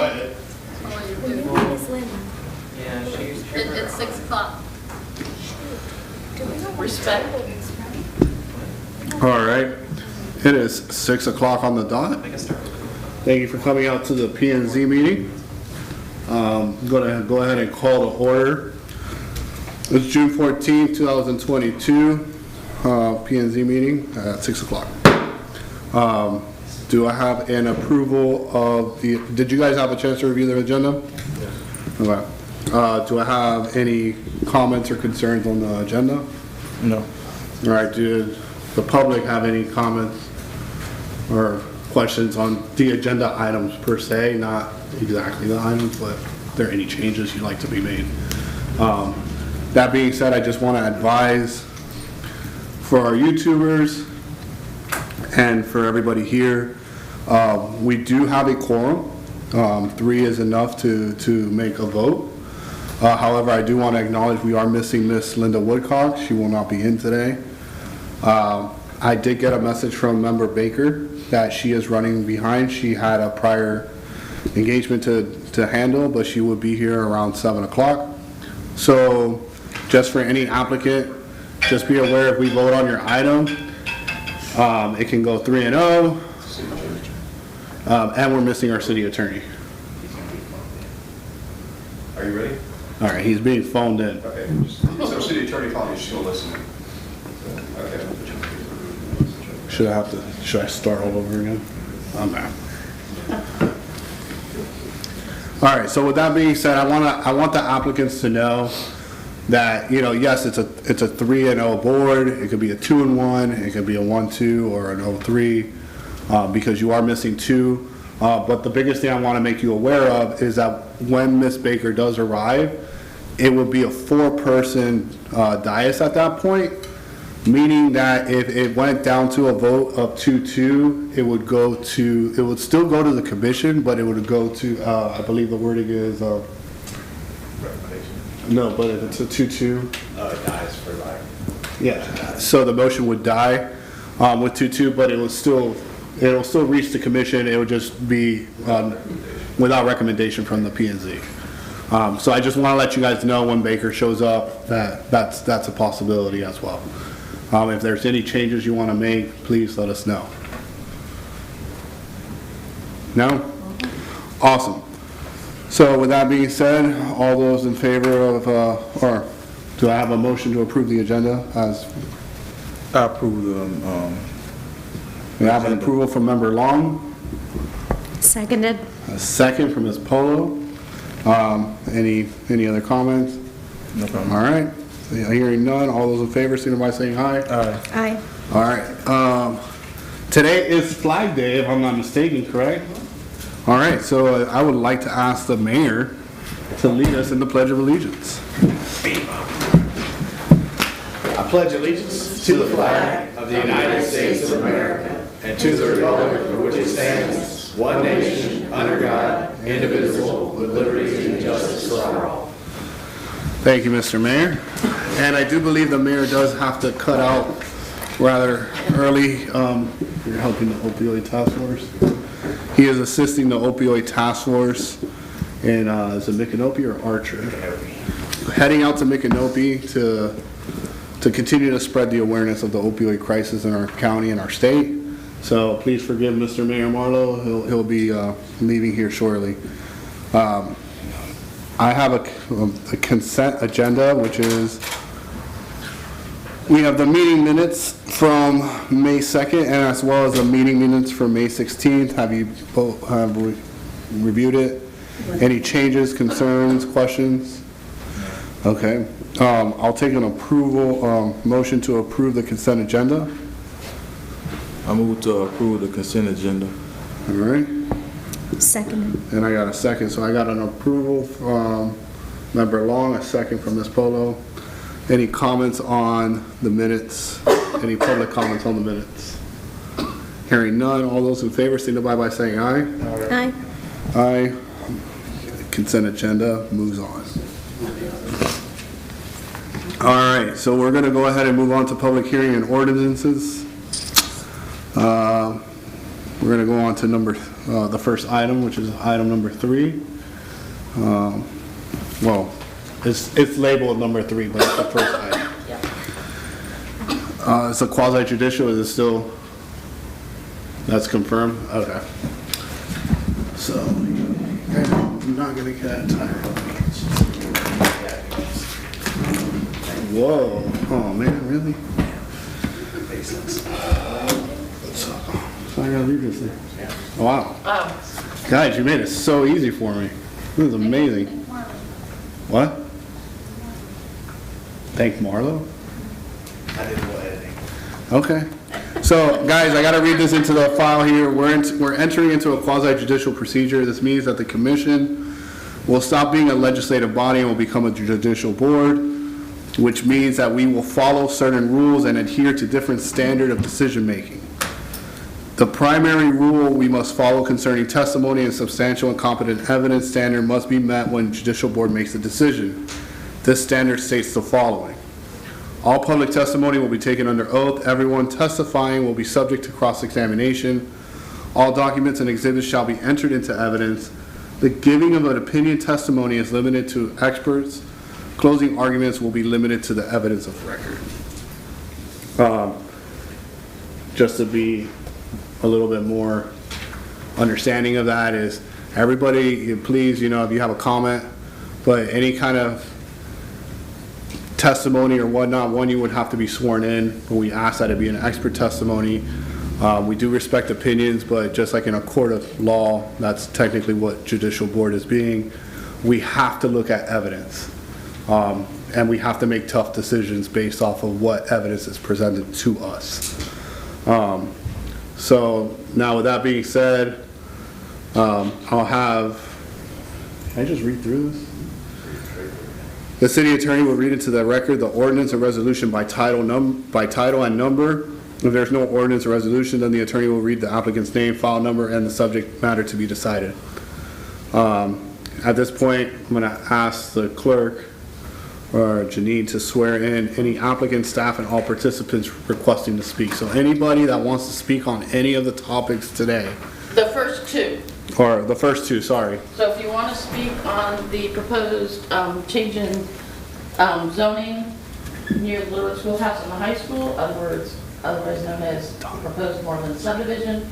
quiet. Miss Linda. Yeah, she's. It's 6 o'clock. Respect. All right. It is 6 o'clock on the dot. I can start. Thank you for coming out to the P&Z meeting. Go ahead and call to order. It's June 14th, 2022, P&Z meeting at 6 o'clock. Do I have an approval of the, did you guys have a chance to review the agenda? Yes. Okay. Do I have any comments or concerns on the agenda? No. All right, do the public have any comments or questions on the agenda items per se, not exactly the items, but if there are any changes you'd like to be made? That being said, I just want to advise for our YouTubers and for everybody here, we do have a quorum. 3 is enough to make a vote. However, I do want to acknowledge we are missing Miss Linda Woodcock. She will not be in today. I did get a message from Member Baker that she is running behind. She had a prior engagement to handle, but she will be here around 7 o'clock. So just for any applicant, just be aware if we vote on your item, it can go 3-0, and we're missing our city attorney. Are you ready? All right, he's being phoned in. Okay. So city attorney calling, she's still listening. Okay. Should I start all over again? I'm back. All right, so with that being said, I want the applicants to know that, you know, yes, it's a 3-0 board. It could be a 2-1, it could be a 1-2 or an 0-3, because you are missing 2. But the biggest thing I want to make you aware of is that when Miss Baker does arrive, it will be a 4-person dais at that point, meaning that if it went down to a vote of 2-2, it would still go to the commission, but it would go to, I believe the wording is, no, but if it's a 2-2. It dies for life. Yeah, so the motion would die with 2-2, but it'll still reach the commission. It would just be without recommendation from the P&Z. So I just want to let you guys know when Baker shows up that that's a possibility as well. If there's any changes you want to make, please let us know. No? Awesome. So with that being said, all those in favor of, or do I have a motion to approve the agenda as? I approve the, We have an approval from Member Long, Seconded. a second from Ms. Polo. Any other comments? no problem. All right, hearing none, all those in favor, signify by saying aye. Aye. Aye. All right, today is Flag Day, if I'm not mistaken, correct? All right, so I would like to ask the mayor to lead us in the Pledge of Allegiance. I pledge allegiance to the flag of the United States of America and to the republic for which it stands, one nation, under God, indivisible, with liberty and justice for all. Thank you, Mr. Mayor. And I do believe the mayor does have to cut out rather early. You're helping the opioid task force. He is assisting the opioid task force in, is it Micanopy or Archer? Heading out to Micanopy to continue to spread the awareness of the opioid crisis in our county and our state. So please forgive Mr. Mayor Marlowe. He'll be leaving here shortly. I have a consent agenda, which is, we have the meeting minutes from May 2nd and as well as the meeting minutes from May 16th. Have you both reviewed it? Any changes, concerns, questions? Okay. I'll take an approval, motion to approve the consent agenda. I move to approve the consent agenda. All right. Seconded. And I got a second. So I got an approval from Member Long, a second from Ms. Polo. Any comments on the minutes? Any public comments on the minutes? Hearing none, all those in favor signify by saying aye. Aye. Aye. Consent agenda moves on. All right, so we're going to go ahead and move on to public hearing and ordinances. We're going to go on to the first item, which is item number 3. Well, it's labeled number 3, but it's the first item. It's a quasi judicial. Is it still? That's confirmed. Okay. So I'm not gonna get tired. Whoa! Oh man, really? So I gotta read this thing. Wow. Guys, you made it so easy for me. This is amazing. What? Thank Marlo? I did a little editing. Okay. So, guys, I got to read this into the file here. We're entering into a quasi-judicial procedure. This means that the commission will stop being a legislative body and will become a judicial board, which means that we will follow certain rules and adhere to different standard of decision-making. The primary rule we must follow concerning testimony and substantial and competent evidence standard must be met when judicial board makes a decision. This standard states the following. All public testimony will be taken under oath. Everyone testifying will be subject to cross-examination. All documents and exhibits shall be entered into evidence. The giving of an opinion testimony is limited to experts. Closing arguments will be limited to the evidence of record. Just to be a little bit more understanding of that is everybody, please, if you have a comment, but any kind of testimony or whatnot, one, you would have to be sworn in, but we ask that it be an expert testimony. We do respect opinions, but just like in a court of law, that's technically what judicial board is being. We have to look at evidence, and we have to make tough decisions based off of what evidence is presented to us. So now with that being said, I'll have, can I just read through this? The city attorney will read into the record the ordinance or resolution by title and number. If there's no ordinance or resolution, then the attorney will read the applicant's name, file number, and the subject matter to be decided. At this point, I'm going to ask the clerk or Janine to swear in any applicant, staff, and all participants requesting to speak. So anybody that wants to speak on any of the topics today. The first two. Or the first two, sorry. So if you want to speak on the proposed change in zoning near the Little Schoolhouse and the high school, otherwise known as proposed Moreland subdivision,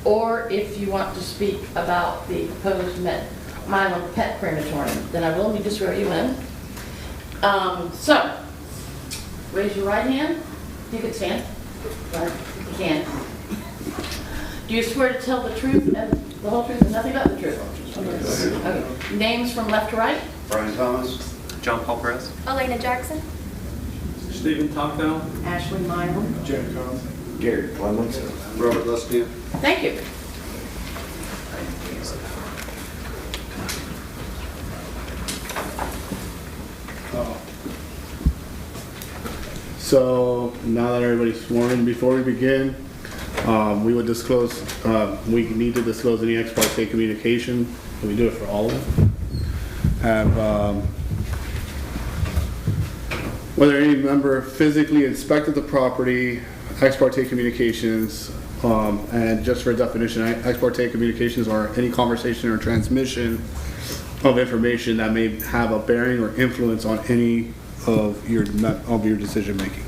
or if you want to speak about the proposed Milam pet crematorium, then I will need to swear you in. So, raise your right hand. You can stand. Right, you can. Do you swear to tell the truth and the whole truth and nothing but the truth? Okay. Names from left to right? Brian Thomas. John Paul Perez. Elena Jackson. Stephen Tocqueville. Ashley Milam. Jack Jones. Gary Clemens. Robert Luskin. Thank you. So now that everybody's sworn, before we begin, we would disclose, we need to disclose any ex parte communication. We do it for all of them. Have, whether any member physically inspected the property, ex parte communications, and just for a definition, ex parte communications are any conversation or transmission of information that may have a bearing or influence on any of your decision making.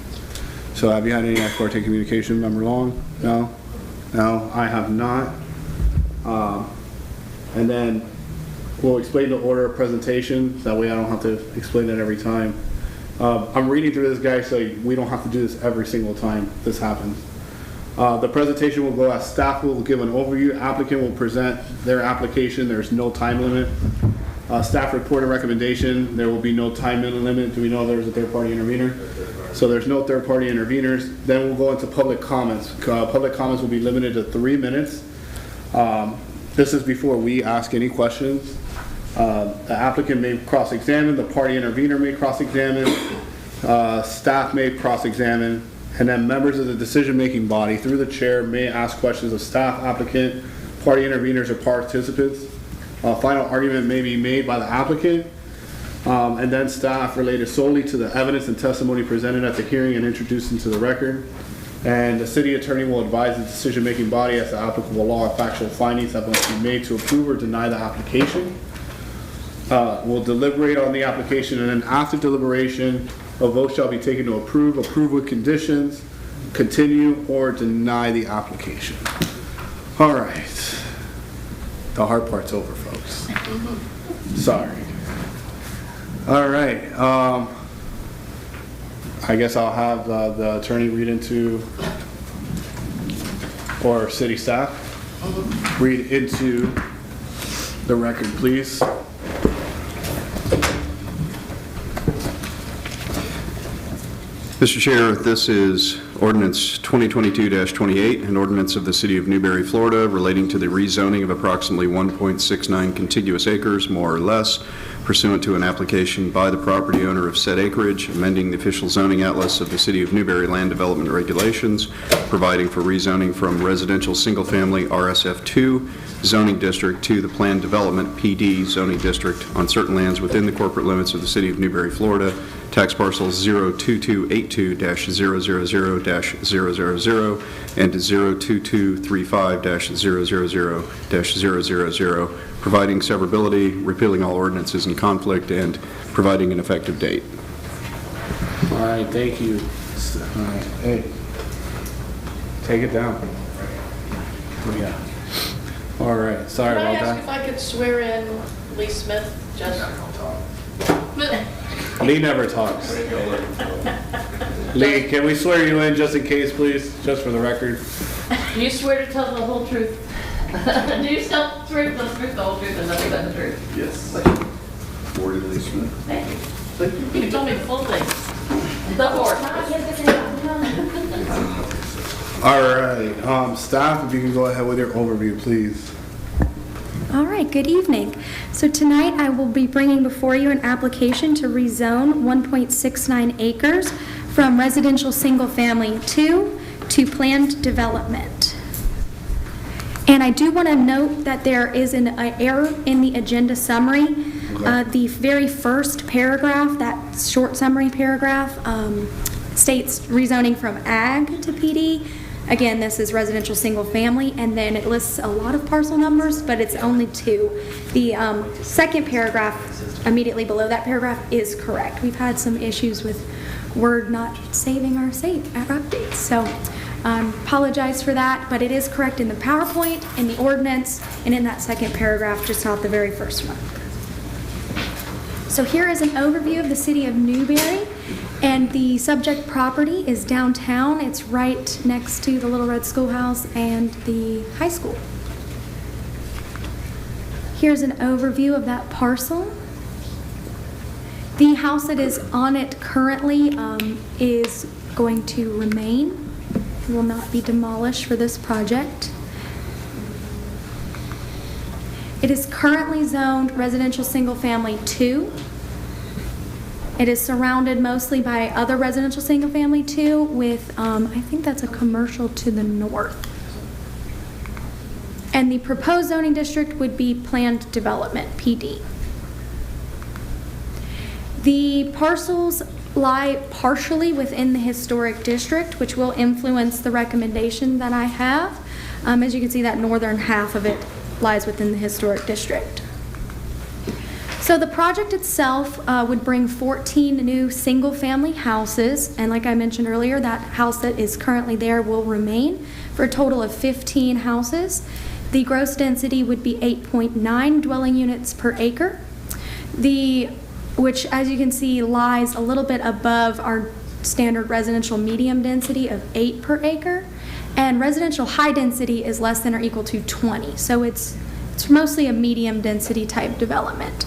So have you had any ex parte communication, Member Long? No? No, I have not. And then we'll explain the order of presentation, that way I don't have to explain it every time. I'm reading through this, guy, so we don't have to do this every single time this happens. The presentation will go as staff will give an overview, applicant will present their application, there's no time limit. Staff report and recommendation, there will be no time limit. Do we know there's a third-party intervener? So there's no third-party interveners. Then we'll go into public comments. Public comments will be limited to 3 minutes. This is before we ask any questions. The applicant may cross-examine, the party intervener may cross-examine, staff may cross-examine, and then members of the decision-making body through the chair may ask questions of staff, applicant, party interveners, or participants. Final argument may be made by the applicant, and then staff related solely to the evidence and testimony presented at the hearing and introduced into the record. And the city attorney will advise the decision-making body as to applicable law and factual findings that must be made to approve or deny the application. We'll deliberate on the application, and then after deliberation, a vote shall be taken to approve with conditions, continue, or deny the application. All right. The hard part's over, folks. Sorry. All right. I guess I'll have the attorney read into, or city staff, read into the record, please. Mr. Chair, this is ordinance 2022-28, an ordinance of the City of Newberry, Florida, relating to the rezoning of approximately 1.69 contiguous acres, more or less, pursuant to an application by the property owner of said acreage, amending the official zoning atlas of the City of Newberry Land Development Regulations, providing for rezoning from residential single-family RSF2 zoning district to the Planned Development PD zoning district on certain lands within the corporate limits of the City of Newberry, Florida, tax parcels 02282-000-000 and 02235-000-000, providing severability, repealing all ordinances in conflict, and providing an effective date. All right, thank you. All right, hey, take it down. Yeah. All right, sorry Can I about ask if that. I could swear in Lee Smith, just? Lee never talks. Lee, can we swear you in just in case, please, just for the record? Do you swear to tell the whole truth? Do you still swear to tell the truth, the whole truth, and nothing but the truth? Yes. Morgan Lee Smith. Thank you. You can tell me the full thing. The horse. All right, staff, if you can go ahead with your overview, please. All right, good evening. So tonight I will be bringing before you an application to rezone 1.69 acres from residential single-family 2 to planned development. And I do want to note that there is an error in the agenda summary. The very first paragraph, that short summary paragraph, states rezoning from ag to PD. Again, this is residential single family, and then it lists a lot of parcel numbers, but it's only 2. The second paragraph, immediately below that paragraph, is correct. We've had some issues with Word not saving our updates, so apologize for that, but it is correct in the PowerPoint, in the ordinance, and in that second paragraph, just not the very first one. So here is an overview of the city of Newberry. And the subject property is downtown. It's right next to the Little Red Schoolhouse and the high school. Here's an overview of that parcel. The house that is on it currently is going to remain. It will not be demolished for this project. It is currently zoned residential single family 2. It is surrounded mostly by other residential single-family 2 with, I think that's a commercial to the north. And the proposed zoning district would be planned development, PD. The parcels lie partially within the historic district, which will influence the recommendation that I have. As you can see, that northern half of it lies within the historic district. So the project itself would bring 14 new single-family houses, and like I mentioned earlier, that house that is currently there will remain for a total of 15 houses. The gross density would be 8.9 dwelling units per acre, which, as you can see, lies a little bit above our standard residential medium density of 8 per acre, and residential high density is less than or equal to 20. So it's mostly a medium density type development.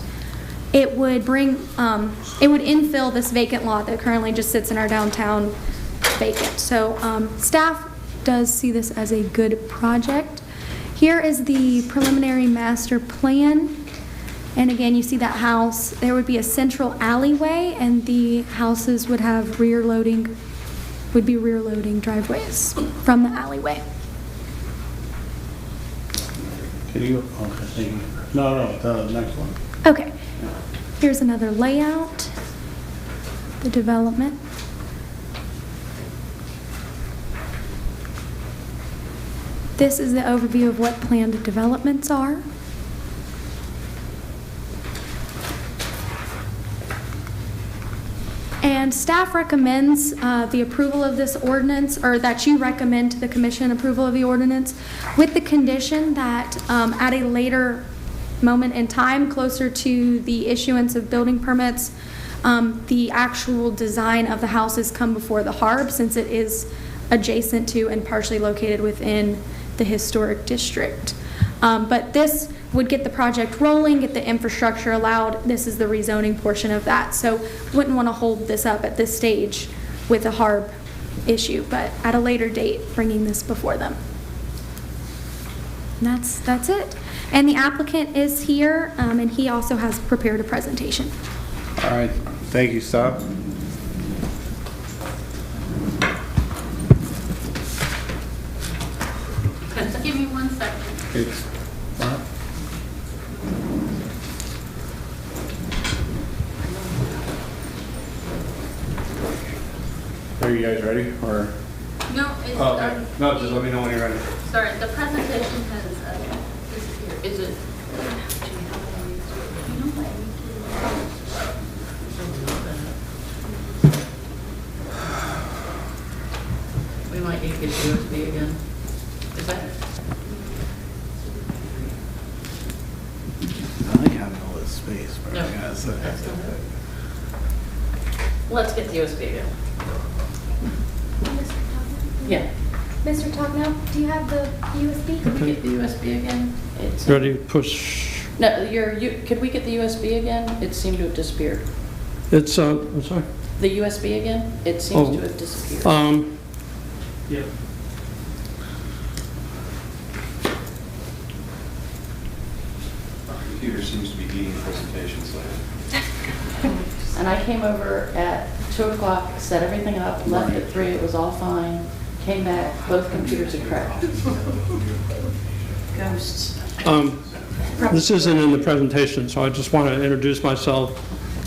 It would infill this vacant lot that currently just sits in our downtown vacant. So staff does see this as a good project. Here is the preliminary master plan. And again, you see that house. There would be a central alleyway, and the houses would have rear loading driveways from the alleyway. Can you, okay, thank you. No, the next one. Okay. Here's another layout, the development. This is the overview of what planned developments are. And staff recommends the approval of this ordinance, or that you recommend to the commission approval of the ordinance, with the condition that at a later moment in time, closer to the issuance of building permits, the actual design of the houses come before the HARB, since it is adjacent to and partially located within the historic district. But this would get the project rolling, get the infrastructure allowed. This is the rezoning portion of that. So wouldn't want to hold this up at this stage with a HARB issue, but at a later date, bringing this before them. And that's it. And the applicant is here, and he also has prepared a presentation. All right, thank you, Steph. Give me 1 second. Are you guys ready, or? No, it's, Oh, okay. No, just let me know when you're ready. sorry, the presentation has disappeared. Is it? We might need to get USB again. Is that? I like having all this space, but No, I guess. that's not it. Let's get the USB again. Yeah. Mr. Togno, do you have the USB? Could we get the USB again? It's, Ready, push. no, could we get the USB again? It seemed to have disappeared. It's, I'm sorry. The USB again? It seems Oh. to have disappeared. Yeah. Our computer seems to be eating presentations later. And I came over at 2 o'clock, set everything up, left at 3, it was all fine. Came back, both computers had crashed. Ghosts. This isn't in the presentation, so I just want to introduce myself.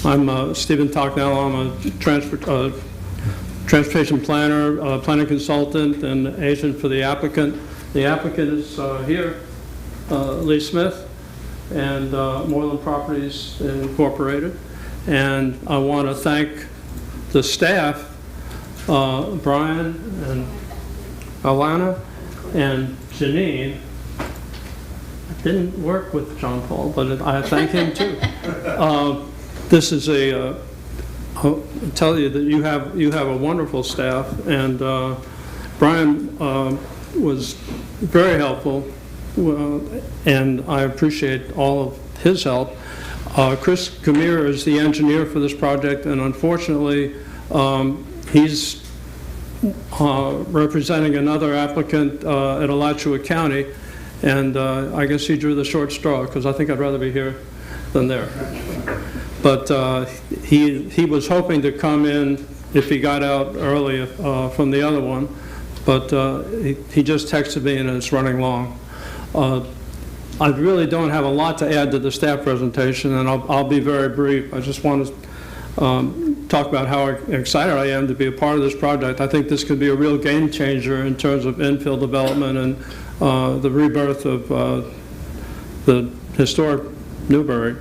I'm Stephen Tocknell. I'm a transportation planner, planning consultant, and agent for the applicant. The applicant is here, Lee Smith, and Moreland Properties Incorporated. And I want to thank the staff, Brian and Alana and Janine. I didn't work with John Paul, but I thank him too. This is I'll tell you that you have a wonderful staff, and Brian was very helpful, and I appreciate all of his help. Chris Camir is the engineer for this project, and unfortunately, he's representing another applicant at Alachua County, and I guess he drew the short straw, because I think I'd rather be here than there. But he was hoping to come in if he got out early from the other one, but he just texted me and it's running long. I really don't have a lot to add to the staff presentation, and I'll be very brief. I just want to talk about how excited I am to be a part of this project. I think this could be a real game changer in terms of infill development and the rebirth of the historic Newberry.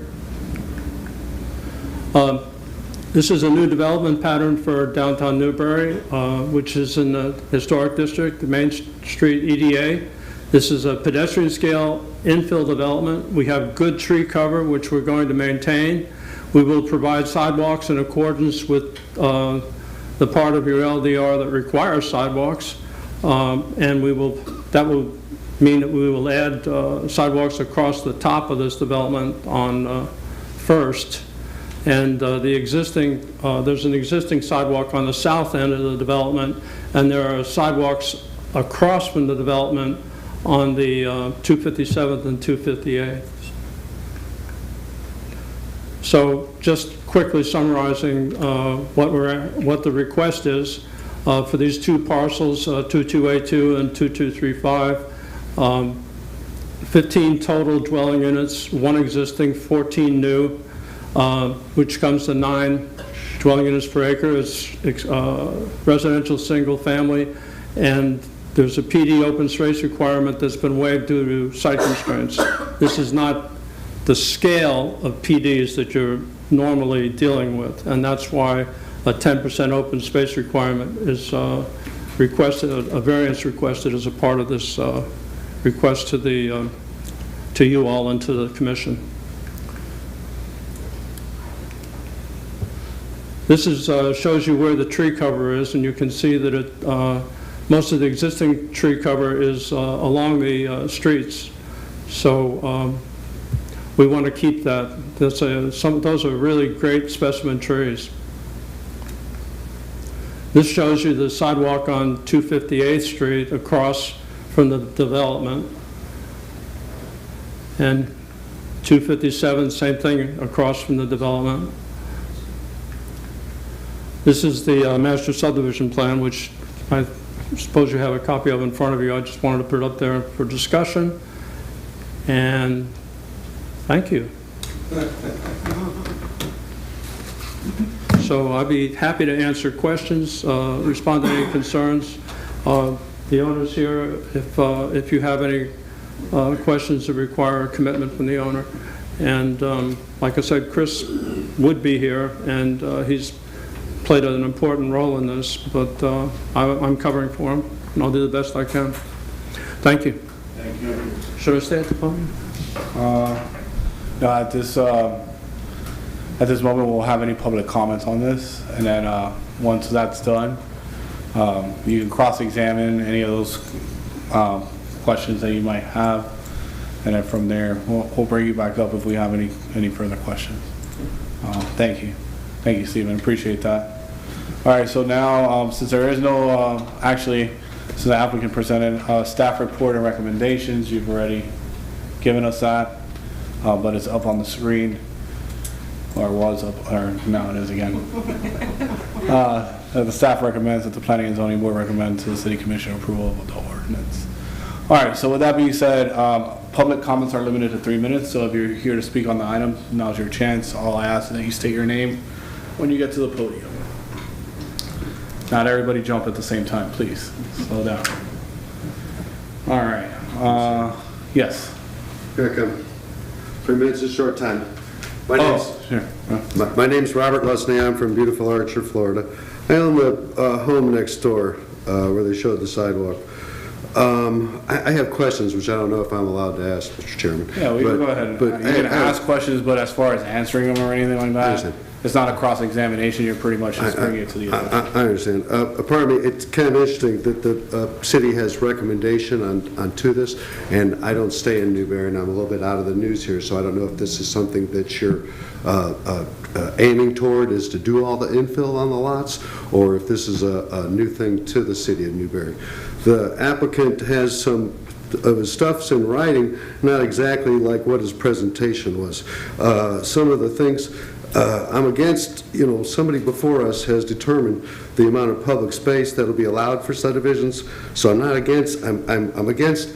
This is a new development pattern for downtown Newberry, which is in the historic district, the Main Street EDA. This is a pedestrian scale infill development. We have good tree cover, which we're going to maintain. We will provide sidewalks in accordance with the part of your LDR that requires sidewalks, and that will mean that we will add sidewalks across the top of this development on First. And there's an existing sidewalk on the south end of the development, and there are sidewalks across from the development on the 257th and 258th. So just quickly summarizing what the request is for these two parcels, 2282 and 2235, 15 total dwelling units, 1 existing, 14 new, which comes to 9 dwelling units per acre. It's residential single family, and There's a PD open space requirement that's been waived due to site constraints. This is not the scale of PDs that you're normally dealing with, and that's why a 10% open space requirement is requested, a variance requested as a part of this request to the to you all and to the commission. This is shows you where the tree cover is, and you can see that it most of the existing tree cover is along the streets. So we want to keep that. Those are really great specimen trees. This shows you the sidewalk on 258th Street across from the development. And 257, same thing across from the development. This is the master subdivision plan, which I suppose you have a copy of in front of you. I just wanted to put it up there for discussion. And thank you. So I'd be happy to answer questions, respond to any concerns. The owner's here if you have any questions that require a commitment from the owner. And like I said, Chris would be here, and he's played an important role in this, but I'm covering for him, and I'll do the best I can. Thank you. Thank you. Should I stay at the podium? No, at this moment, we'll have any public comments on this, and then once that's done, you can cross-examine any of those questions that you might have, and then from there, we'll bring you back up if we have any further questions. Thank you. Thank you, Stephen. Appreciate that. All right, so now, since there is no, since the applicant presented staff report and recommendations, you've already given us that, but it's up on the screen, or was up, or now it is again. The staff recommends that the Planning and Zoning Board recommend to the City Commission approval of the ordinance. All right, so with that being said, public comments are limited to 3 minutes, so if you're here to speak on the item, now's your chance. All I ask is that you state your name when you get to the podium. Not everybody jump at the same time, please. Slow down. All right. Yes. Here I come. 3 minutes is a short time. My name's Robert Lesney. I'm from beautiful Archer, Florida. I own the home next door where they showed the sidewalk. I have questions, which I don't know if I'm allowed to ask, Mr. Chairman. Yeah, we can go ahead. You can ask questions, but as far as answering them or anything like that, it's not a cross-examination. You're pretty much just bringing it to the end. I understand. Pardon me, it's kind of interesting that the city has recommendation on to this, and I don't stay in Newberry, and I'm a little bit out of the news here, so I don't know if this is something that you're aiming toward, is to do all the infill on the lots, or if this is a new thing to the city of Newberry. The applicant has some of his stuff's in writing, not exactly like what his presentation was. Some of the things I'm against, somebody before us has determined the amount of public space that'll be allowed for subdivisions, so I'm not against, I'm against,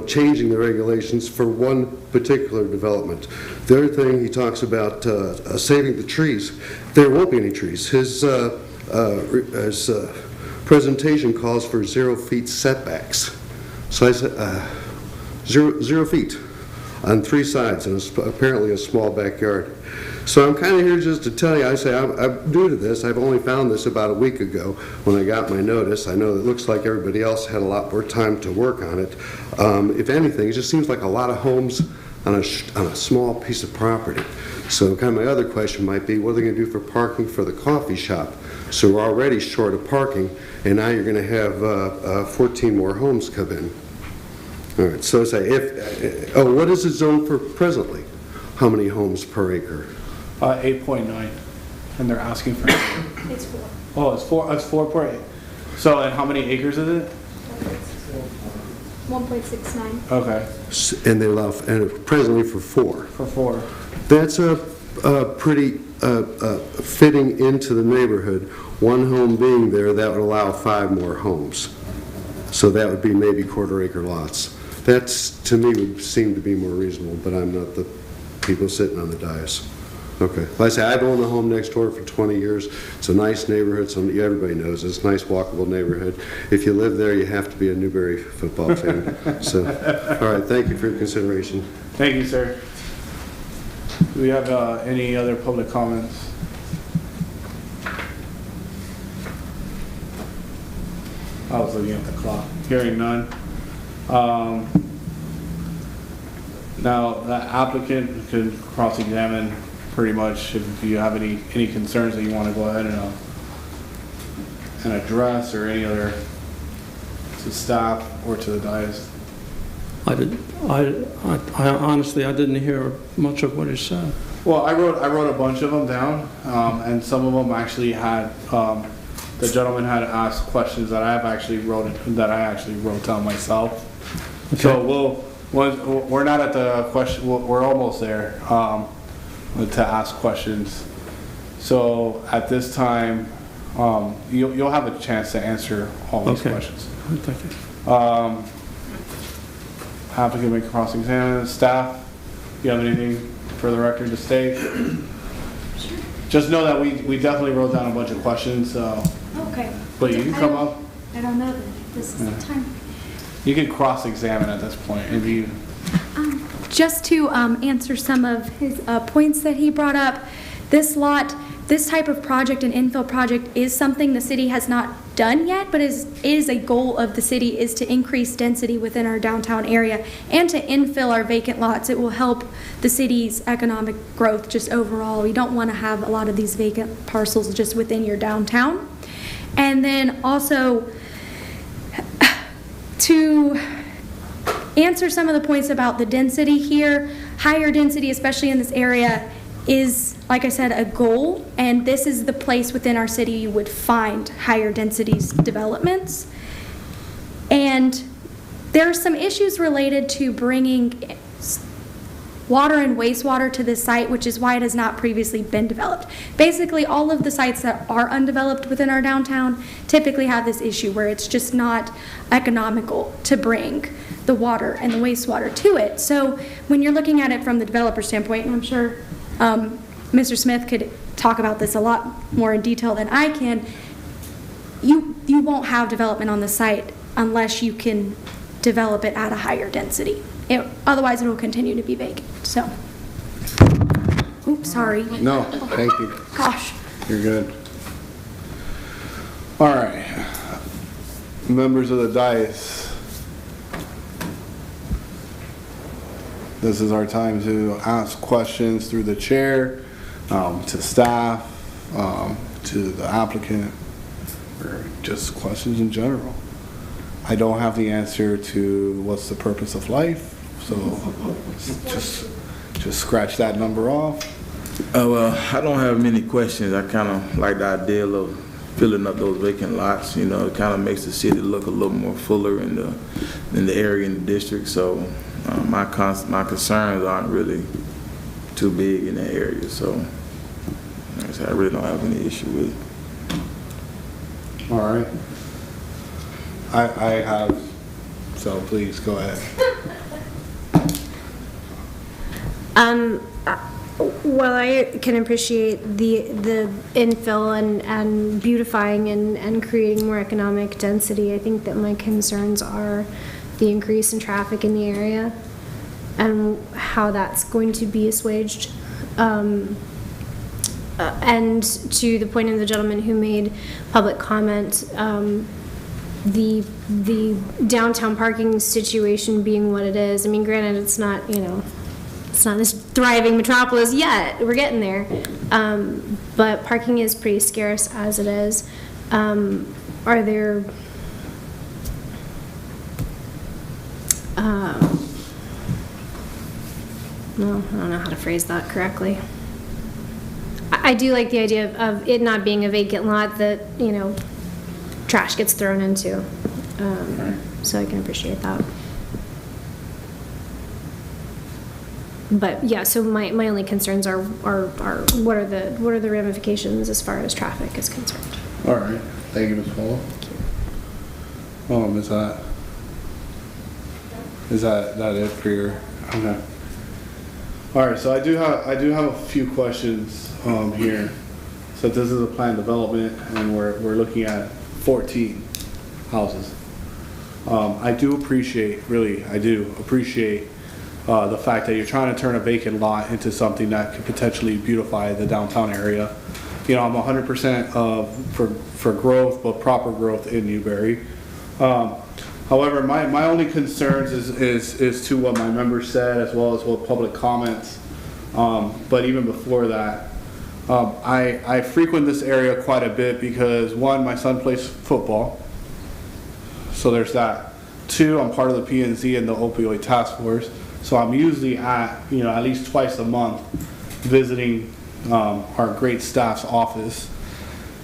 changing the regulations for one particular development. The other thing, he talks about saving the trees. There won't be any trees. His presentation calls for 0 feet setbacks. So I said, 0 feet on 3 sides, and apparently a small backyard. So I'm kind of here just to tell you, I'm new to this. I've only found this about a week ago when I got my notice. I know it looks like everybody else had a lot more time to work on it. If anything, it just seems like a lot of homes on a small piece of property. So kind of my other question might be, what are they going to do for parking for the coffee shop? So we're already short of parking, and now you're going to have 14 more homes come in. All right, so say what is the zone for presently? How many homes per acre? 8.9, and they're asking for. It's 4. Oh, it's 4. It's 4 per acre. So, and how many acres is it? 1.69. Okay. And they allow, and presently for 4. For 4. That's a pretty fitting into the neighborhood. One home being there, that would allow 5 more homes. So that would be maybe quarter-acre lots. That's, to me, would seem to be more reasonable, but I'm not the people sitting on the dais. Okay. Like I say, I've owned a home next door for 20 years. It's a nice neighborhood. Everybody knows it's a nice, walkable neighborhood. If you live there, you have to be a Newberry football fan. So, all right, thank you for your consideration. Thank you, sir. Do we have any other public comments? I was looking at the clock. Hearing none. Now, the applicant could cross-examine pretty much if you have any concerns that you want to go ahead and address, or any other to staff or to the dais. I honestly, I didn't hear much of what he said. Well, I wrote a bunch of them down, and some of them actually had, the gentleman had asked questions that I actually wrote down myself. Okay. So we're not at the question, we're almost there, to ask questions. So at this time, you'll have a chance to answer all these questions. Thank you. Applicant may cross-examine. Staff, you have anything for the record to state? Just know that we definitely wrote down a bunch of questions, so. Okay. But you can come up. I don't know that this is the time. You can cross-examine at this point if you. Just to answer some of his points that he brought up, this type of project, an infill project, is something the city has not done yet, but is a goal of the city, is to increase density within our downtown area and to infill our vacant lots. It will help the city's economic growth just overall. We don't want to have a lot of these vacant parcels just within your downtown. And then also to answer some of the points about the density here, higher density, especially in this area, is, like I said, a goal, and this is the place within our city you would find higher densities developments. And there are some issues related to bringing water and wastewater to this site, which is why it has not previously been developed. Basically, all of the sites that are undeveloped within our downtown typically have this issue where it's just not economical to bring the water and the wastewater to it. So when you're looking at it from the developer standpoint, and I'm sure Mr. Smith could talk about this a lot more in detail than I can, you won't have development on the site unless you can develop it at a higher density. Otherwise, it will continue to be vacant. So, oops, sorry. No, thank you. Gosh. You're good. All right. Members of the dais, this is our time to ask questions through the chair, to staff, to the applicant, or just questions in general. I don't have the answer to what's the purpose of life, so just scratch that number off. Well, I don't have many questions. I kind of like the idea of filling up those vacant lots. You know, it kind of makes the city look a little more fuller in the area and the district. So my concerns aren't really too big in that area. So like I said, I really don't have any issue with it. All right. I have, so please go ahead. Well, I can appreciate the infill and beautifying and creating more economic density. I think that my concerns are the increase in traffic in the area and how that's going to be assuaged. And to the point of the gentleman who made public comment, the downtown parking situation being what it is. I mean, granted, it's not, it's not this thriving metropolis yet. We're getting there. But parking is pretty scarce as it is. Are there no, I don't know how to phrase that correctly. I do like the idea of it not being a vacant lot that, trash gets thrown into. So I can appreciate that. But yeah, so my only concerns are what are the ramifications as far as traffic is concerned. All right. Thank you, Ms. Polo. Is that it for your, okay. All right, so I do have a few questions here. So this is a planned development, and we're looking at 14 houses. I do appreciate the fact that you're trying to turn a vacant lot into something that could potentially beautify the downtown area. You know, I'm 100% for growth, but proper growth in Newberry. However, my only concerns is to what my members said, as well as what public comments. But even before that, I frequent this area quite a bit because, one, my son plays football, so there's that. Two, I'm part of the P&Z and the opioid task force, so I'm usually at least twice a month visiting our great staff's office.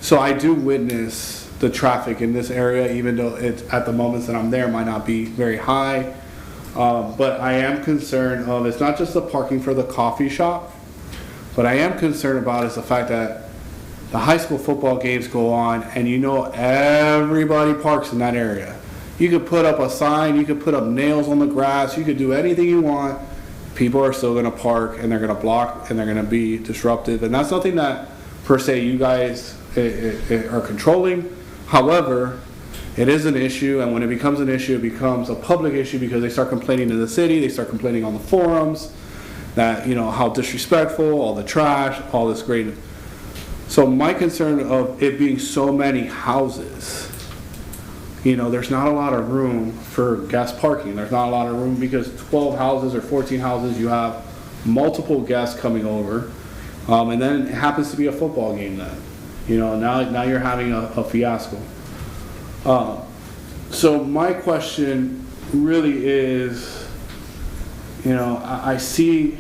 So I do witness the traffic in this area, even though it's at the moments that I'm there might not be very high. But I am concerned of, it's not just the parking for the coffee shop, but I am concerned about is the fact that the high school football games go on and everybody parks in that area. You could put up a sign, you could put up nails on the grass, you could do anything you want. People are still gonna park and they're gonna block and they're gonna be disruptive. And that's something that per se you guys are controlling. However, it is an issue, and when it becomes an issue, it becomes a public issue because they start complaining to the city, they start complaining on the forums that, how disrespectful, all the trash, all this great. So my concern of it being so many houses, there's not a lot of room for guest parking. There's not a lot of room because 12 houses or 14 houses, you have multiple guests coming over, and then it happens to be a football game then. Now you're having a fiasco. So my question really is, I see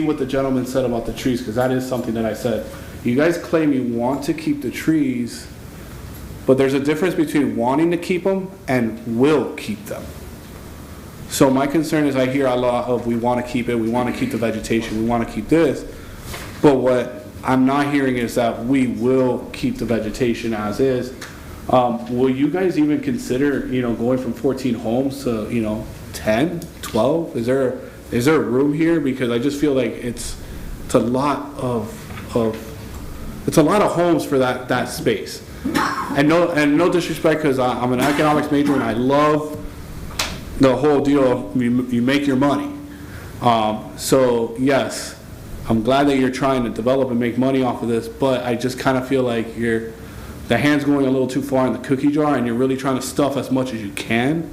what the gentleman said about the trees, because that is something that I said. You guys claim you want to keep the trees, but there's a difference between wanting to keep them and will keep them. So my concern is I hear a lot of we want to keep it, we want to keep the vegetation, we want to keep this, but what I'm not hearing is that we will keep the vegetation as is. Will you guys even consider, going from 14 homes to, 10, 12? Is there room here? Because I just feel like it's a lot of homes for that space. And no disrespect, because I'm an economics major and I love the whole deal of you make your money. So yes, I'm glad that you're trying to develop and make money off of this, but I just kind of feel like the hand's going a little too far in the cookie jar, and you're really trying to stuff as much as you can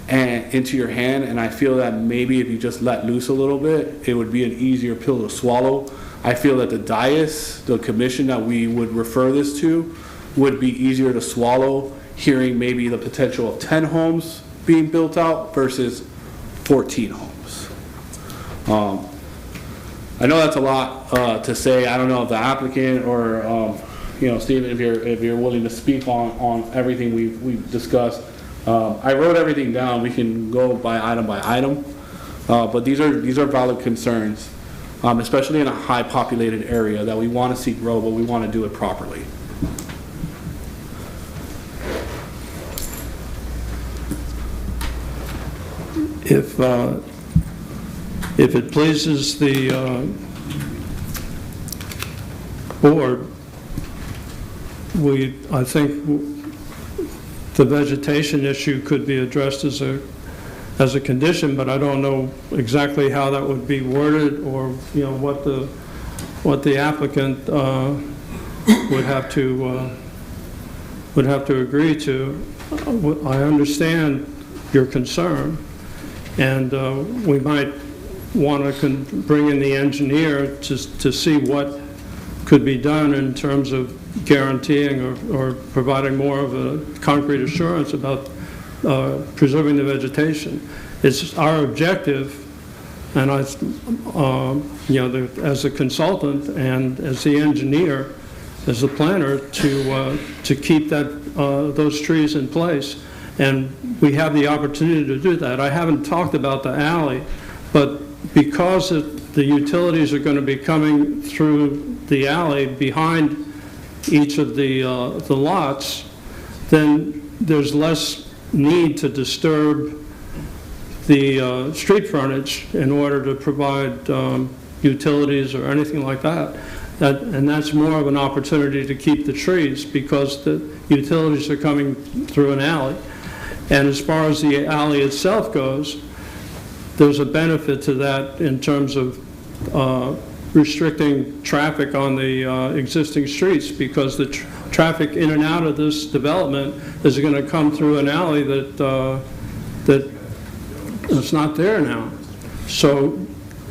and into your hand. And I feel that maybe if you just let loose a little bit, it would be an easier pill to swallow. I feel that the dais, the commission that we would refer this to, would be easier to swallow, hearing maybe the potential of 10 homes being built out versus 14 homes. I know that's a lot to say. I don't know if the applicant or Stephen, if you're willing to speak on everything we've discussed. I wrote everything down. We can go by item, but these are valid concerns, especially in a high populated area that we want to see grow, but we want to do it properly. If it pleases the board, I think the vegetation issue could be addressed as a condition, but I don't know exactly how that would be worded, or what the applicant would have to agree to. I understand your concern, and we might want to bring in the engineer to see what could be done in terms of guaranteeing or providing more of a concrete assurance about preserving the vegetation. It's our objective, and as a consultant and as the engineer, as the planner, to keep those trees in place, and we have the opportunity to do that. I haven't talked about the alley, but because the utilities are going to be coming through the alley behind each of the lots, then there's less need to disturb the street frontage in order to provide utilities or anything like that. And that's more of an opportunity to keep the trees because the utilities are coming through an alley. And as far as the alley itself goes, there's a benefit to that in terms of restricting traffic on the existing streets because the traffic in and out of this development is going to come through an alley that is not there now. So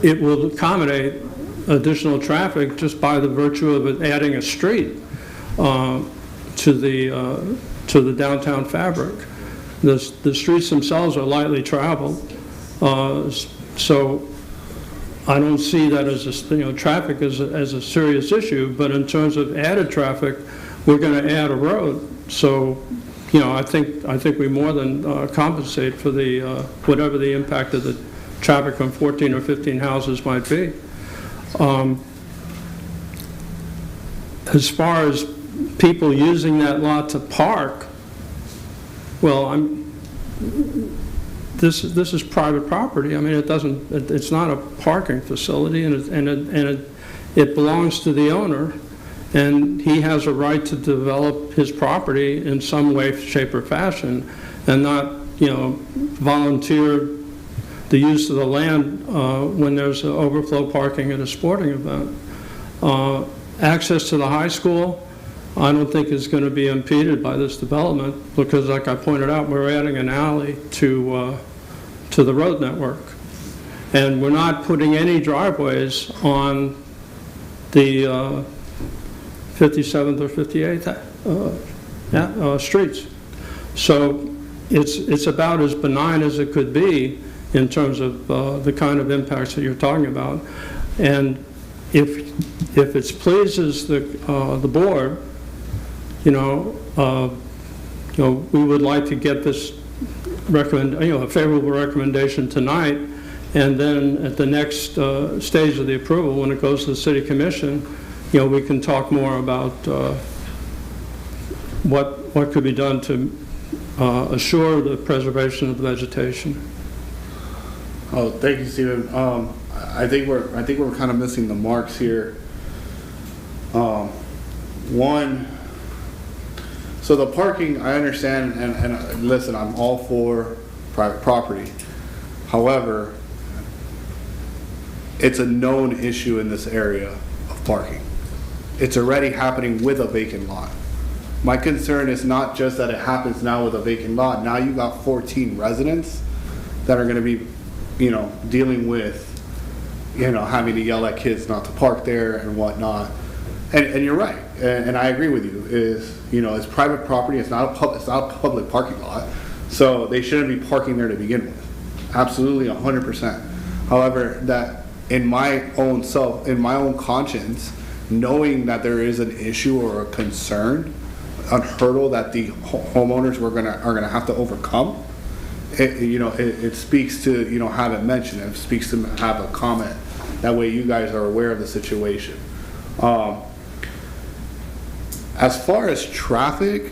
it will accommodate additional traffic just by the virtue of it adding a street to the downtown fabric. The streets themselves are lightly traveled, so I don't see that as traffic as a serious issue. But in terms of added traffic, we're going to add a road. So, I think we more than compensate for the whatever the impact of the traffic on 14 or 15 houses might be. As far as people using that lot to park, well, this is private property. I mean, it's not a parking facility, and it belongs to the owner, and he has a right to develop his property in some way, shape, or fashion, and not, volunteer the use of the land when there's overflow parking at a sporting event. Access to the high school, I don't think is going to be impeded by this development because, like I pointed out, we're adding an alley to the road network. And we're not putting any driveways on the 57th or 58th streets. So it's about as benign as it could be in terms of the kind of impacts that you're talking about. And if it pleases the board, we would like to get this a favorable recommendation tonight, and then at the next stage of the approval, when it goes to the City Commission, we can talk more about what could be done to assure the preservation of the vegetation. Oh, thank you, Stephen. I think we're kind of missing the marks here. One, so the parking, I understand, and listen, I'm all for private property. However, it's a known issue in this area of parking. It's already happening with a vacant lot. My concern is not just that it happens now with a vacant lot. Now you got 14 residents that are going to be, dealing with, having to yell at kids not to park there and whatnot. And you're right, and I agree with you. It's private property. It's not a public parking lot, so they shouldn't be parking there to begin with. Absolutely, 100%. However, that in my own conscience, knowing that there is an issue or a concern, a hurdle that the homeowners are gonna have to overcome, it speaks to have it mentioned. It speaks to have a comment. That way, you guys are aware of the situation. As far as traffic,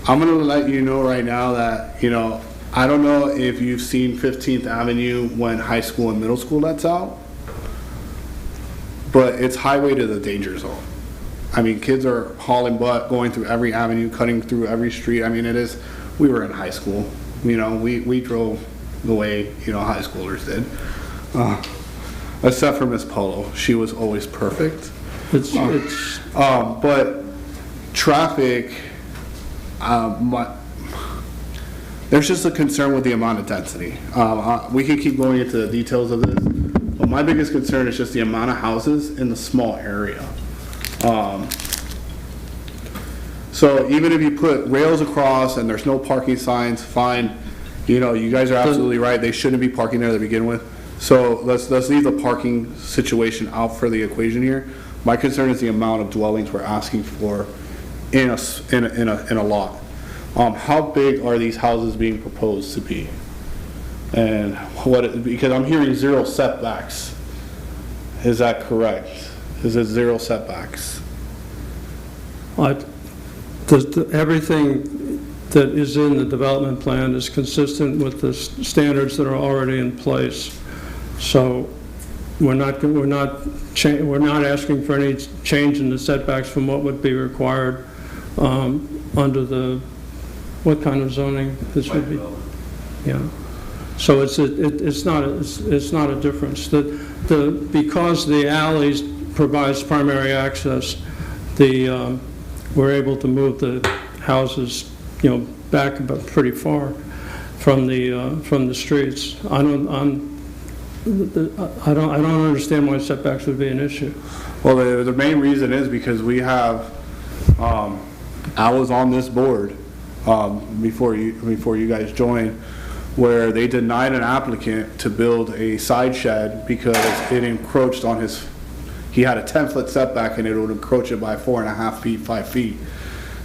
I'm going to let you know right now that, I don't know if you've seen 15th Avenue when high school and middle school lets out, but it's highway to the danger zone. I mean, kids are hauling butt, going through every avenue, cutting through every street. I mean, we were in high school, we drove the way, high schoolers did. Except for Miss Polo. She was always perfect. But traffic, there's just a concern with the amount of density. We can keep going into the details of this, but my biggest concern is just the amount of houses in the small area. So even if you put rails across and there's no parking signs, fine. You guys are absolutely right. They shouldn't be parking there to begin with. So let's leave the parking situation out for the equation here. My concern is the amount of dwellings we're asking for in a lot. How big are these houses being proposed to be? And because I'm hearing 0 setbacks. Is that correct? Is it 0 setbacks? Everything that is in the development plan is consistent with the standards that are already in place. So we're not asking for any change in the setbacks from what would be required under the, what kind of zoning this would be? Yeah. So it's not a difference. Because the alleys provides primary access, we're able to move the houses, back about pretty far from the streets. I don't understand why setbacks would be an issue. Well, the main reason is because we have, I was on this board before you guys joined, where they denied an applicant to build a side shed because it encroached on he had a 10-foot setback and it would encroach it by 4.5 feet, 5 feet.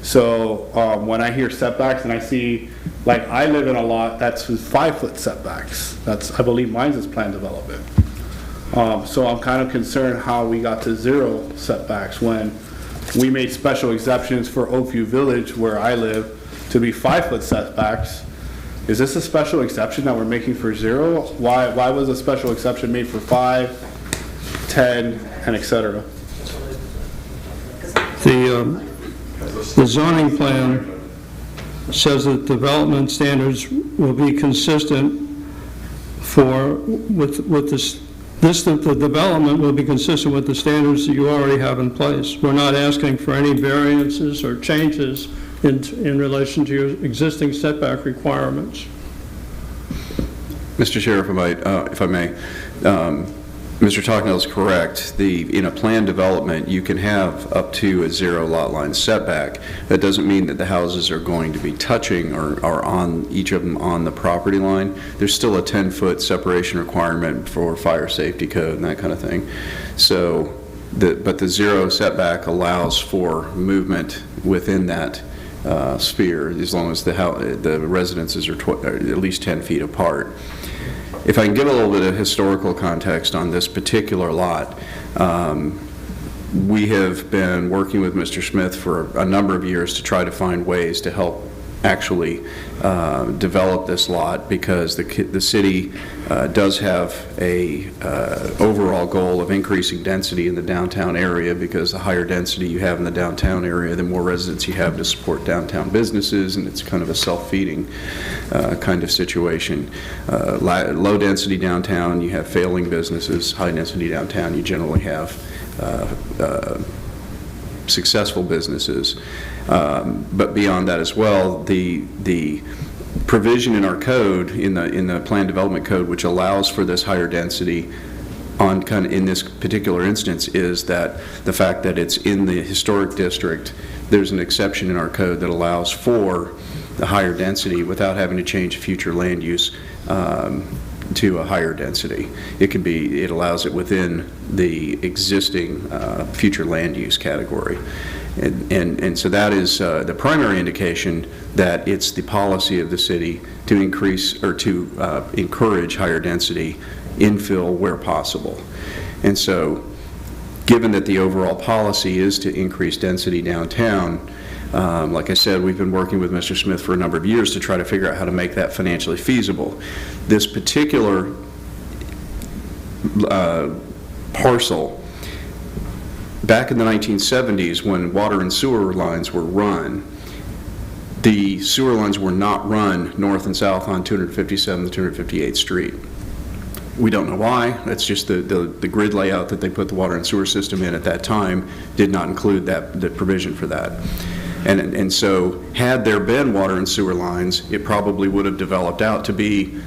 So when I hear setbacks and I see, like, I live in a lot that's 5-foot setbacks. I believe mine's is planned development. So I'm kind of concerned how we got to 0 setbacks when we made special exceptions for Oakview Village, where I live, to be 5-foot setbacks. Is this a special exception that we're making for 0? Why was a special exception made for 5, 10, and et cetera? The zoning plan says that development standards will be consistent the development will be consistent with the standards that you already have in place. We're not asking for any variances or changes in relation to your existing setback requirements. Mr. Chair, if I may, Mr. Tocknell is correct. In a planned development, you can have up to a 0 lot line setback. That doesn't mean that the houses are going to be touching or are on each of them on the property line. There's still a 10-foot separation requirement for fire safety code and that kind of thing. So, but the 0 setback allows for movement within that sphere, as long as the residences are at least 10 feet apart. If I can give a little bit of historical context on this particular lot, we have been working with Mr. Smith for a number of years to try to find ways to help actually develop this lot, because the city does have a overall goal of increasing density in the downtown area, because the higher density you have in the downtown area, the more residents you have to support downtown businesses, and it's kind of a self-feeding kind of situation. Low density downtown, you have failing businesses. High density downtown, you generally have successful businesses. But beyond that as well, the provision in our code, in the planned development code, which allows for this higher density in this particular instance, is that the fact that it's in the historic district, there's an exception in our code that allows for the higher density without having to change future land use to a higher density. It allows it within the existing future land use category. And so that is the primary indication that it's the policy of the city to increase or to encourage higher density infill where possible. And so, given that the overall policy is to increase density downtown, like I said, we've been working with Mr. Smith for a number of years to try to figure out how to make that financially feasible. This particular parcel, back in the 1970s, when water and sewer lines were run, the sewer lines were not run north and south on 257th to 258th Street. We don't know why. That's just the grid layout that they put the water and sewer system in at that time did not include the provision for that. And so, had there been water and sewer lines, it probably would have developed out to be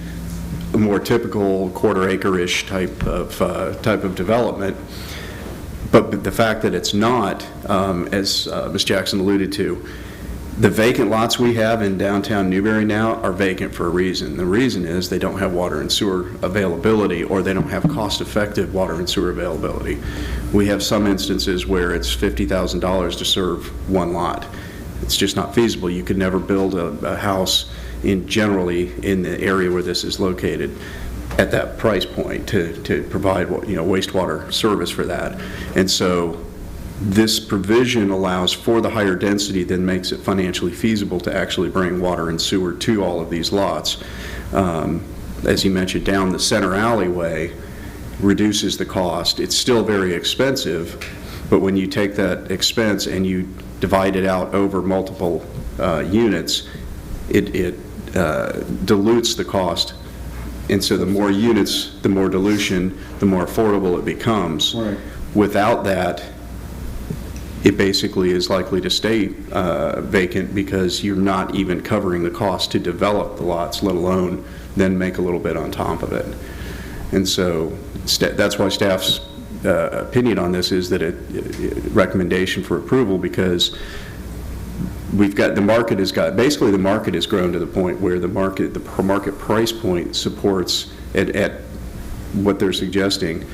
a more typical quarter-acre-ish type of development. But the fact that it's not, as Ms. Jackson alluded to, the vacant lots we have in downtown Newberry now are vacant for a reason. The reason is they don't have water and sewer availability, or they don't have cost-effective water and sewer availability. We have some instances where it's $50,000 to serve one lot. It's just not feasible. You could never build a house generally in the area where this is located at that price point to provide wastewater service for that. And so this provision allows for the higher density, then makes it financially feasible to actually bring water and sewer to all of these lots. As you mentioned, down the center alleyway reduces the cost. It's still very expensive, but when you take that expense and you divide it out over multiple units, it dilutes the cost. And so the more units, the more dilution, the more affordable it becomes. Right. Without that, it basically is likely to stay vacant because you're not even covering the cost to develop the lots, let alone then make a little bit on top of it. And so that's why staff's opinion on this is that recommendation for approval, because we've got, the market has grown to the point where the market price point supports at what they're suggesting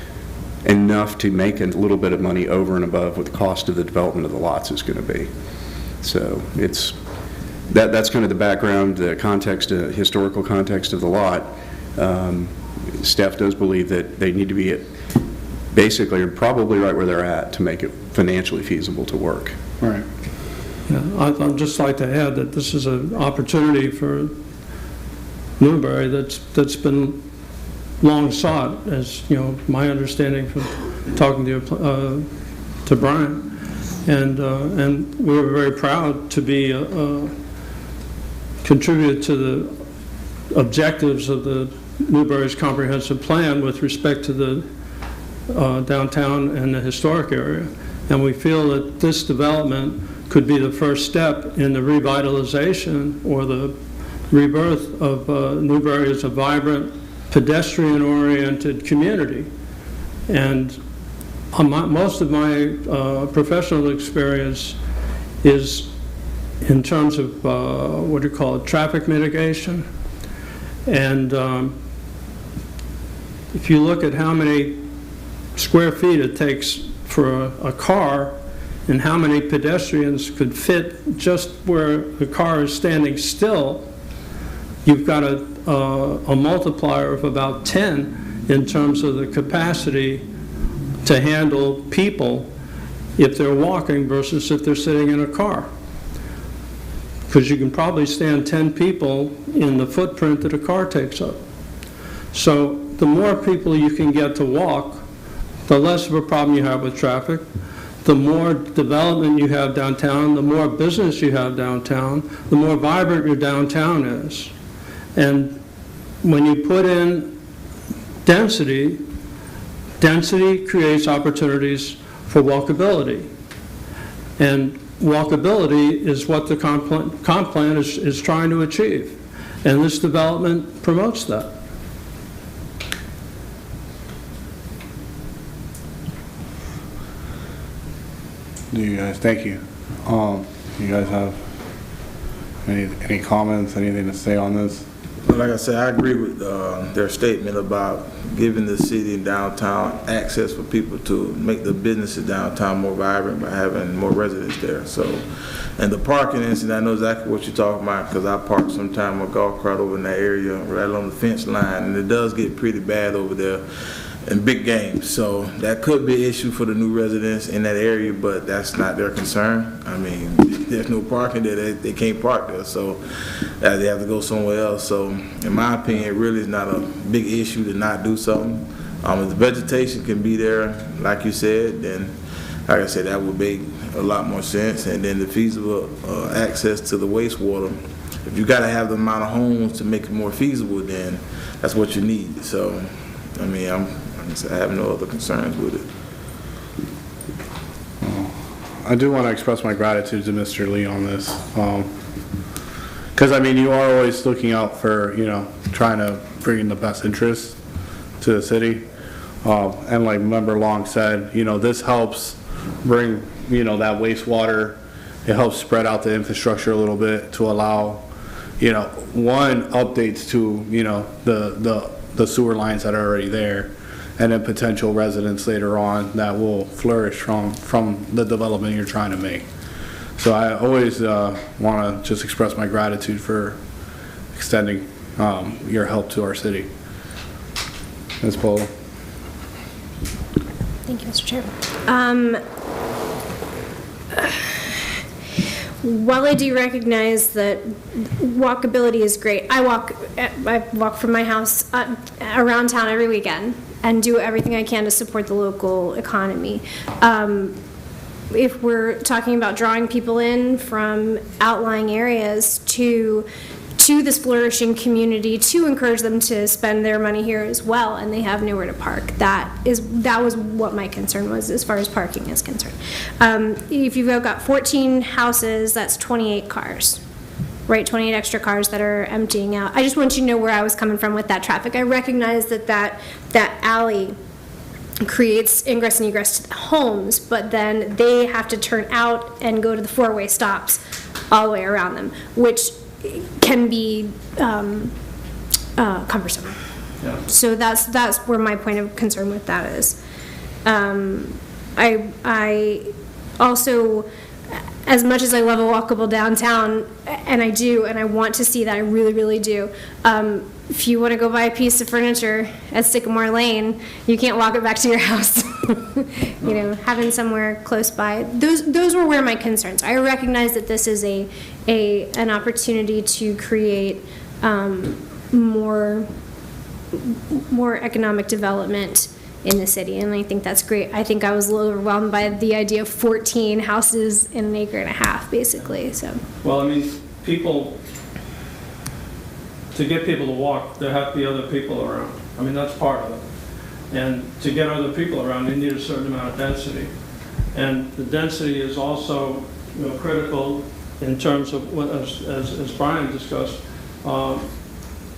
enough to make a little bit of money over and above what the cost of the development of the lots is going to be. So it's that's kind of the background, the context, historical context of the lot. Staff does believe that they need to be basically probably right where they're at to make it financially feasible to work. Right. Yeah, I'd just like to add that this is an opportunity for Newberry that's been long sought, as you know, my understanding from talking to Brian, and we were very proud to be contributed to the objectives of the Newberry's comprehensive plan with respect to the downtown and the historic area, and we feel that this development could be the first step in the revitalization or the rebirth of Newberry as a vibrant, pedestrian-oriented community. And most of my professional experience is in terms of what do you call it, traffic mitigation. And if you look at how many square feet it takes for a car and how many pedestrians could fit just where the car is standing still, you've got a multiplier of about 10 in terms of the capacity to handle people if they're walking versus if they're sitting in a car. Because you can probably stand 10 people in the footprint that a car takes up. So the more people you can get to walk, the less of a problem you have with traffic, the more development you have downtown, the more business you have downtown, the more vibrant your downtown is. And when you put in density creates opportunities for walkability. And walkability is what the comp plan is trying to achieve. And this development promotes that. Do you guys, thank you. You guys have any comments, anything to say on this? Well, like I said, I agree with their statement about giving the city and downtown access for people to make the businesses downtown more vibrant by having more residents there. So, and the parking incident, I know exactly what you're talking about because I park sometime with a golf cart over in that area right along the fence line, and it does get pretty bad over there in big games. So that could be an issue for the new residents in that area, but that's not their concern. I mean, there's no parking there. They can't park there, so they have to go somewhere else. So in my opinion, it really is not a big issue to not do something. If the vegetation can be there, like you said, then like I said, that would make a lot more sense. And then the feasible access to the wastewater, if you got to have the amount of homes to make it more feasible, then that's what you need. So, I mean, I have no other concerns with it. I do want to express my gratitude to Mr. Lee on this. Because, I mean, you are always looking out for, you know, trying to bring in the best interest to the city. And like Member Long said, you know, this helps bring, you know, that wastewater. It helps spread out the infrastructure a little bit to allow, you know, updates to, you know, the sewer lines that are already there, and then potential residents later on that will flourish from the development you're trying to make. So I always want to just express my gratitude for extending your help to our city. Ms. Polo. Thank you, Mr. Chair. while I do recognize that walkability is great, I walk from my house around town every weekend and do everything I can to support the local economy. If we're talking about drawing people in from outlying areas to this flourishing community, to encourage them to spend their money here as well, and they have nowhere to park, that was what my concern was as far as parking is concerned. If you've got 14 houses, that's 28 cars, right? 28 extra cars that are emptying out. I just want you to know where I was coming from with that traffic. I recognize that alley creates ingress and egress to the homes, but then they have to turn out and go to the four-way stops all the way around them, which can be cumbersome. Yeah. So that's where my point of concern with that is. I also, as much as I love a walkable downtown, and I do, and I want to see that, I really, really do. If you want to go buy a piece of furniture at Sycamore Lane, you can't walk it back to your house. You know, having somewhere close by. Those were where my concerns. I recognize that this is an opportunity to create more economic development in the city, and I think that's great. I think I was a little overwhelmed by the idea of 14 houses in an acre and a half, basically. So. Well, I mean, to get people to walk, there have to be other people around. I mean, that's part of it. And to get other people around, you need a certain amount of density. And the density is also, you know, critical in terms of, what, as Brian discussed,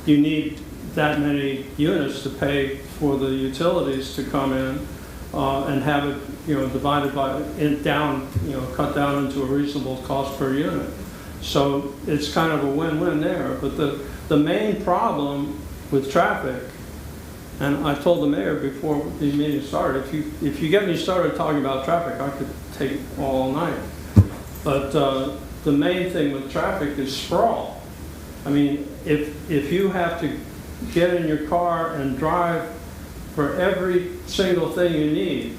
you need that many units to pay for the utilities to come in and have it, you know, divided by, cut down into a reasonable cost per unit. So it's kind of a win-win there. But the main problem with traffic, and I told the mayor before the meeting started, if you get me started talking about traffic, I could take all night. But the main thing with traffic is sprawl. I mean, if you have to get in your car and drive for every single thing you need,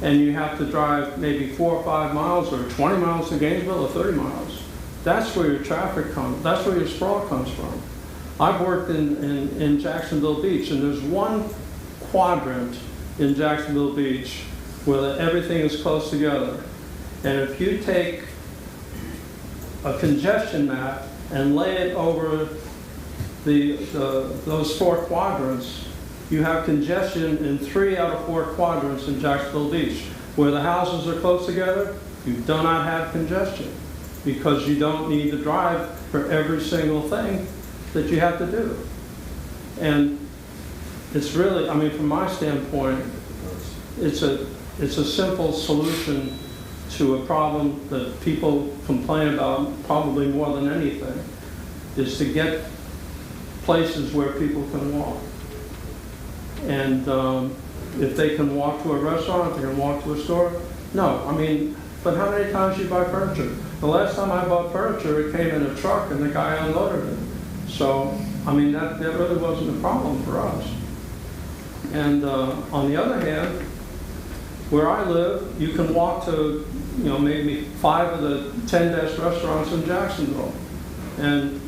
and you have to drive maybe 4 or 5 miles or 20 miles to Gainesville or 30 miles, that's where your traffic comes, that's where your sprawl comes from. I've worked in Jacksonville Beach, and there's one quadrant in Jacksonville Beach where everything is close together. And if you take a congestion map and lay it over those 4 quadrants, you have congestion in 3 out of 4 quadrants in Jacksonville Beach. Where the houses are close together, you do not have congestion because you don't need to drive for every single thing that you have to do. And it's really, I mean, from my standpoint, it's a simple solution to a problem that people complain about probably more than anything, is to get places where people can walk. And if they can walk to a restaurant, if they can walk to a store, no. I mean, but how many times do you buy furniture? The last time I bought furniture, it came in a truck and the guy unloaded it. So, I mean, that really wasn't a problem for us. And on the other hand, where I live, you can walk to, you know, maybe 5 of the 10 best restaurants in Jacksonville. And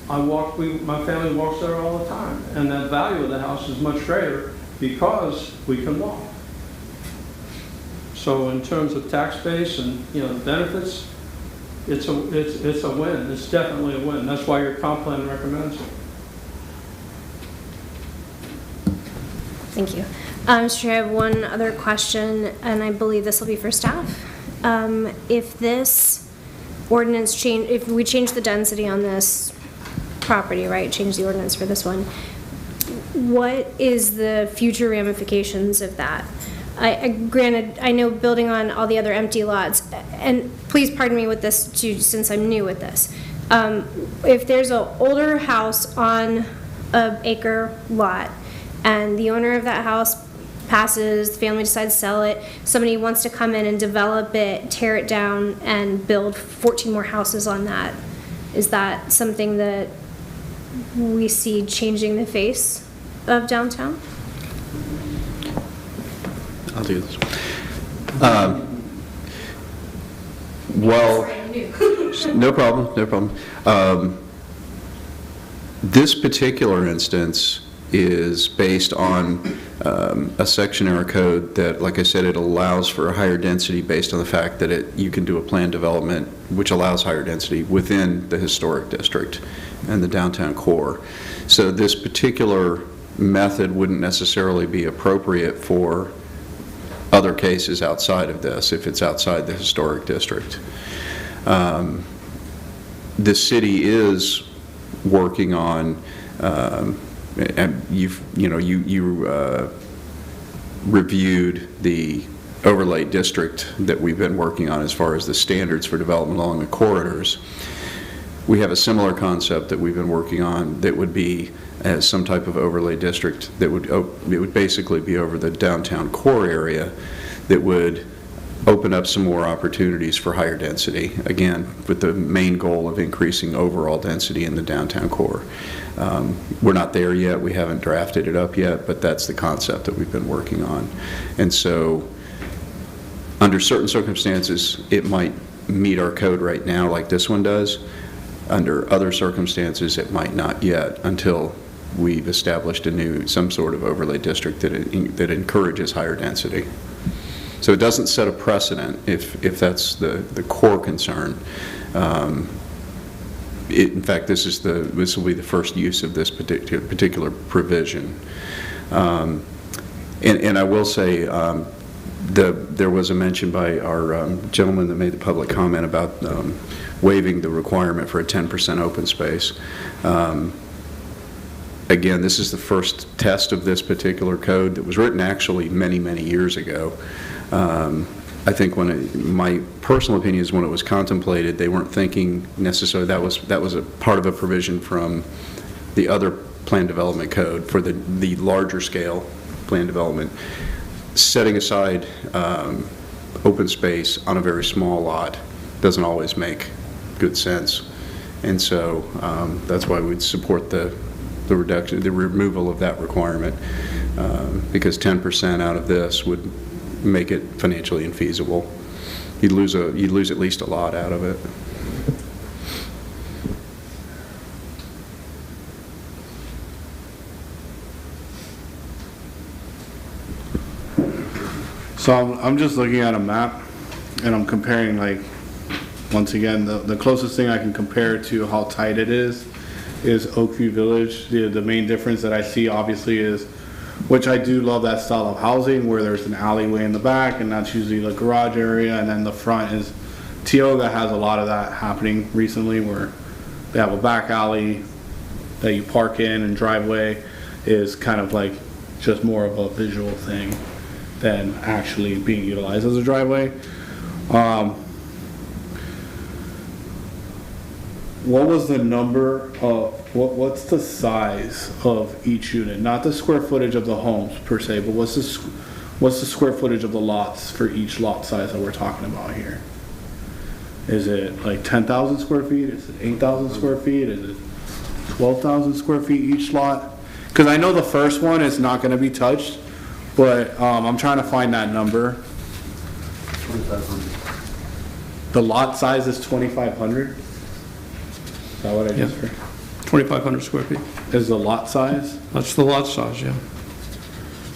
my family walks there all the time. And that value of the house is much greater because we can walk. So in terms of tax base and, you know, benefits, it's a win. It's definitely a win. That's why your comp plan recommends it. Thank you. Mr. Chair, I have one other question, and I believe this will be for staff. If this ordinance if we change the density on this property, right, change the ordinance for this one, what is the future ramifications of that? Granted, I know building on all the other empty lots, and please pardon me with this too, since I'm new with this. If there's an older house on an acre lot, and the owner of that house passes, the family decides to sell it, somebody wants to come in and develop it, tear it down, and build 14 more houses on that, is that something that we see changing the face of downtown? I'll do this. Well, No problem, no problem. This particular instance is based on a section in our code that, like I said, it allows for a higher density based on the fact that you can do a planned development which allows higher density within the historic district and the downtown core. So this particular method wouldn't necessarily be appropriate for other cases outside of this, if it's outside the historic district. The city is working on, and you reviewed the overlay district that we've been working on as far as the standards for development along the corridors. We have a similar concept that we've been working on that would be as some type of overlay district that would, it would basically be over the downtown core area that would open up some more opportunities for higher density, again, with the main goal of increasing overall density in the downtown core. We're not there yet, we haven't drafted it up yet, but that's the concept that we've been working on. And so, under certain circumstances, it might meet our code right now like this one does. Under other circumstances, it might not yet until we've established some sort of overlay district that encourages higher density. So it doesn't set a precedent if that's the core concern. In fact, this will be the first use of this particular provision. And I will say, there was a mention by our gentleman that made the public comment about waiving the requirement for a 10% open space. Again, this is the first test of this particular code that was written actually many, many years ago. I think my personal opinion is when it was contemplated, they weren't thinking necessarily that was a part of a provision from the other plan development code for the larger scale plan development. Setting aside open space on a very small lot doesn't always make good sense, and so that's why we'd support the removal of that requirement, because 10% out of this would make it financially infeasible. You'd lose at least a lot out of it. So I'm just looking at a map and I'm comparing, like, once again, the closest thing I can compare to how tight it is Oakview Village. The main difference that I see obviously is, which I do love that style of housing where there's an alleyway in the back and that's usually the garage area, and then the front is Tioga has a lot of that happening recently where they have a back alley that you park in, and driveway is kind of like just more of a visual thing than actually being utilized as a driveway. What was the number of, what's the size of each unit? Not the square footage of the homes per se, but what's the square footage of the lots for each lot size that we're talking about here? Is it like 10,000 square feet? Is it 8,000 square feet? Is it 12,000 square feet each lot? Because I know the first one is not going to be touched, but I'm trying to find that number. 2,500. The lot size is 2,500? Is that what I just heard? 2,500 square feet. Is the lot size? That's the lot size, yeah.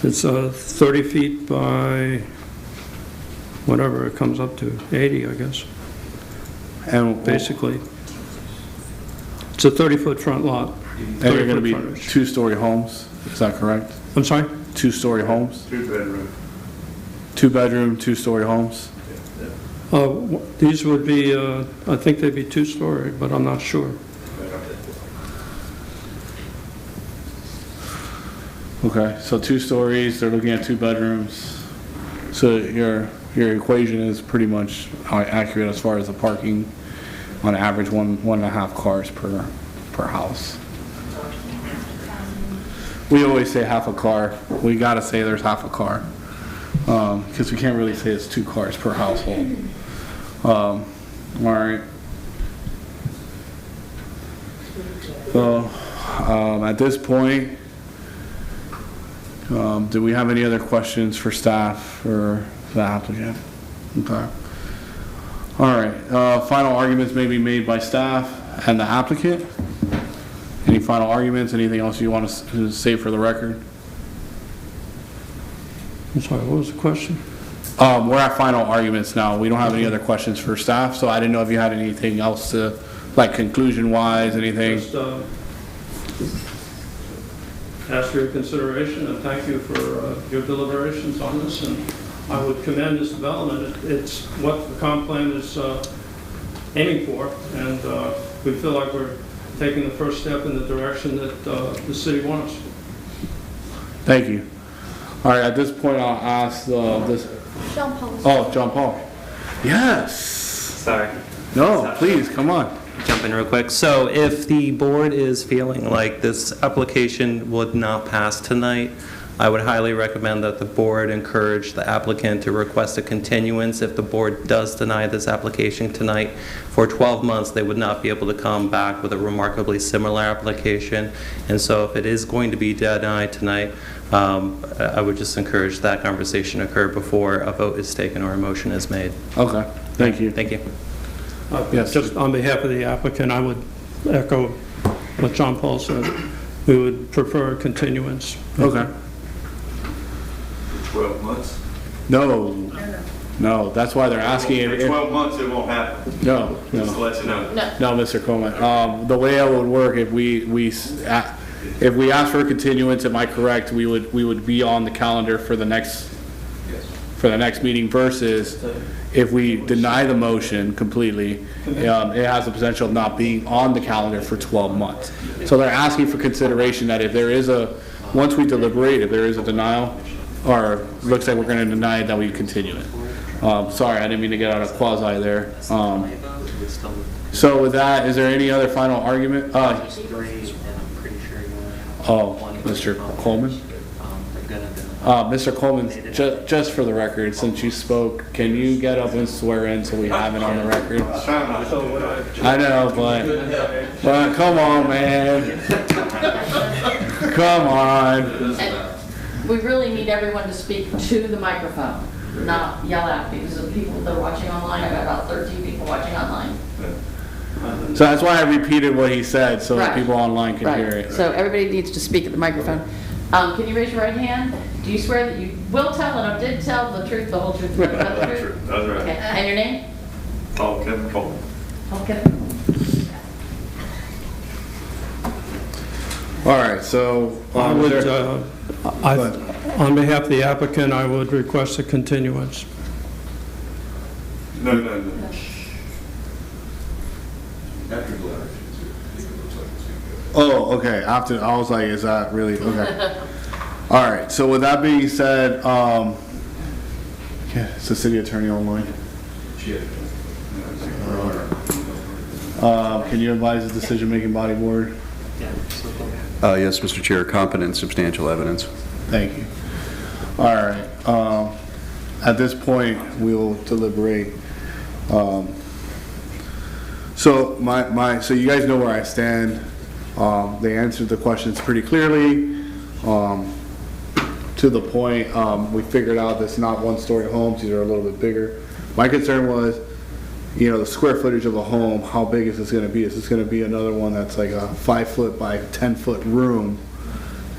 It's 30 feet by whatever it comes up to, 80, I guess. And basically, it's a 30-foot front lot. And they're going to be two-story homes, is that correct? I'm sorry? Two-story homes? Two-bedroom. Two-bedroom, two-story homes? These would be, I think they'd be two-story, but I'm not sure. Okay, so 2 stories, they're looking at 2 bedrooms. So your equation is pretty much accurate as far as the parking. On average, one and a half cars per house. We always say half a car. We gotta say there's half a car. Because we can't really say it's 2 cars per household. All right. So at this point, do we have any other questions for staff or the applicant? Okay. All right, final arguments may be made by staff and the applicant. Any final arguments, anything else you want to say for the record? I'm sorry, what was the question? We're at final arguments now. We don't have any other questions for staff, so I didn't know if you had anything else to, like conclusion-wise, anything? Just ask for your consideration, and thank you for your deliberations on this, and I would commend this development. It's what the comp plan is aiming for, and we feel like we're taking the first step in the direction that the city wants. Thank you. All right, at this point, I'll ask this. John Paul. Oh, John Paul. Yes. Sorry. No, please, come on. Jump in real quick. So if the board is feeling like this application would not pass tonight, I would highly recommend that the board encourage the applicant to request a continuance. If the board does deny this application tonight, for 12 months, they would not be able to come back with a remarkably similar application. And so if it is going to be denied tonight, I would just encourage that conversation to occur before a vote is taken or a motion is made. Okay, thank you. Thank you. Yes. Just on behalf of the applicant, I would echo what John Paul said. We would prefer a continuance. Okay. 12 months? No, that's why they're asking. In 12 months, it won't happen. No. Just to let you know. No, Mr. Coleman. The way it would work, if we ask for a continuance, am I correct, we would be on the calendar for the next meeting versus if we deny the motion completely, it has the potential of not being on the calendar for 12 months. So they're asking for consideration that if there is once we deliberate, if there is a denial, or looks like we're going to deny it, that we continue it. Sorry, I didn't mean to get out of quasi there. So with that, is there any other final argument? Mr. Coleman? Mr. Coleman, just for the record, since you spoke, can you get up and swear in so we have it on the record? I know, but come on, man. Come on. And we really need everyone to speak to the microphone, not yell out, because of the people that are watching online. I've got about 13 people watching online. So that's why I repeated what he said, so that Right. people online can Right. hear it. So everybody needs to speak at the microphone. Can you raise your right hand? Do you swear that you will tell and did tell the truth, the whole truth, and nothing but the truth? That's right. Okay. And your name? Paul Kevin Coleman. Okay. All right, so I would, ahead. on behalf of the applicant, I would request a continuance. No. Oh, okay. After I was like, is that really okay? All right. So with that being said, is the city attorney online? Can you advise the decision-making body board? Yes, Mr. Chair, competent and substantial evidence. Thank you. All right. At this point, we'll deliberate. So so you guys know where I stand. They answered the questions pretty clearly. To the point, we figured out that's not one-story homes; these are a little bit bigger. My concern was, the square footage of a home. How big is this going to be? Is this going to be another one that's like a 5-foot by 10-foot room,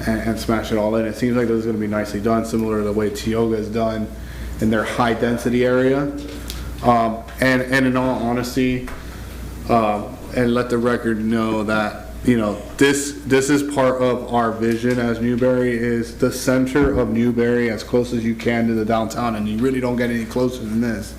and smash it all in? It seems like this is going to be nicely done, similar to the way Tioga is done in their high-density area. And in all honesty, and let the record know that this is part of our vision as Newberry, is the center of Newberry as close as you can to the downtown, and you really don't get any closer than this.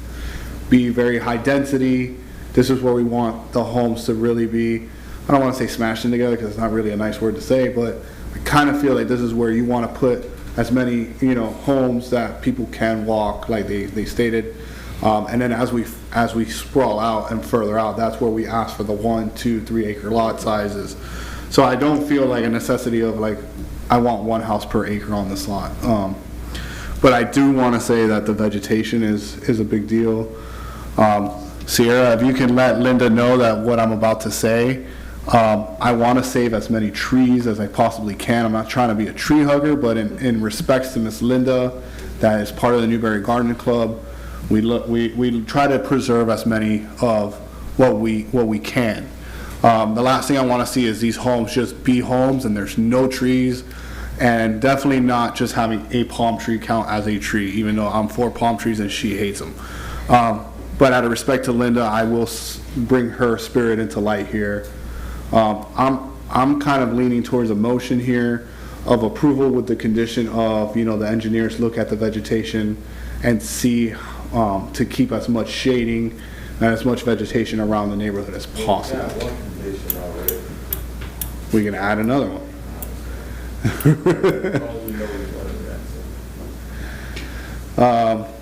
Be very high density. This is where we want the homes to really be. I don't want to say smashed in together because it's not really a nice word to say, but I kind of feel like this is where you want to put as many homes that people can walk, like they stated. And then as we sprawl out and further out, that's where we ask for the 1, 2, 3 acre lot sizes. So I don't feel like a necessity of like, I want 1 house per acre on this lot. But I do want to say that the vegetation is a big deal. Sierra, if you can let Linda know that what I'm about to say, I want to save as many trees as I possibly can. I'm not trying to be a tree hugger, but in respects to Miss Linda, that is part of the Newberry Garden Club, we try to preserve as many of what we can. The last thing I want to see is these homes just be homes and there's no trees, and definitely not just having a palm tree count as a tree, even though I'm for palm trees and she hates them. But out of respect to Linda, I will bring her spirit into light here. I'm kind of leaning towards a motion here of approval with the condition of, the engineers look at the vegetation and see to keep as much shading and as much vegetation around the neighborhood as possible. We can add another one.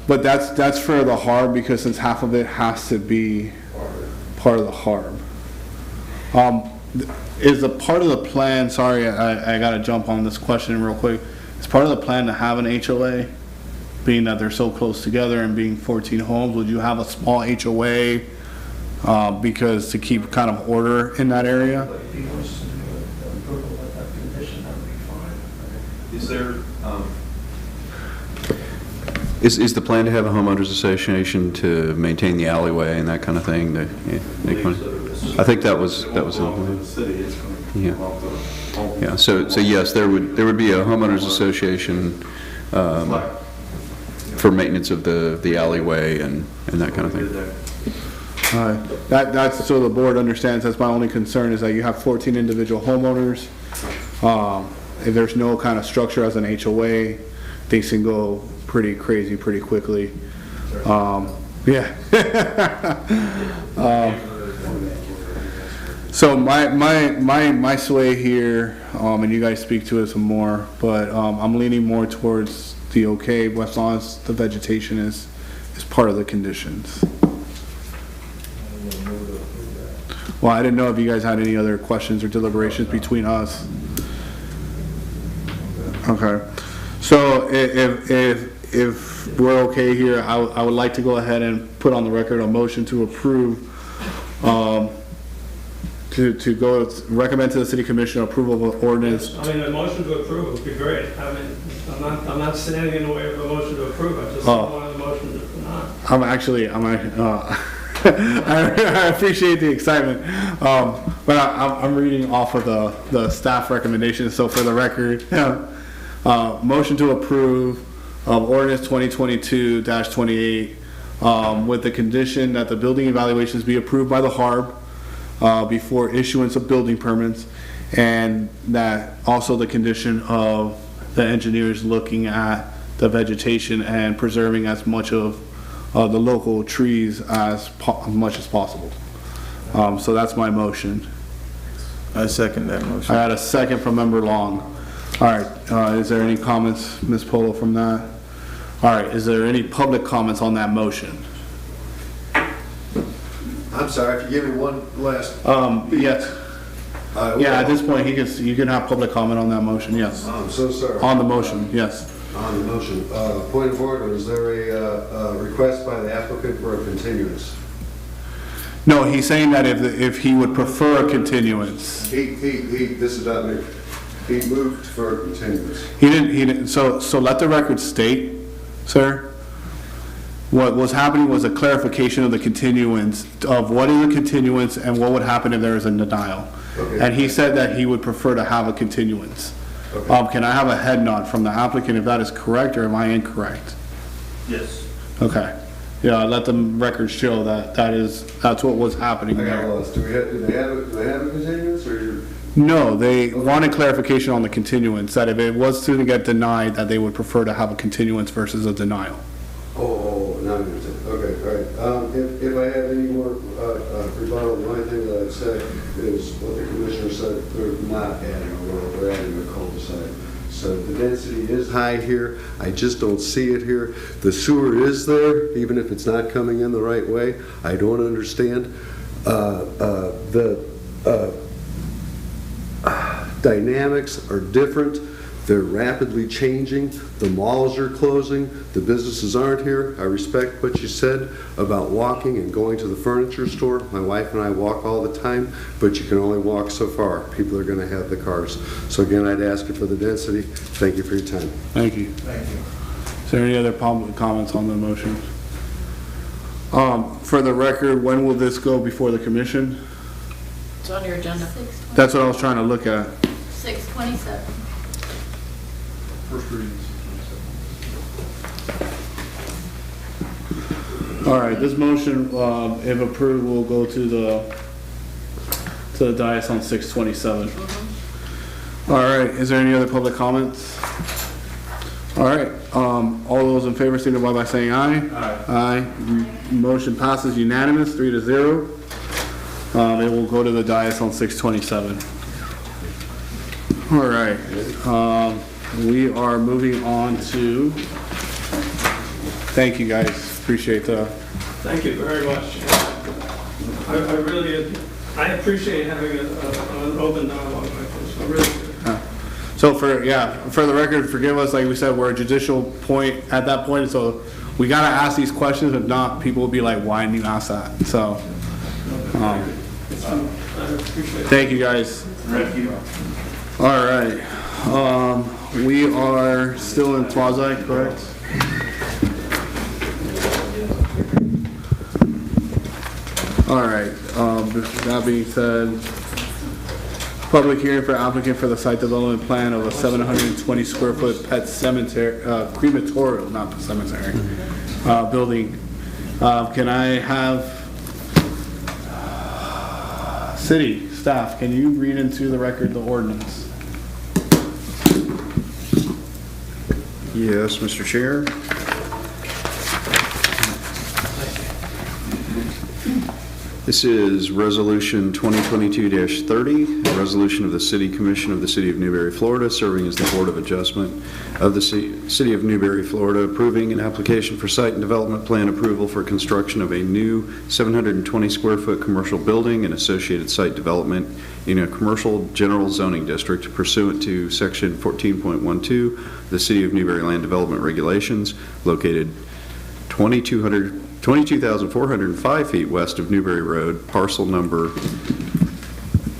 But that's for the harb, because since half of it has to be part of the harb. Is a part of the plan, sorry, I gotta jump on this question real quick. Is part of the plan to have an HOA, being that they're so close together and being 14 homes? Would you have a small HOA because to keep kind of order in that area? If he wants to do approval with that condition, that would be fine. Is there, Is the plan to have a homeowners association to maintain the alleyway and that kind of thing? I think that was in the plan. the city, it's going to Yeah. come off the home. Yeah, so yes, there would be a homeowners association for maintenance of the alleyway and that kind of thing. That's so the board understands. That's my only concern, is that you have 14 individual homeowners. If there's no kind of structure as an HOA, things can go pretty crazy pretty quickly. Yeah. So my sway here, and you guys speak to it some more, but I'm leaning more towards the okay, as long as the vegetation is part of the conditions. Well, I didn't know if you guys had any other questions or deliberations between us. Okay. So if we're okay here, I would like to go ahead and put on the record a motion to approve, to recommend to the city commission approval of ordinance. I mean, a motion to approve would be great. I mean, I'm not standing in the way of a motion to approve. I just wanted a motion to deny. I appreciate the excitement, but I'm reading off of the staff recommendations. So for the record, motion to approve of ordinance 2022-28 with the condition that the building evaluations be approved by the HARB before issuance of building permits, and that also the condition of the engineers looking at the vegetation and preserving as much of the local trees as much as possible. So that's my motion. I second that motion. I had a second from Member Long. All right, is there any comments, Ms. Polo, from that? All right, is there any public comments on that motion? I'm sorry, if you give me one last. Yes. Yeah, at this point, you can have public comment on that motion, yes. I'm so sorry. On the motion, yes. On the motion. Point of order, is there a request by the applicant for a continuance? No, he's saying that if he would prefer a continuance. This is not me. He moved for a continuance. He didn't, so let the record state, sir, what was happening was a clarification of the continuance, of what is a continuance and what would happen if there is a denial. Okay. And he said that he would prefer to have a continuance. Okay. Can I have a head nod from the applicant if that is correct, or am I incorrect? Yes. Okay. Yeah, let the record show that that's what was happening I got there. lost. Do they have a continuance, or you're? No, they wanted clarification on the continuance, that if it was to get denied, that they would prefer to have a continuance versus a denial. Now I understand. Okay, all right. If I have any more rebuttal, the only thing that I'd say is what the commissioner said, they're not adding a road, they're adding a cul-de-sac. So the density is high here, I just don't see it here. The sewer is there, even if it's not coming in the right way. I don't understand. The dynamics are different. They're rapidly changing. The malls are closing. The businesses aren't here. I respect what you said about walking and going to the furniture store. My wife and I walk all the time, but you can only walk so far. People are going to have the cars. So again, I'd ask you for the density. Thank you for your time. Thank you. Thank you. Is there any other public comments on the motion? For the record, when will this go before the commission? It's on your agenda. That's what I was trying to look at. 6/27. First reading. All right, this motion, if approved, will go to the dais on 6/27. All right, is there any other public comments? All right, all those in favor signify by saying aye. Aye. Motion passes unanimous, 3-0. It will go to the dais on 6/27. All right, we are moving on to, thank you guys, appreciate the, Thank you very much. I really, I appreciate having an open dialogue like this, I really do. so for the record, forgive us, like we said, we're a judicial point at that point, so we gotta ask these questions, if not, people will be like, why didn't you ask that? So, I appreciate it. thank you guys. Thank you. All right, we are still in quasi, correct? All right, that being said, public hearing for applicant for the site development plan of a 720 square foot pet cemetery, crematorium, not cemetery, building. Can I have city staff, can you read into the record the ordinance? Yes, Mr. Chair. This is Resolution 2022-30, a resolution of the City Commission of the City of Newberry, Florida, serving as the Board of Adjustment of the City of Newberry, Florida, approving an application for site and development plan approval for construction of a new 720 square foot commercial building and associated site development in a commercial general zoning district pursuant to Section 14.12 of the City of Newberry Land Development Regulations, located 22,405 feet west of Newberry Road, parcel number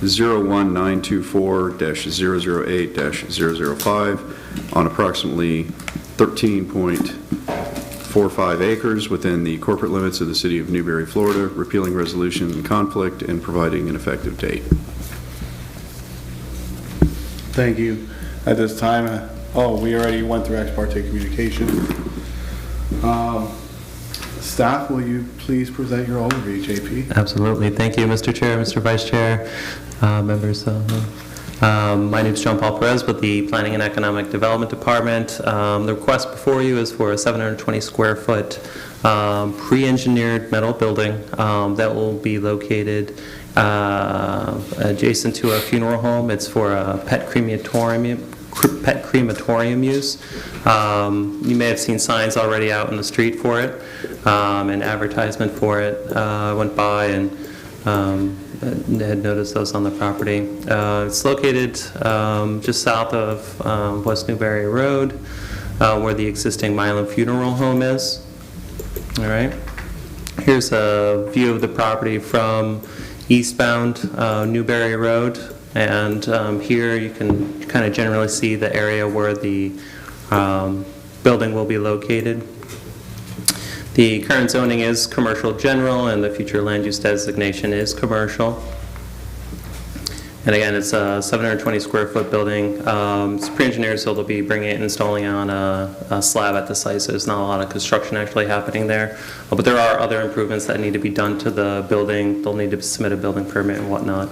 01924-008-005, on approximately 13.45 acres within the corporate limits of the City of Newberry, Florida, repealing resolution in conflict and providing an effective date. Thank you. At this time, we already went through ex parte communication. Staff, will you please present your overview, JP? Absolutely. Thank you, Mr. Chair, Mr. Vice Chair, members. My name is John Paul Perez with the Planning and Economic Development Department. The request before you is for a 720 square foot pre-engineered metal building that will be located adjacent to a funeral home. It's for a pet crematorium use. You may have seen signs already out in the street for it, an advertisement for it. I went by and had noticed those on the property. It's located just south of West Newberry Road, where the existing Milam Funeral Home is. All right. Here's a view of the property from eastbound Newberry Road. And here you can kind of generally see the area where the building will be located. The current zoning is commercial general, and the future land use designation is commercial. And again, it's a 720 square foot building. It's pre-engineered, so they'll be bringing it and installing it on a slab at the site, so there's not a lot of construction actually happening there. But there are other improvements that need to be done to the building. They'll need to submit a building permit and whatnot.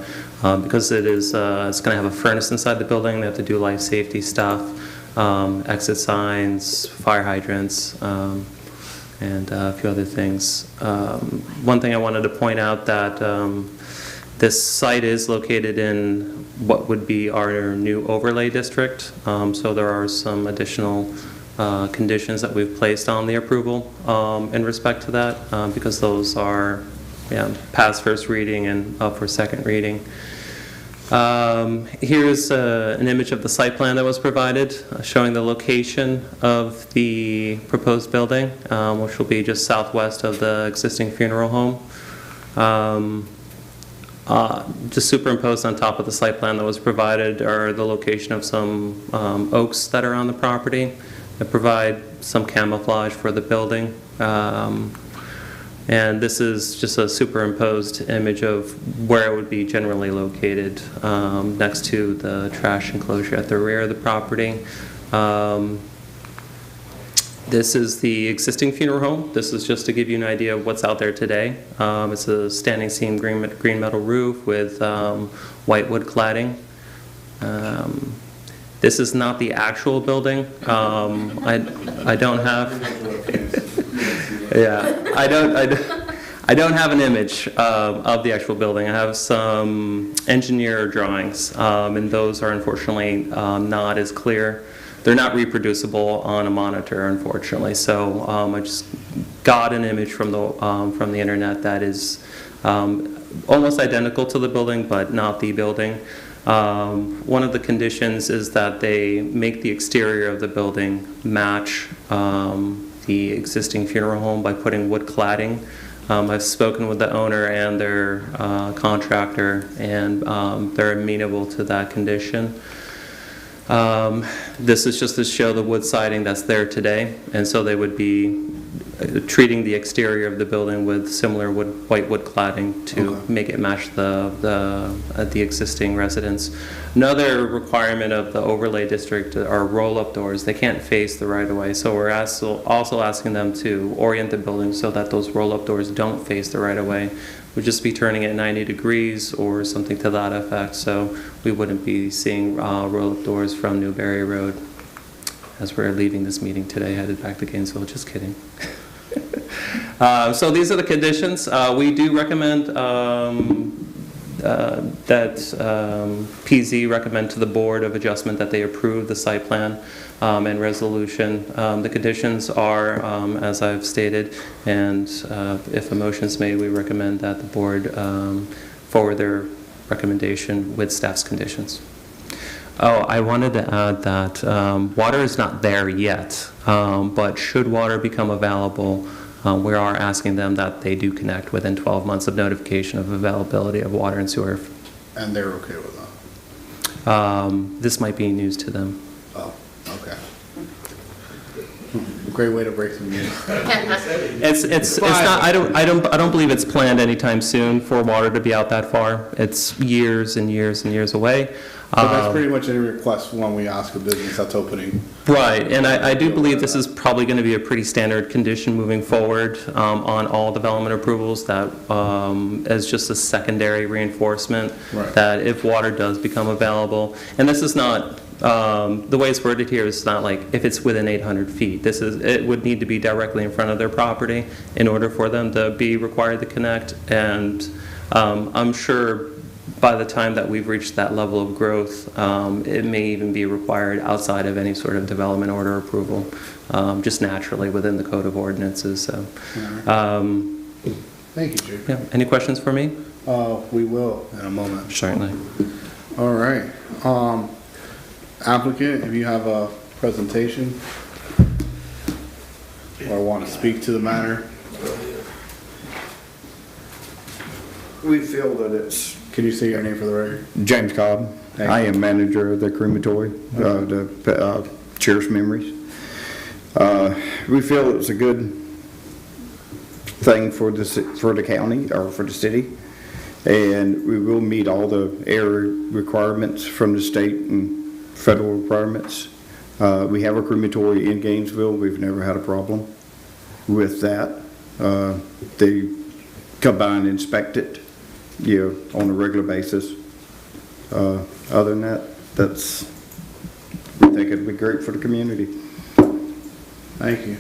Because it's going to have a furnace inside the building, they have to do life safety stuff, exit signs, fire hydrants, and a few other things. One thing I wanted to point out that this site is located in what would be our new overlay district, so there are some additional conditions that we've placed on the approval in respect to that, because those are past first reading and up for second reading. Here's an image of the site plan that was provided, showing the location of the proposed building, which will be just southwest of the existing funeral home. Just superimposed on top of the site plan that was provided are the location of some oaks that are on the property that provide some camouflage for the building. And this is just a superimposed image of where it would be generally located, next to the trash enclosure at the rear of the property. This is the existing funeral home. This is just to give you an idea of what's out there today. It's a standing seam green metal roof with white wood cladding. This is not the actual building. I don't have. Yeah, I don't have an image of the actual building. I have some engineer drawings, and those are unfortunately not as clear. They're not reproducible on a monitor, unfortunately. So I just got an image from the internet that is almost identical to the building, but not the building. One of the conditions is that they make the exterior of the building match the existing funeral home by putting wood cladding. I've spoken with the owner and their contractor, and they're amenable to that condition. This is just to show the wood siding that's there today, and so they would be treating the exterior of the building with similar white wood cladding to make it match the existing residence. Another requirement of the overlay district are roll-up doors. They can't face the right-of-way, so we're also asking them to orient the building so that those roll-up doors don't face the right-of-way. We'd just be turning it 90 degrees or something to that effect, so we wouldn't be seeing roll-up doors from Newberry Road as we're leaving this meeting today, headed back to Gainesville. Just kidding. So these are the conditions. We do recommend that PZ recommend to the Board of Adjustment that they approve the site plan and resolution. The conditions are, as I've stated, and if a motion is made, we recommend that the board forward their recommendation with staff's conditions. Oh, I wanted to add that water is not there yet, but should water become available, we are asking them that they do connect within 12 months of notification of availability of water and sewer. And they're okay with that? This might be news to them. Oh, okay. Great way to break some news. It's not. I don't believe it's planned anytime soon for water to be out that far. It's years and years and years away. But that's pretty much any request when we ask a business that's opening. Right, and I do believe this is probably going to be a pretty standard condition moving forward on all development approvals, that as just a secondary reinforcement, right, that if water does become available, and this is not, the way it's worded here is not like if it's within 800 feet. It would need to be directly in front of their property in order for them to be required to connect, and I'm sure by the time that we've reached that level of growth, it may even be required outside of any sort of development order approval, just naturally within the code of ordinances. So, thank you, Jake. Yeah. Any questions for me? We will in a moment. Certainly. All right. Applicant, if you have a presentation or want to speak to the matter. We feel that it's... Can you say your name for the record? James Cobb. I am manager of the crematory, the cherished memories. We feel it's a good thing for the county or for the city, and we will meet all the area requirements from the state and federal requirements. We have a crematory in Gainesville. We've never had a problem with that. They come by and inspect it, on a regular basis. Other than that, we think it'd be great for the community. Thank you.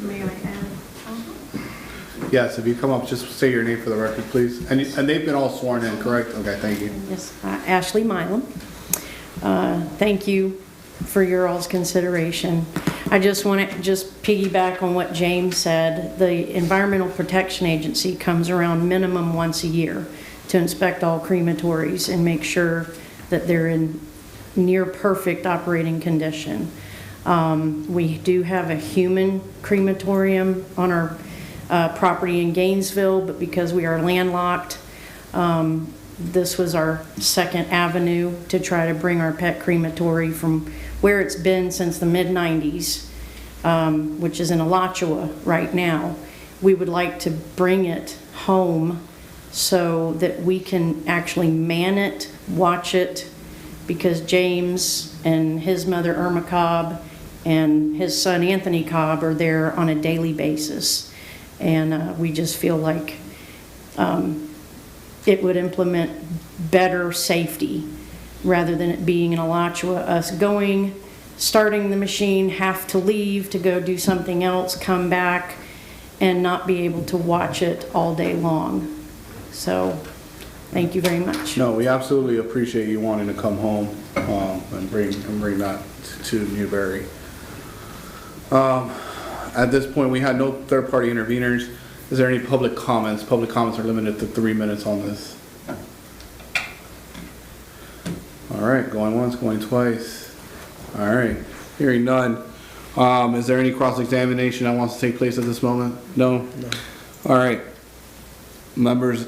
May I add? Yes, if you come up, just say your name for the record, please. And they've been all sworn in, correct? Okay, thank you. Yes, Ashley Milam. Thank you for your all's consideration. I just want to piggyback on what James said. The Environmental Protection Agency comes around minimum once a year to inspect all crematories and make sure that they're in near perfect operating condition. We do have a human crematorium on our property in Gainesville, but because we are landlocked, this was our second avenue to try to bring our pet crematory from where it's been since the mid-90s which is in Alachua right now. We would like to bring it home so that we can actually man it, watch it, because James and his mother Irma Cobb and his son Anthony Cobb are there on a daily basis. And we just feel like it would implement better safety rather than it being in Alachua, us going, starting the machine, have to leave to go do something else, come back, and not be able to watch it all day long. So, thank you very much. No, we absolutely appreciate you wanting to come home and bring that to Newberry. At this point, we had no third-party interveners. Is there any public comments? Public comments are limited to 3 minutes on this. All right, going once, going twice. All right, hearing none. Is there any cross-examination that wants to take place at this moment? No? No. All right. Members,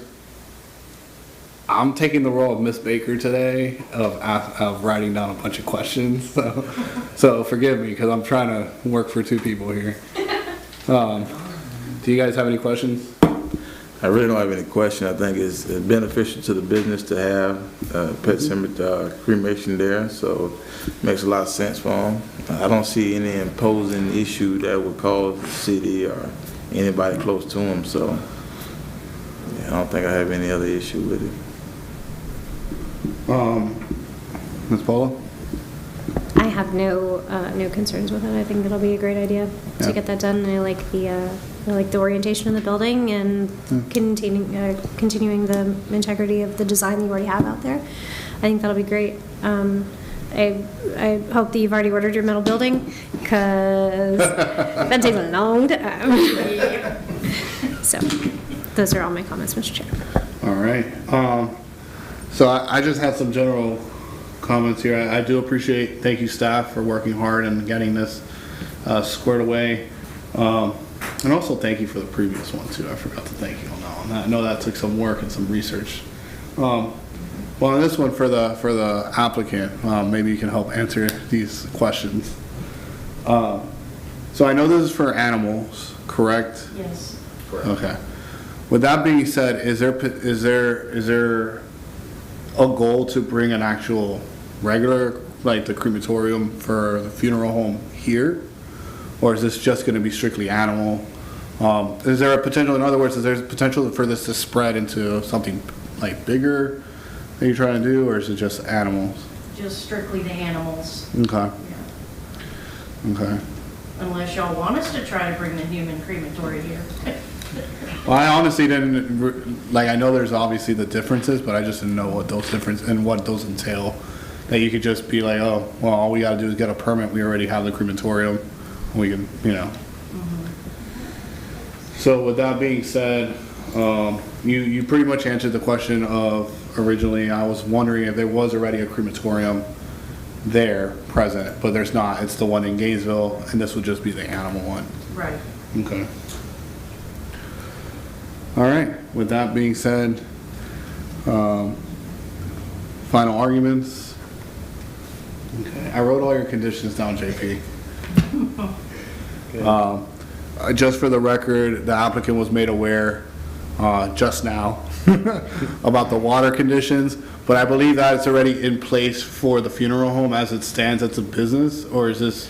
I'm taking the role of Miss Baker today of writing down a bunch of questions. So forgive me because I'm trying to work for two people here. Do you guys have any questions? I really don't have any question. I think it's beneficial to the business to have pet cemetery cremation there, so it makes a lot of sense for them. I don't see any imposing issue that would cause the city or anybody close to them, so yeah, I don't think I have any other issue with it. Ms. Paula? I have no concerns with it. I think it'll be a great idea to get that done. I like the orientation of the building and continuing the integrity of the design that you already have out there. I think that'll be great. I hope that you've already ordered your metal building because that takes a long time. So those are all my comments, Mr. Chair. All right. So I just had some general comments here. I do appreciate, thank you staff for working hard and getting this squared away. And also thank you for the previous one too. I forgot to thank you on that one. I know that took some work and some research. Well, on this one for the applicant, maybe you can help answer these questions. So I know this is for animals, correct? Yes. Okay. With that being said, is there a goal to bring an actual regular, like the crematorium for the funeral home here? Or is this just going to be strictly animal? Is there a potential, in other words, is there potential for this to spread into something like bigger that you're trying to do, or is it just animals? Just strictly the animals. Okay. Yeah. Okay. Unless y'all want us to try to bring the human crematory here. Well, I honestly didn't, like, I know there's obviously the differences, but I just didn't know what those differences and what those entail. That you could just be like, oh, well, all we got to do is get a permit. We already have the crematorium. We can, you know. So with that being said, you pretty much answered the question of originally, I was wondering if there was already a crematorium there present, but there's not. It's the one in Gainesville, and this would just be the animal one. Right. Okay. All right. With that being said, final arguments. Okay. I wrote all your conditions down, JP. Just for the record, the applicant was made aware just now about the water conditions, but I believe that it's already in place for the funeral home as it stands as a business, or is this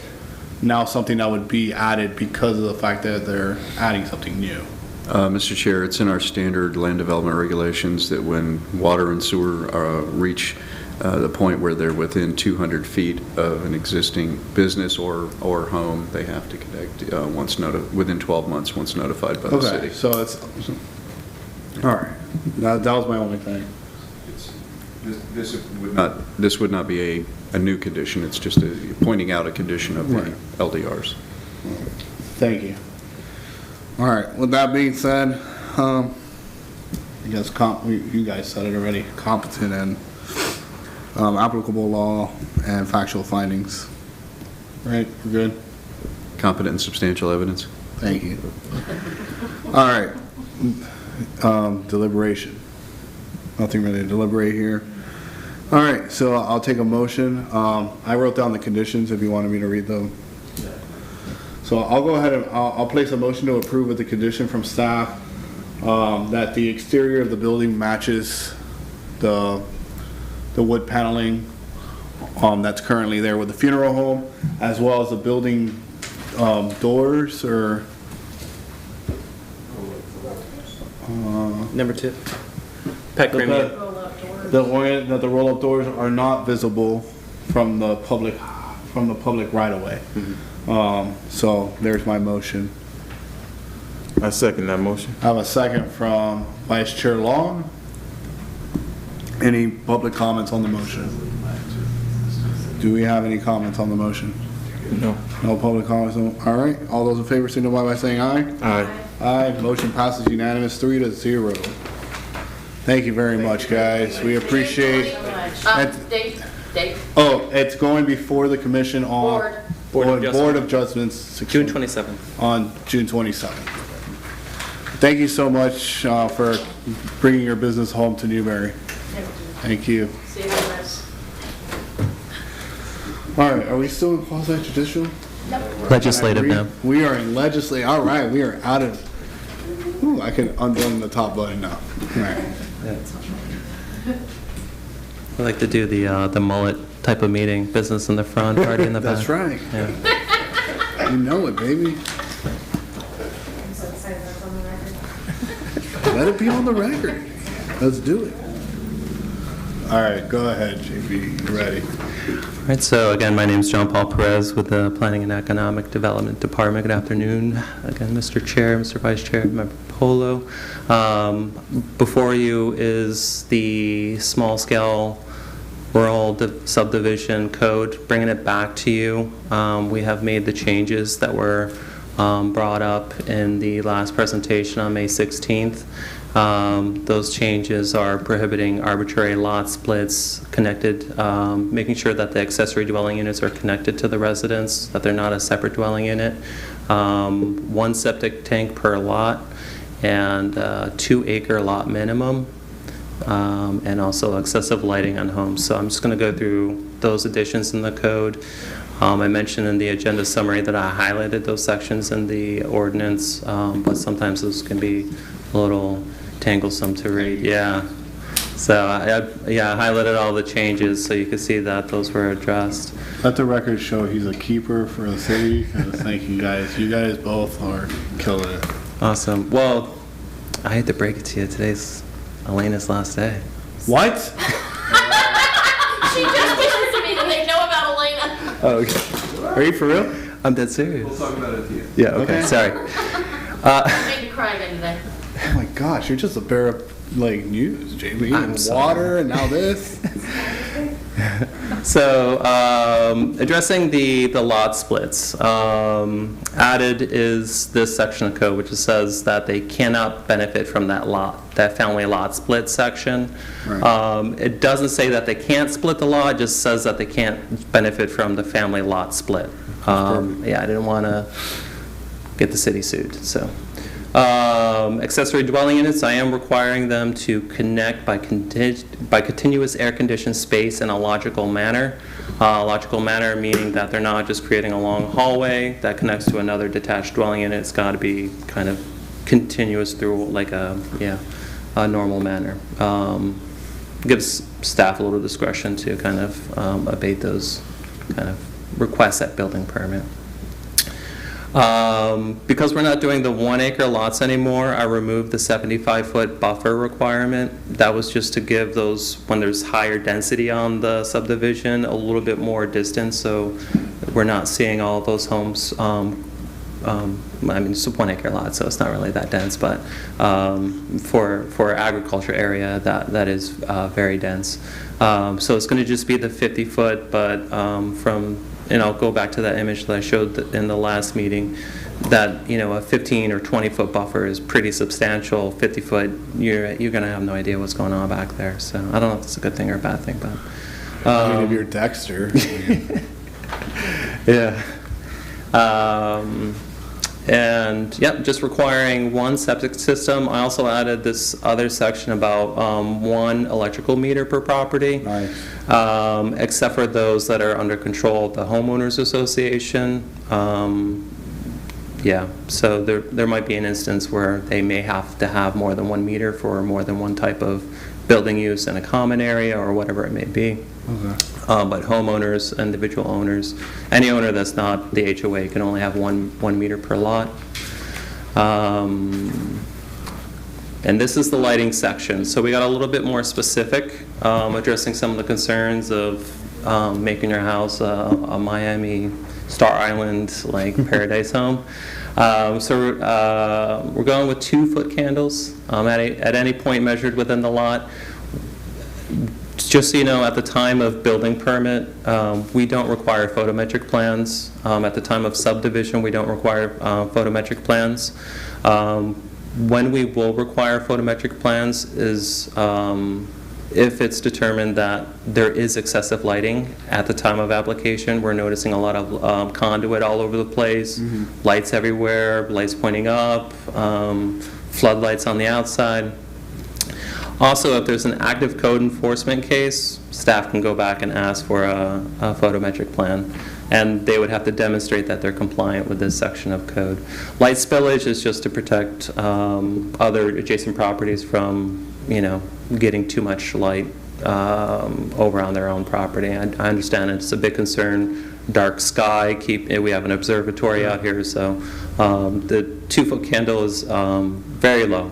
now something that would be added because of the fact that they're adding something new? Mr. Chair, it's in our standard land development regulations that when water and sewer reach the point where they're within 200 feet of an existing business or home, they have to connect within 12 months once notified by the city. Okay, so it's, all right, that was my only thing. This would not be a new condition, it's just pointing out a condition of the LDRs. Thank you. All right, with that being said, I guess you guys said it already, competent and applicable law and factual findings. Right, we're good? Competent and substantial evidence. Thank you. All right, deliberation. Nothing really to deliberate here. All right, so I'll take a motion. I wrote down the conditions if you wanted me to read them. So I'll go ahead and I'll place a motion to approve with the condition from staff that the exterior of the building matches the wood paneling that's currently there with the funeral home, as well as the building doors or Number 2. Pet the roll-up doors are not visible from the public right of way. So there's my motion. I second that motion. I have a second from Vice Chair Long. Any public comments on the motion? Do we have any comments on the motion? No. No public comments? All right. All those in favor signify by saying aye. Aye. Aye. Motion passes unanimous 3-0. Thank you very much, guys. We appreciate. Date. Oh, it's going before the commission on Board of Board of Adjustments June 27th. on June 27th. Thank you so much for bringing your business home to Newberry. Thank you. See you guys. All right, are we still in quasi-judicial? Legislative now. We are in legislative. All right, we are out of. Ooh, I can undo the top button now. All right. I like to do the mullet type of meeting, business in the front, party in the back. That's right. Yeah. You know it, baby. Let it be on the record. Let's do it. All right, go ahead, JB. You ready? All right, so again, my name is John Paul Perez with the Planning and Economic Development Department. Good afternoon. Again, Mr. Chair, Mr. Vice Chair, Member Polo. Before you is the small-scale rural subdivision code, bringing it back to you. We have made the changes that were brought up in the last presentation on May 16th. Those changes are prohibiting arbitrary lot splits, connected, making sure that the accessory dwelling units are connected to the residence, that they're not a separate dwelling unit, 1 septic tank per lot, and 2-acre lot minimum, and also excessive lighting on homes. So I'm just going to go through those additions in the code. I mentioned in the agenda summary that I highlighted those sections in the ordinance, but sometimes those can be a little tanglesome to read. Yeah. So I highlighted all the changes so you could see that those were addressed. Let the record show he's a keeper for the city. Thank you guys. You guys both are killing it. Awesome. Well, I hate to break it to you. Today's Elena's last day. What? She just mentioned to me that they know about Elena. Oh, okay. Are you for real? I'm dead serious. We'll talk about it at the end. Yeah, okay. Sorry. Made me cry again today. Oh my gosh, you're just a bear of news, JB. I'm And sorry. water and now this. So, addressing the lot splits, added is this section of code which says that they cannot benefit from that family lot split section. Right. It doesn't say that they can't split the lot, it just says that they can't benefit from the family lot split. Yeah, I didn't want to get the city sued, so. Accessory dwelling units, I am requiring them to connect by continuous air-conditioned space in a logical manner. Logical manner meaning that they're not just creating a long hallway that connects to another detached dwelling unit. It's got to be kind of continuous through like a normal manner. Gives staff a little discretion to kind of abate those kind of requests at building permit. Because we're not doing the 1-acre lots anymore, I removed the 75-foot buffer requirement. That was just to give those, when there's higher density on the subdivision, a little bit more distance, so we're not seeing all those homes. I mean, it's a 1-acre lot, so it's not really that dense, but for agriculture area, that is very dense. So it's going to just be the 50-foot, but and I'll go back to that image that I showed in the last meeting, that, a 15 or 20-foot buffer is pretty substantial. 50-foot, you're going to have no idea what's going on back there. So I don't know if it's a good thing or a bad thing, but. I mean, if you're Dexter. Yeah. And yep, just requiring 1 septic system. I also added this other section about 1 electrical meter per property. Nice. Except for those that are under control of the homeowners association. Yeah, so there might be an instance where they may have to have more than 1 meter for more than one type of building use in a common area or whatever it may be. Okay. But homeowners, individual owners, any owner that's not the HOA can only have 1 meter per lot. And this is the lighting section. So we got a little bit more specific, addressing some of the concerns of making your house a Miami Star Island like paradise home. So we're going with 2-foot candles at any point measured within the lot. Just so you know, at the time of building permit, we don't require photometric plans. At the time of subdivision, we don't require photometric plans. When we will require photometric plans is if it's determined that there is excessive lighting at the time of application. We're noticing a lot of conduit all over the place, lights everywhere, lights pointing up, floodlights on the outside. Also, if there's an active code enforcement case, staff can go back and ask for a photometric plan, and they would have to demonstrate that they're compliant with this section of code. Light spillage is just to protect other adjacent properties from, getting too much light over on their own property. I understand it's a big concern. Dark sky, we have an observatory out here, so the 2-foot candle is very low.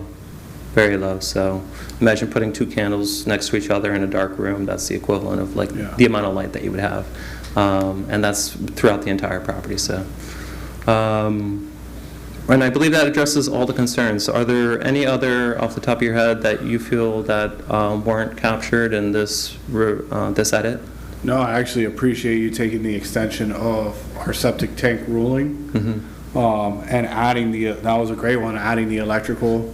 Very low. So imagine putting 2 candles next to each other in a dark room. That's the equivalent of the amount of light that you would have, and that's throughout the entire property. So, and I believe that addresses all the concerns. Are there any other off the top of your head that you feel that weren't captured in this edit? No, I actually appreciate you taking the extension of our septic tank ruling, and adding that was a great one, adding the electrical.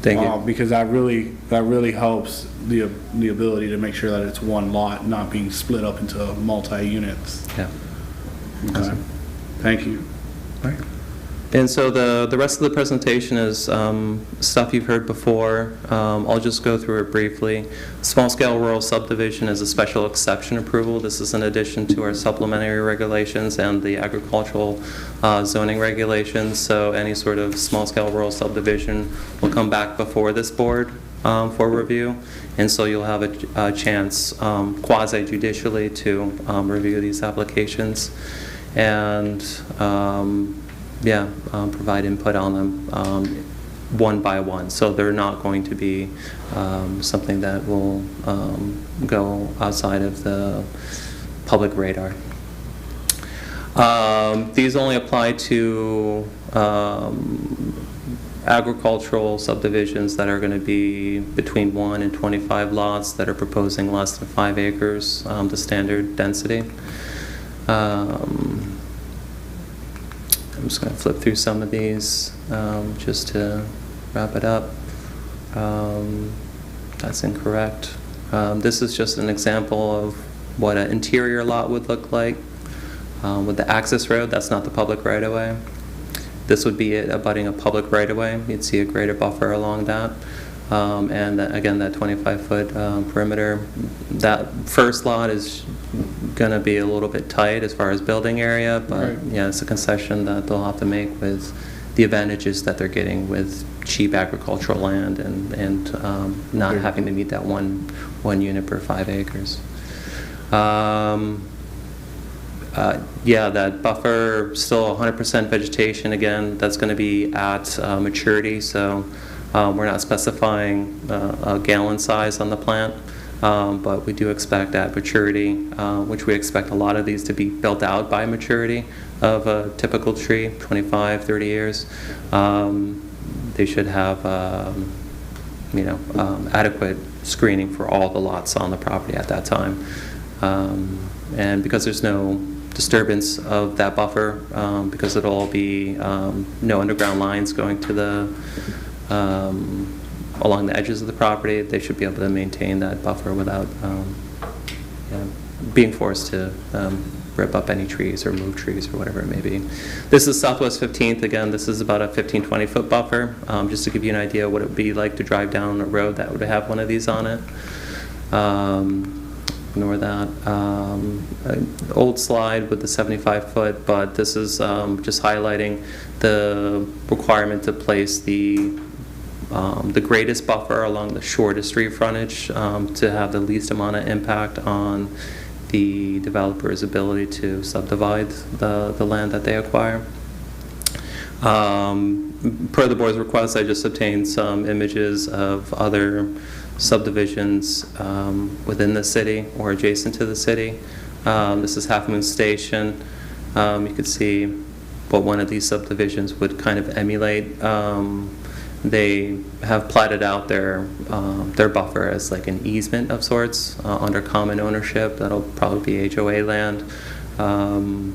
Thank you. Because that really helps the ability to make sure that it's one lot, not being split up into multi-units. Yeah. Okay. Awesome. Thank you. All right. And so the rest of the presentation is stuff you've heard before. I'll just go through it briefly. Small-scale rural subdivision is a special exception approval. This is in addition to our supplementary regulations and the agricultural zoning regulations. So any sort of small-scale rural subdivision will come back before this board for review. And so you'll have a chance quasi-judicially to review these applications. And provide input on them one by one. So they're not going to be something that will go outside of the public radar. These only apply to agricultural subdivisions that are going to be between 1 and 25 lots that are proposing less than 5 acres, the standard density. I'm just going to flip through some of these just to wrap it up. That's incorrect. This is just an example of what an interior lot would look like with the access road. That's not the public right-of-way. This would be it abutting a public right-of-way. You'd see a greater buffer along that. And again, that 25-foot perimeter. That first lot is going to be a little bit tight as far as building area, but yeah, it's a concession that they'll have to make with the advantages that they're getting with cheap agricultural land and not having to meet that one unit per 5 acres. That buffer, still 100% vegetation. Again, that's going to be at maturity, so we're not specifying a gallon size on the plant. But we do expect at maturity, which we expect a lot of these to be built out by maturity of a typical tree, 25, 30 years. They should have, adequate screening for all the lots on the property at that time. And because there's no disturbance of that buffer, because it'll all be no underground lines going to the along the edges of the property, they should be able to maintain that buffer without being forced to rip up any trees or move trees or whatever it may be. This is Southwest 15th. Again, this is about a 15-20 foot buffer, just to give you an idea what it would be like to drive down a road that would have one of these on it. ignore that. Old slide with the 75-foot, but this is just highlighting the requirement to place the greatest buffer along the shortest street frontage to have the least amount of impact on the developer's ability to subdivide the land that they acquire. Per the board's request, I just obtained some images of other subdivisions within the city or adjacent to the city. This is Half Moon Station. You can see what one of these subdivisions would kind of emulate. They have platted out their buffer as like an easement of sorts under common ownership. That'll probably be HOA land. And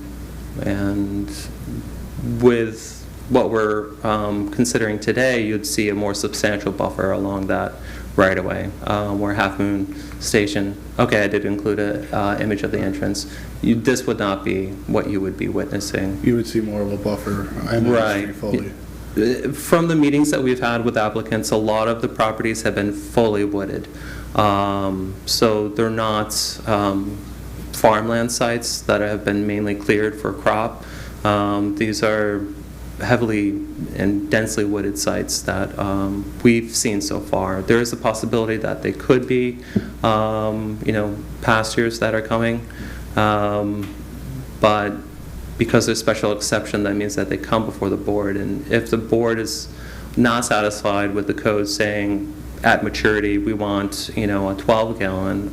with what we're considering today, you'd see a more substantial buffer along that right away, where Half Moon Station, okay, I did include an image of the entrance. This would not be what you would be witnessing. You would see more of a buffer, I imagine, fully. From the meetings that we've had with applicants, a lot of the properties have been fully wooded. So they're not farmland sites that have been mainly cleared for crop. These are heavily and densely wooded sites that we've seen so far. There is a possibility that they could be, pastures that are coming, but because there's special exception, that means that they come before the board. And if the board is not satisfied with the code saying at maturity we want, a 12-gallon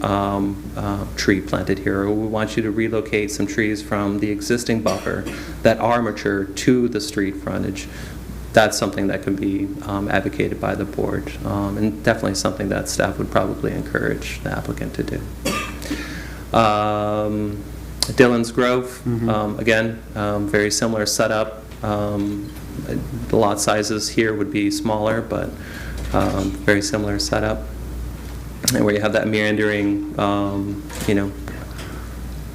tree planted here, or we want you to relocate some trees from the existing buffer that are mature to the street frontage, that's something that can be advocated by the board, and definitely something that staff would probably encourage the applicant to do. Dillon's Grove, again, very similar setup. The lot sizes here would be smaller, but very similar setup. And where you have that meandering,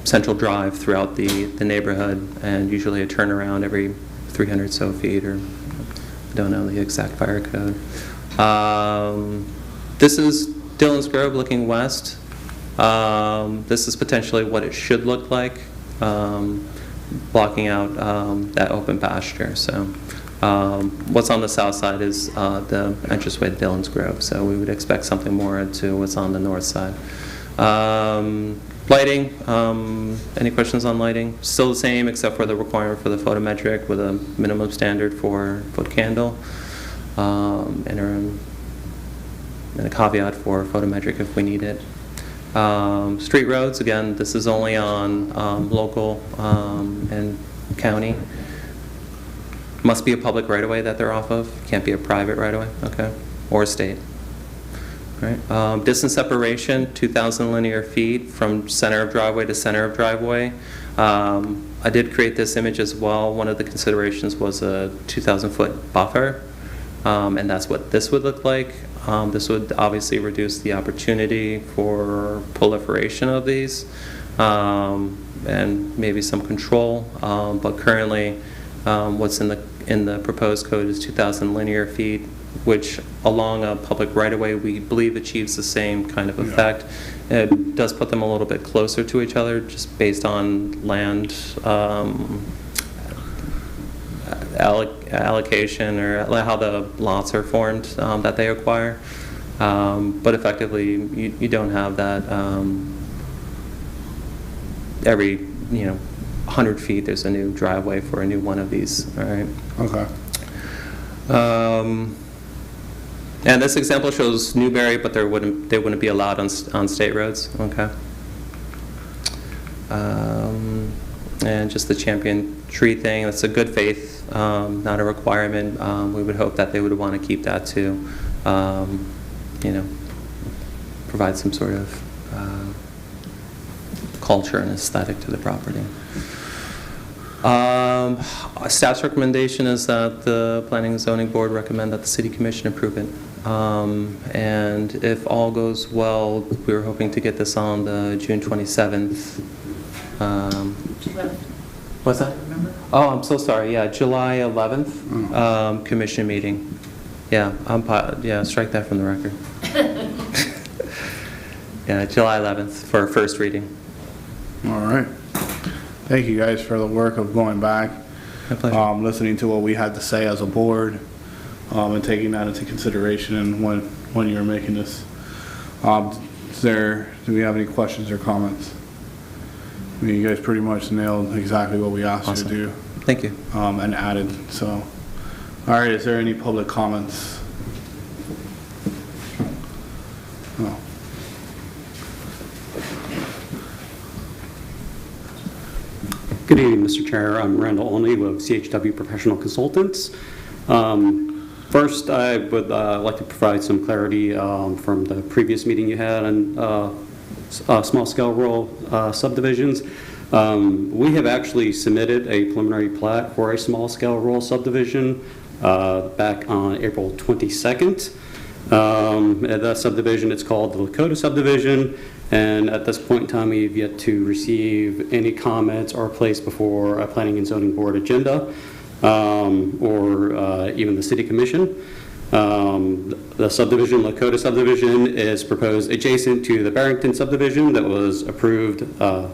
central drive throughout the neighborhood, and usually a turnaround every 300 so feet, or I don't know the exact fire code. This is Dillon's Grove looking west. This is potentially what it should look like, blocking out that open pasture. So what's on the south side is the entranceway to Dillon's Grove, so we would expect something more to what's on the north side. Lighting, any questions on lighting? Still the same, except for the requirement for the photometric with a minimum standard for foot candle, and a caveat for photometric if we need it. Street roads, again, this is only on local and county. Must be a public right-of-way that they're off of. Can't be a private right-of-way, okay, or state. Right. Distance separation, 2,000 linear feet from center of driveway to center of driveway. I did create this image as well. One of the considerations was a 2,000-foot buffer, and that's what this would look like. This would obviously reduce the opportunity for proliferation of these, and maybe some control. But currently, what's in the proposed code is 2,000 linear feet, which along a public right-of-way we believe achieves the same kind of effect. It does put them a little bit closer to each other, just based on land allocation, or how the lots are formed that they acquire. But effectively, you don't have that every 100 feet there's a new driveway for a new one of these. All right. Okay. And this example shows Newberry, but they wouldn't be allowed on state roads. Okay. And just the champion tree thing, that's a good faith, not a requirement. We would hope that they would want to keep that to, provide some sort of culture and aesthetic to the property. Staff's recommendation is that the Planning and Zoning Board recommend that the City Commission approve it. And if all goes well, we're hoping to get this on the June 27th. What's that? Oh, I'm so sorry. Yeah, July 11th commission meeting. Yeah, strike that from the record. Yeah, July 11th for first reading. All right. Thank you guys for the work of going back, My pleasure. listening to what we had to say as a board, and taking that into consideration and when you're making this. Do we have any questions or comments? I mean, you guys pretty much nailed exactly what we asked Awesome. you to do, Thank you. and added, so. All right, is there any public comments? No. Good evening, Mr. Chair. I'm Randall Olney with CHW Professional Consultants. First, I would like to provide some clarity from the previous meeting you had on small-scale rural subdivisions. We have actually submitted a preliminary plat for a small-scale rural subdivision back on April 22nd. At that subdivision, it's called the Lakota subdivision, and at this point in time, we've yet to receive any comments or place before a planning and zoning board agenda or even the city commission. The subdivision, Lakota subdivision, is proposed adjacent to the Barrington subdivision that was approved,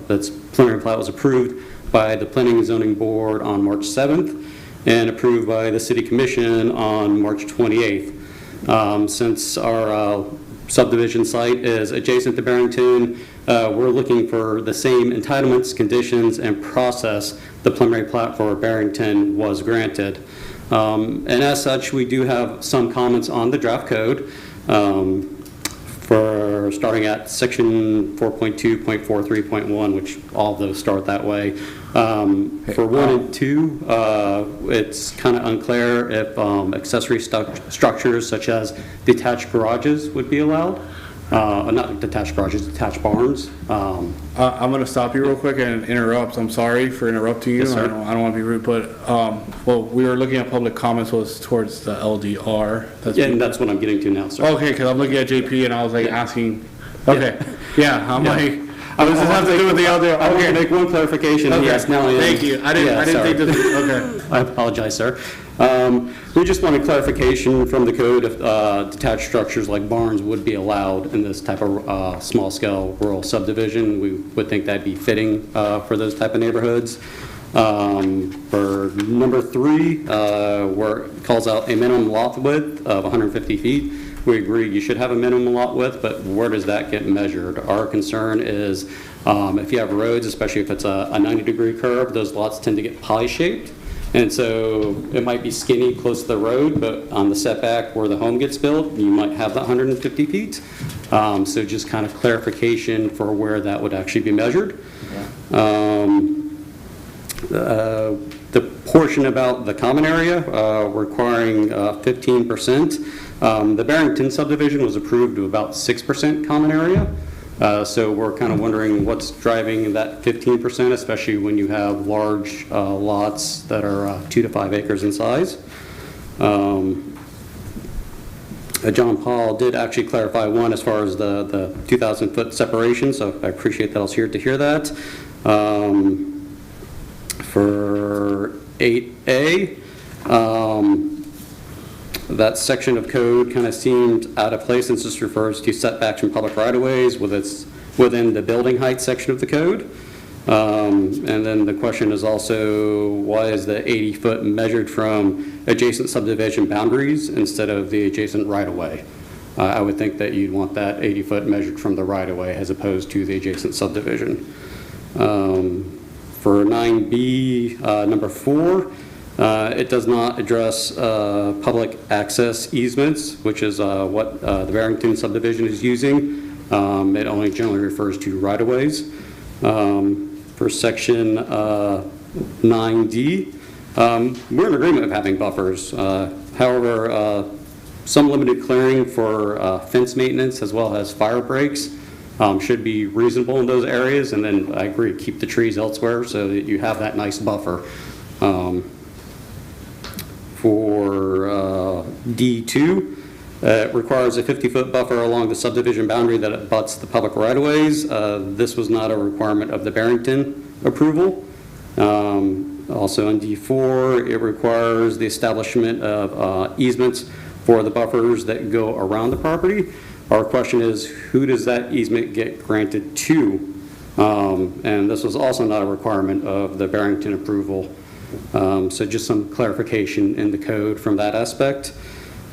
that's preliminary plat was approved by the planning and zoning board on March 7th and approved by the city commission on March 28th. Since our subdivision site is adjacent to Barrington, we're looking for the same entitlements, conditions, and process the preliminary plat for Barrington was granted. And as such, we do have some comments on the draft code for starting at section 4.2.43.1, which all of those start that way. For 1 and 2, it's kind of unclear if accessory structures such as detached garages would be allowed. Not detached garages, detached barns. I'm going to stop you real quick and interrupt. I'm sorry for interrupting you. Yes, sir. I don't want to be rude, but, well, we were looking at public comments was towards the LDR. Yeah, and that's what I'm getting to now, sir. Okay, because I'm looking at JP and I was like asking, okay, yeah, I'm Yeah. like, what does this have to do with the LDR? I want to Okay, make one clarification. okay, Yes, now I am. thank you. I didn't sorry. think this, okay. I apologize, sir. We just wanted clarification from the code if detached structures like barns would be allowed in this type of small-scale rural subdivision. We would think that'd be fitting for those type of neighborhoods. For number 3, where it calls out a minimum lot width of 150 feet, we agree you should have a minimum lot width, but where does that get measured? Our concern is if you have roads, especially if it's a 90-degree curve, those lots tend to get pie-shaped. And so it might be skinny close to the road, but on the setback where the home gets built, you might have the 150 feet. So just kind of clarification for where that would actually be measured. The portion about the common area requiring 15%. The Barrington subdivision was approved to about 6% common area. So we're kind of wondering what's driving that 15%, especially when you have large lots that are 2 to 5 acres in size. John Paul did actually clarify one as far as the 2,000-foot separation, so I appreciate that. I was here to hear that. For 8A, that section of code kind of seemed out of place since this refers to setbacks from public right-of-ways within the building height section of the code. And then the question is also, why is the 80-foot measured from adjacent subdivision boundaries instead of the adjacent right-of-way? I would think that you'd want that 80-foot measured from the right-of-way as opposed to the adjacent subdivision. For 9B, number 4, it does not address public access easements, which is what the Barrington subdivision is using. It only generally refers to right-of-ways. For section 9D, we're in agreement with having buffers. However, some limited clearing for fence maintenance as well as fire breaks should be reasonable in those areas, and then I agree, keep the trees elsewhere so that you have that nice buffer. For D2, it requires a 50-foot buffer along the subdivision boundary that abuts the public right-of-ways. This was not a requirement of the Barrington approval. Also in D4, it requires the establishment of easements for the buffers that go around the property. Our question is, who does that easement get granted to? And this was also not a requirement of the Barrington approval. So just some clarification in the code from that aspect.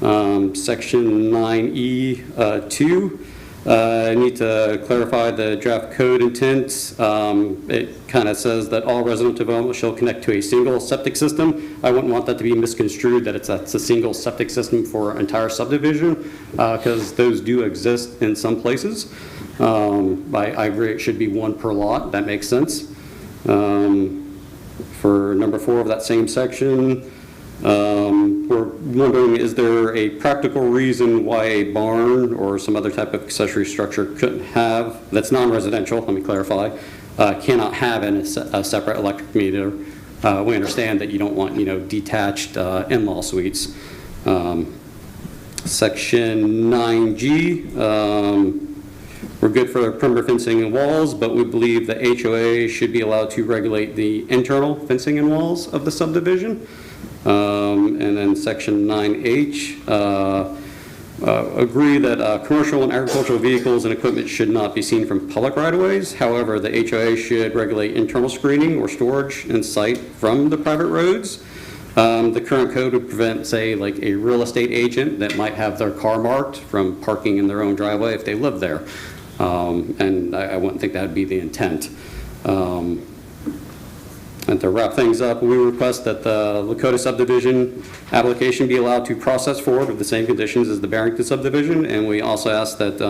Section 9E2, I need to clarify the draft code intent. It kind of says that all residential development shall connect to a single septic system. I wouldn't want that to be misconstrued that that's a single septic system for an entire subdivision, because those do exist in some places. I agree it should be one per lot. That makes sense. For number 4 of that same section, we're wondering, is there a practical reason why a barn or some other type of accessory structure couldn't have, that's non-residential, let me clarify, cannot have a separate electric meter? We understand that you don't want, detached in-law suites. Section 9G, we're good for perimeter fencing and walls, but we believe the HOA should be allowed to regulate the internal fencing and walls of the subdivision. And then section 9H, agree that commercial and agricultural vehicles and equipment should not be seen from public right-of-ways. However, the HOA should regulate internal screening or storage in sight from the private roads. The current code would prevent, say, like a real estate agent that might have their car marked from parking in their own driveway if they live there. And I wouldn't think that would be the intent. And to wrap things up, we request that the Lakota subdivision application be allowed to process forward with the same conditions as the Barrington subdivision. And we also ask that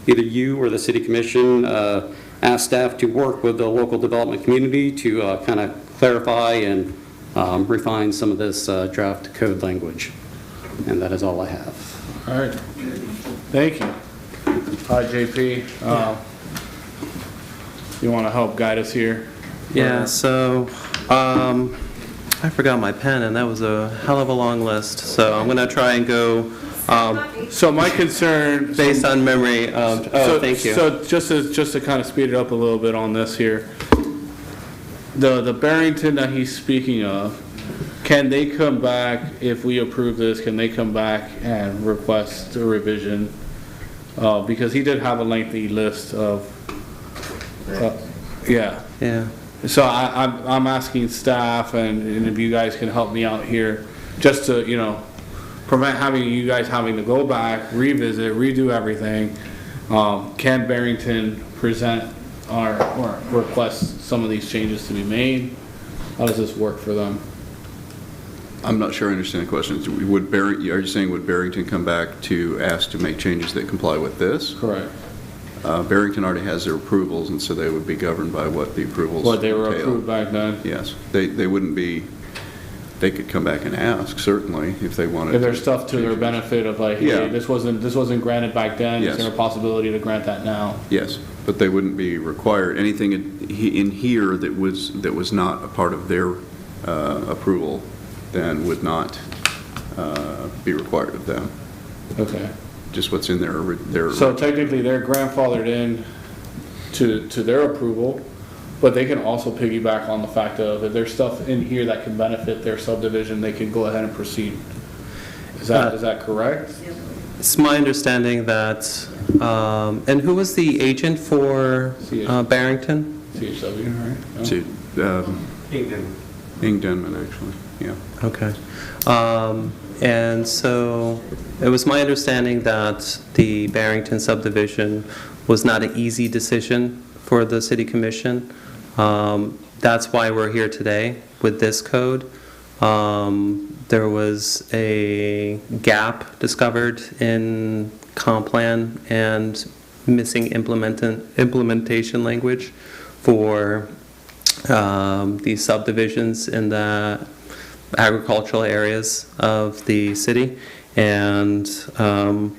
either you or the city commission ask staff to work with the local development community to kind of clarify and refine some of this draft code language. And that is all I have. All right. Thank you. Hi, JP. You want to help guide us here? Yeah, so I forgot my pen, and that was a hell of a long list. So I'm going to try and go So my concern, based on memory. Thank you. So just to kind of speed it up a little bit on this here, the Barrington that he's speaking of, can they come back if we approve this? Can they come back and request a revision? Because he did have a lengthy list of, yeah. Yeah. So I'm asking staff and if you guys can help me out here, just to, prevent you guys having to go back, revisit, redo everything. Can Barrington present or request some of these changes to be made? How does this work for them? I'm not sure I understand the question. Are you saying would Barrington come back to ask to make changes that comply with this? Correct. Barrington already has their approvals, and so they would be governed by what the approvals What they were entail. approved back then? Yes. They wouldn't be, they could come back and ask, certainly, if they wanted. If there's stuff to their benefit of like, Yeah. hey, this wasn't granted back then, Yes. is there a possibility to grant that now? Yes, but they wouldn't be required. Anything in here that was not a part of their approval then would not be required of them. Okay. Just what's in their. So technically, they're grandfathered in to their approval, but they can also piggyback on the fact of if there's stuff in here that can benefit their subdivision, they can go ahead and proceed. Is that correct? It's my understanding that, and who was the agent for Barrington? CHW, right? To, Kingdom. Ingdenman, actually, yeah. Okay. And so it was my understanding that the Barrington subdivision was not an easy decision for the city commission. That's why we're here today with this code. There was a gap discovered in comp plan and missing implementation language for these subdivisions in the agricultural areas of the city, and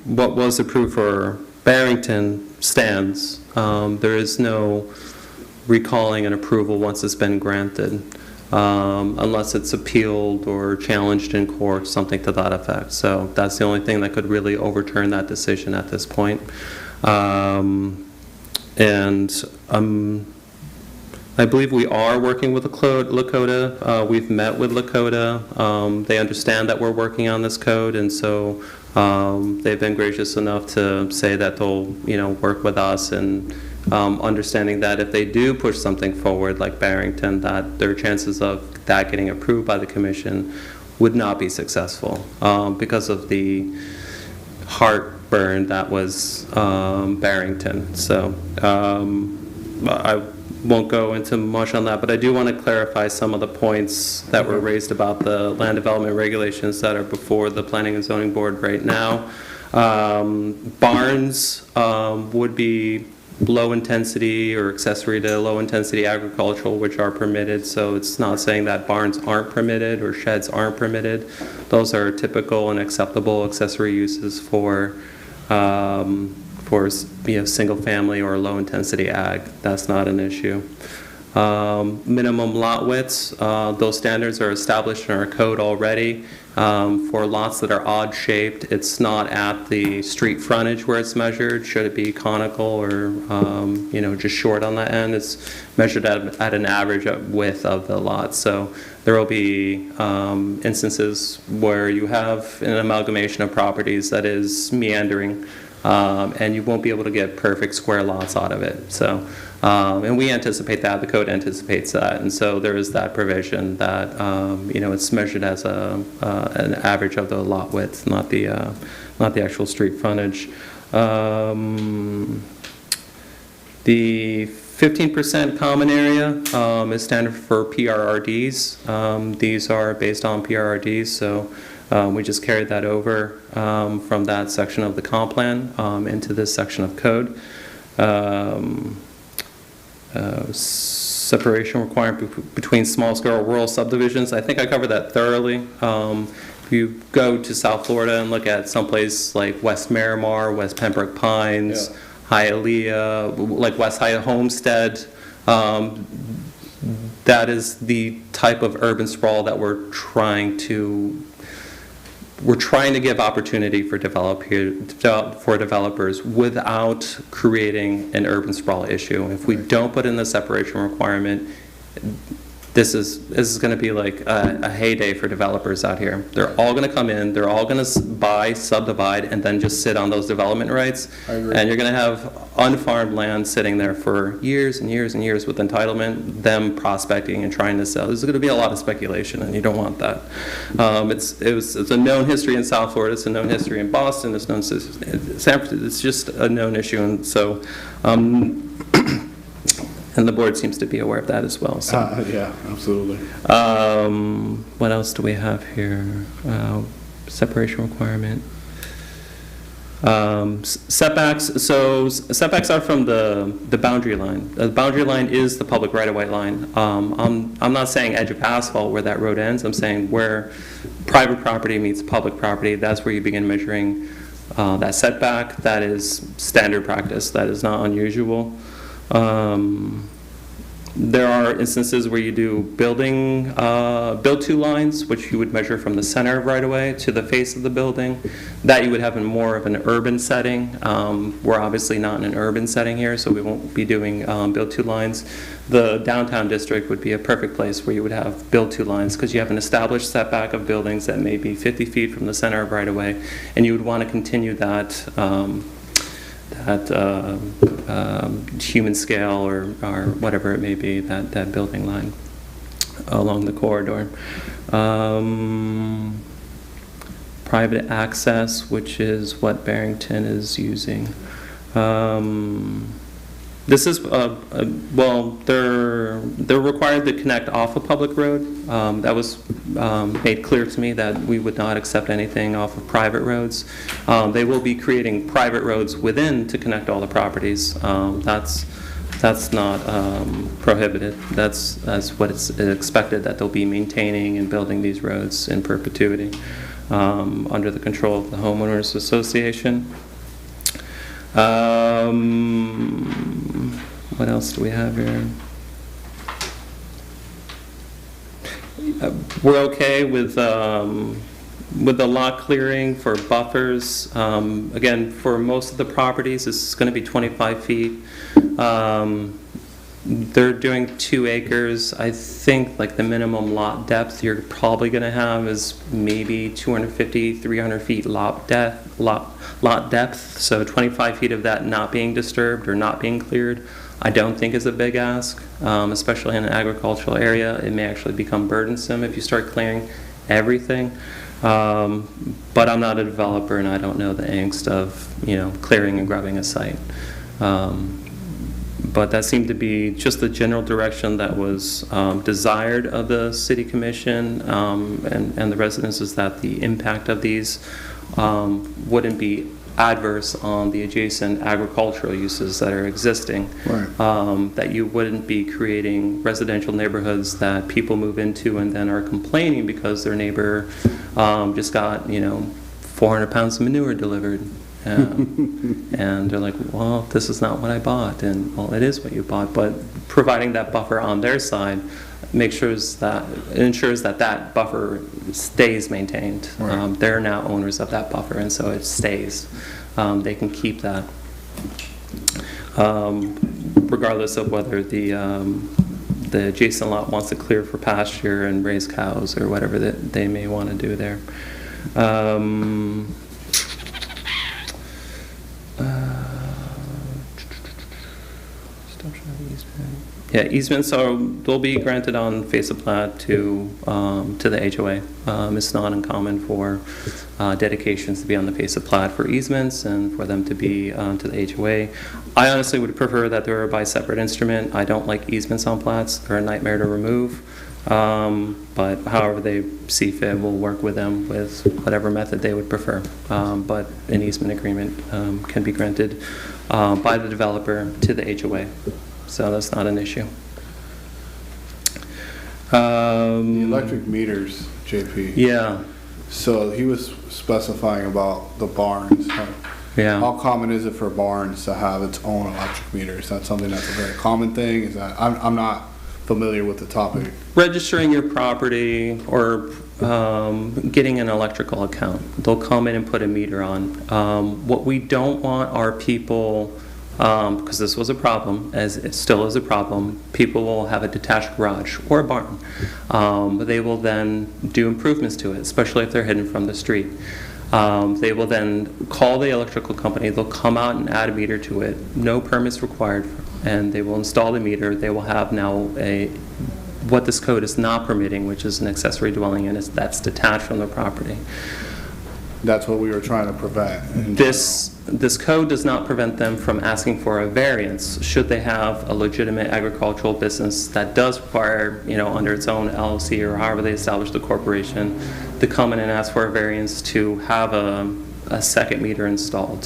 what was approved for Barrington stands. There is no recalling an approval once it's been granted, unless it's appealed or challenged in court, something to that effect. So that's the only thing that could really overturn that decision at this point. I believe we are working with Lakota. We've met with Lakota. They understand that we're working on this code, and so they've been gracious enough to say that they'll, work with us, and understanding that if they do push something forward like Barrington, that their chances of that getting approved by the commission would not be successful because of the heartburn that was Barrington. So I won't go into much on that, but I do want to clarify some of the points that were raised about the land development regulations that are before the Planning and Zoning Board right now. Barns would be low intensity or accessory to low intensity agricultural, which are permitted. So it's not saying that barns aren't permitted or sheds aren't permitted. Those are typical and acceptable accessory uses for single family or low intensity ag. That's not an issue. Minimum lot widths, those standards are established in our code already. For lots that are odd shaped, it's not at the street frontage where it's measured. Should it be conical or just short on that end, it's measured at an average width of the lot. So there will be instances where you have an amalgamation of properties that is meandering, and you won't be able to get perfect square lots out of it. So, and we anticipate that, the code anticipates that, and so there is that provision that it's measured as an average of the lot width, not the actual street frontage. The 15% common area is standard for PRRDs. These are based on PRRDs, so we just carried that over from that section of the comp plan into this section of code. Separation requirement between small-scale rural subdivisions. I think I covered that thoroughly. If you go to South Florida and look at someplace like West Miramar, West Pembroke Pines, Hialeah, like West Hyatt Homestead, that is the type of urban sprawl that we're trying to give opportunity for developers without creating an urban sprawl issue. If we don't put in the separation requirement, this is going to be like a heyday for developers out here. They're all going to come in, they're all going to buy, subdivide, and then just sit on those development rights. And you're going to have unfarmed land sitting there for years and years and years with entitlement, them prospecting and trying to sell. There's going to be a lot of speculation, and you don't want that. It's a known history in South Florida. It's a known history in Boston. It's known in San Francisco. It's just a known issue, and so. And the board seems to be aware of that as well. So. Yeah, absolutely. What else do we have here? Separation requirement. Setbacks. So setbacks are from the boundary line. The boundary line is the public right-of-way line. I'm not saying edge of asphalt where that road ends. I'm saying where private property meets public property. That's where you begin measuring that setback. That is standard practice. That is not unusual. There are instances where you do build-to lines, which you would measure from the center of right-of-way to the face of the building. That you would have in more of an urban setting. We're obviously not in an urban setting here, so we won't be doing build-to lines. The downtown district would be a perfect place where you would have build-to lines because you have an established setback of buildings that may be 50 feet from the center of right-of-way, and you would want to continue that human scale or whatever it may be, that building line along the corridor. Private access, which is what Barrington is using. This is, well, they're required to connect off a public road. That was made clear to me that we would not accept anything off of private roads. They will be creating private roads within to connect all the properties. That's not prohibited. That's what it's expected, that they'll be maintaining and building these roads in perpetuity under the control of the homeowners association. What else do we have here? We're okay with the lot clearing for buffers. Again, for most of the properties, this is going to be 25 feet. They're doing 2 acres. I think like the minimum lot depth you're probably going to have is maybe 250, 300 feet lot depth. So 25 feet of that not being disturbed or not being cleared, I don't think is a big ask, especially in an agricultural area. It may actually become burdensome if you start clearing everything. But I'm not a developer and I don't know the angst of, clearing and grubbing a site. But that seemed to be just the general direction that was desired of the city commission and the residents, is that the impact of these wouldn't be adverse on the adjacent agricultural uses that are existing. Right. That you wouldn't be creating residential neighborhoods that people move into and then are complaining because their neighbor just got 400 pounds of manure delivered. And they're like, well, this is not what I bought. And, well, it is what you bought. But providing that buffer on their side ensures that buffer stays maintained. Right. They're now owners of that buffer, and so it stays. They can keep that. Regardless of whether the adjacent lot wants to clear for pasture and raise cows or whatever that they may want to do there. Yeah, easements they'll be granted on face of plat to the HOA. It's not uncommon for dedications to be on the face of plat for easements and for them to be to the HOA. I honestly would prefer that they were by separate instrument. I don't like easements on plats. They're a nightmare to remove. But however they see fit, we'll work with them with whatever method they would prefer. But an easement agreement can be granted by the developer to the HOA. So that's not an issue. The electric meters, JP. Yeah. So he was specifying about the barns. Yeah. How common is it for barns to have its own electric meter? Is that something that's a very common thing? Is that I'm not familiar with the topic. Registering your property or getting an electrical account. They'll come in and put a meter on. What we don't want are people, because this was a problem, as it still is a problem, people will have a detached garage or a barn. But they will then do improvements to it, especially if they're hidden from the street. They will then call the electrical company. They'll come out and add a meter to it. No permits required, and they will install the meter. They will have now what this code is not permitting, which is an accessory dwelling unit that's detached from the property. That's what we were trying to prevent. This code does not prevent them from asking for a variance should they have a legitimate agricultural business that does require, under its own LLC or however they establish the corporation, to come in and ask for a variance to have a second meter installed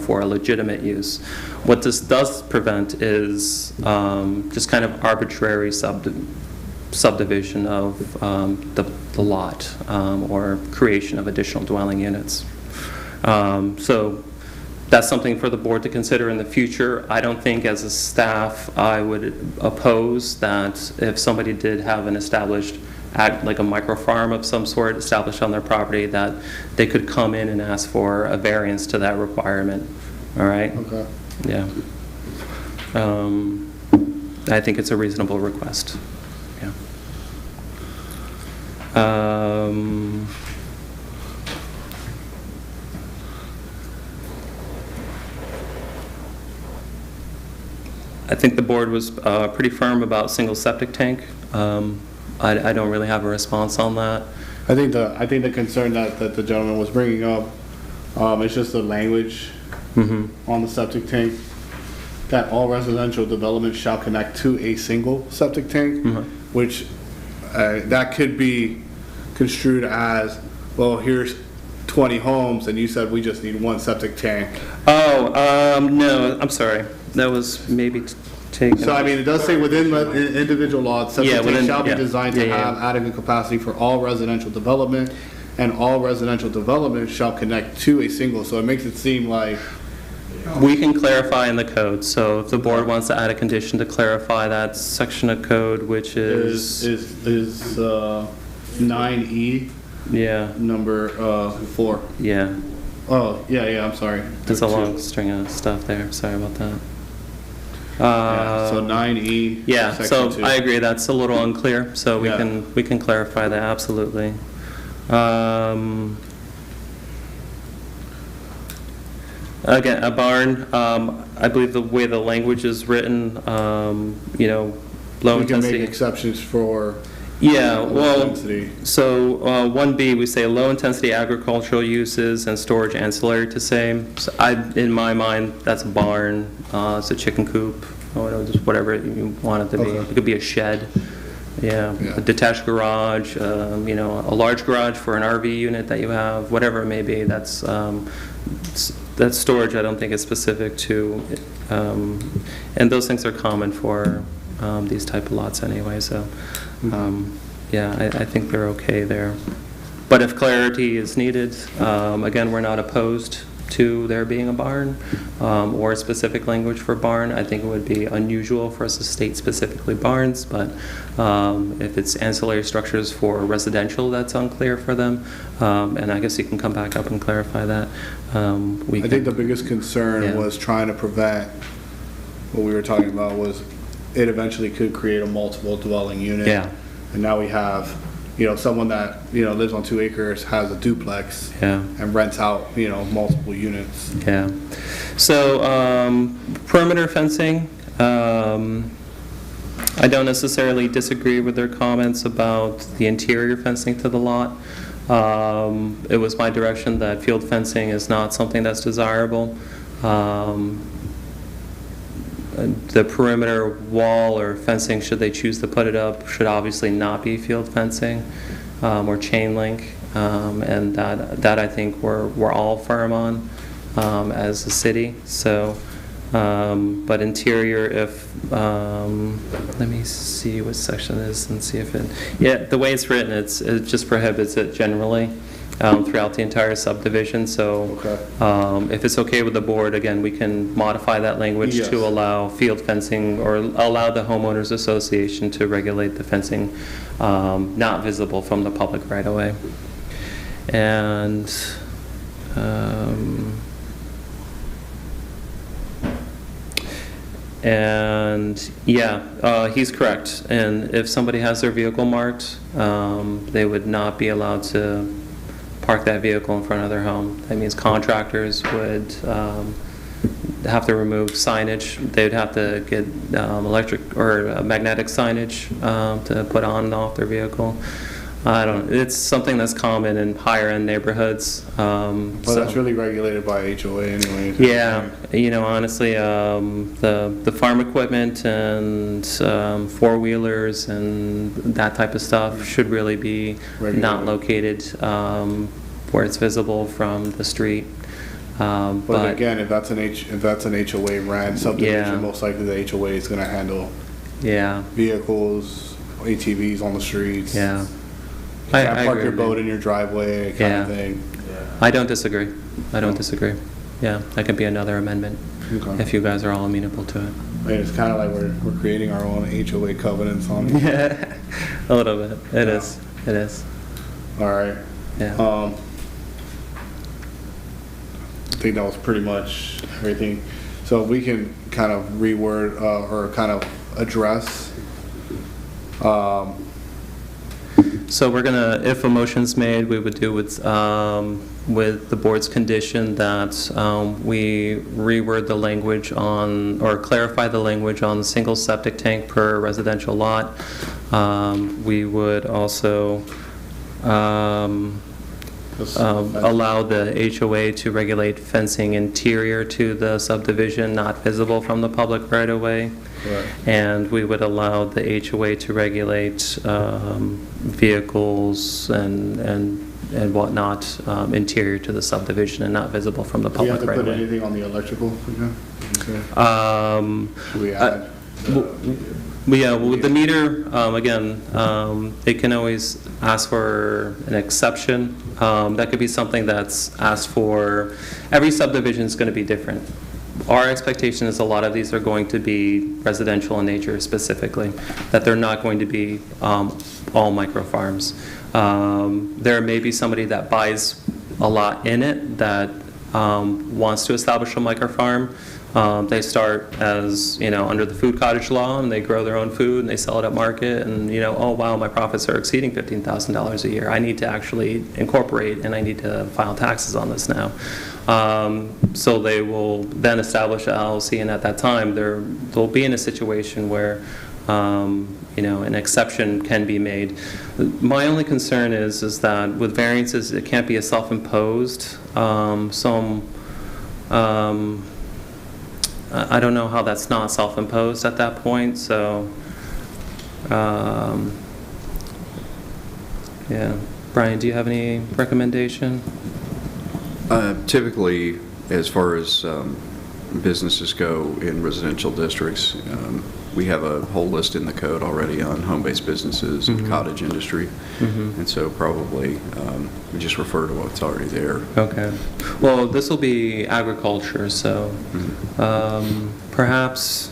for a legitimate use. What this does prevent is just kind of arbitrary subdivision of the lot or creation of additional dwelling units. So that's something for the board to consider in the future. I don't think as a staff I would oppose that if somebody did have an established like a micro farm of some sort established on their property, that they could come in and ask for a variance to that requirement. All right? Okay. Yeah. I think it's a reasonable request. Yeah. I think the board was pretty firm about single septic tank. I don't really have a response on that. I think the concern that the gentleman was bringing up is just the language on the septic tank, that all residential development shall connect to a single septic tank, which that could be construed as, well, here's 20 homes and you said we just need one septic tank. Oh, no, I'm sorry. That was maybe taken. So, I mean, it does say within the individual lots, septic tanks shall be designed to have adequate capacity for all residential development, and all residential development shall connect to a single. So it makes it seem like... We can clarify in the code. So if the board wants to add a condition to clarify that section of code, which is 9E. Yeah. Number 4. Yeah. Oh, yeah, I'm sorry. There's a long string of stuff there. Sorry about that. Yeah, so 9E. Yeah, so section 2. I agree, that's a little unclear, so we Yeah. can clarify that, absolutely. Again, a barn, I believe the way the language is written, you know, low We can make intensity. exceptions for Yeah, low well, intensity. so 1B, we say low-intensity agricultural uses and storage ancillary to same. So in my mind, that's a barn, it's a chicken coop, or just whatever you want it to be. Okay. It could be a shed, yeah, Yeah. a detached garage, you know, a large garage for an RV unit that you have, whatever it may be. That's storage. I don't think it's specific to, and those things are common for these type of lots anyway. So. Yeah, I think they're okay there. But if clarity is needed, again, we're not opposed to there being a barn or specific language for barn. I think it would be unusual for us to state specifically barns, but if it's ancillary structures for residential, that's unclear for them. And I guess you can come back up and clarify that. I think the biggest concern was trying to prevent, what we were talking about was it eventually could create a multiple dwelling unit. Yeah. And now we have, you know, someone that, you know, lives on 2 acres, has a duplex. Yeah. And rents out, you know, multiple units. Yeah. So perimeter fencing, I don't necessarily disagree with their comments about the interior fencing to the lot. It was my direction that field fencing is not something that's desirable. The perimeter wall or fencing, should they choose to put it up, should obviously not be field fencing or chain link, and that I think we're all firm on as a city. So, but interior, if let me see what section it is and see if it. Yeah, the way it's written, it just prohibits it generally. Throughout the entire subdivision, so if it's okay with the board, again, we can modify that language to allow field fencing or allow the homeowners association to regulate the fencing not visible from the public right away. And yeah, he's correct. And if somebody has their vehicle marked, they would not be allowed to park that vehicle in front of their home. That means contractors would have to remove signage. They'd have to get electric or magnetic signage to put on and off their vehicle. I don't know. It's something that's common in higher end neighborhoods. But that's really regulated by HOA anyway. Yeah, you know, honestly, the farm equipment and four-wheelers and that type of stuff should really be not located where it's visible from the street. But again, if that's an HOA ran subdivision, most likely the HOA is going to handle vehicles, ATVs on the streets. Yeah. You can't park your boat in your driveway, kind of thing. I don't disagree. I don't disagree. Yeah, that could be another amendment if you guys are all amenable to it. I mean, it's kind of like we're creating our own HOA covenants on it. Yeah, a little bit. It is. It is. All right. Yeah. I think that was pretty much everything. So we can kind of reword or kind of address. So we're gonna, if a motion's made, we would do with the board's condition that we reword the language on, or clarify the language on the single septic tank per residential lot. We would also allow the HOA to regulate fencing interior to the subdivision, not visible from the public right away. Right. And we would allow the HOA to regulate vehicles and whatnot interior to the subdivision and not visible from the Do you public have to right put away. anything on the electrical? Okay. Should we add? Yeah, well, with the meter, again, they can always ask for an exception. That could be something that's asked for. Every subdivision is going to be different. Our expectation is a lot of these are going to be residential in nature specifically, that they're not going to be all micro farms. There may be somebody that buys a lot in it that wants to establish a micro farm. They start as, under the food cottage law, and they grow their own food, and they sell it at market, and, oh, wow, my profits are exceeding $15,000 a year. I need to actually incorporate, and I need to file taxes on this now. So they will then establish an LLC, and at that time, they'll be in a situation where, an exception can be made. My only concern is that with variances, it can't be a self-imposed. I don't know how that's not self-imposed at that point, so, yeah. Brian, do you have any recommendation? Typically, as far as businesses go in residential districts, we have a whole list in the code already on home-based businesses and cottage industry, and so probably we just refer to what's already there. Okay. Well, this will be agriculture, so perhaps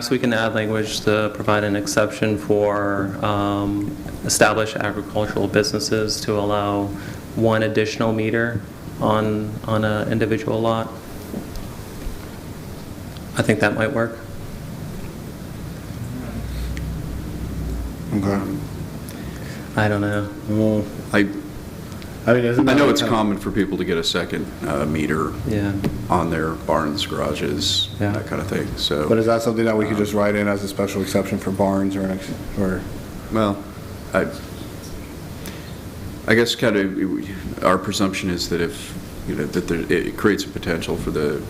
we can add language to provide an exception for established agricultural businesses to allow one additional meter on an individual lot. I think that might work. Okay. I don't know. Well, I know it's common for people to get a second meter Yeah. on their barns, garages, Yeah. that kind of thing. So, But is that something that we could just write in as a special exception for barns or well, I guess kind of our presumption is that if it creates a potential for the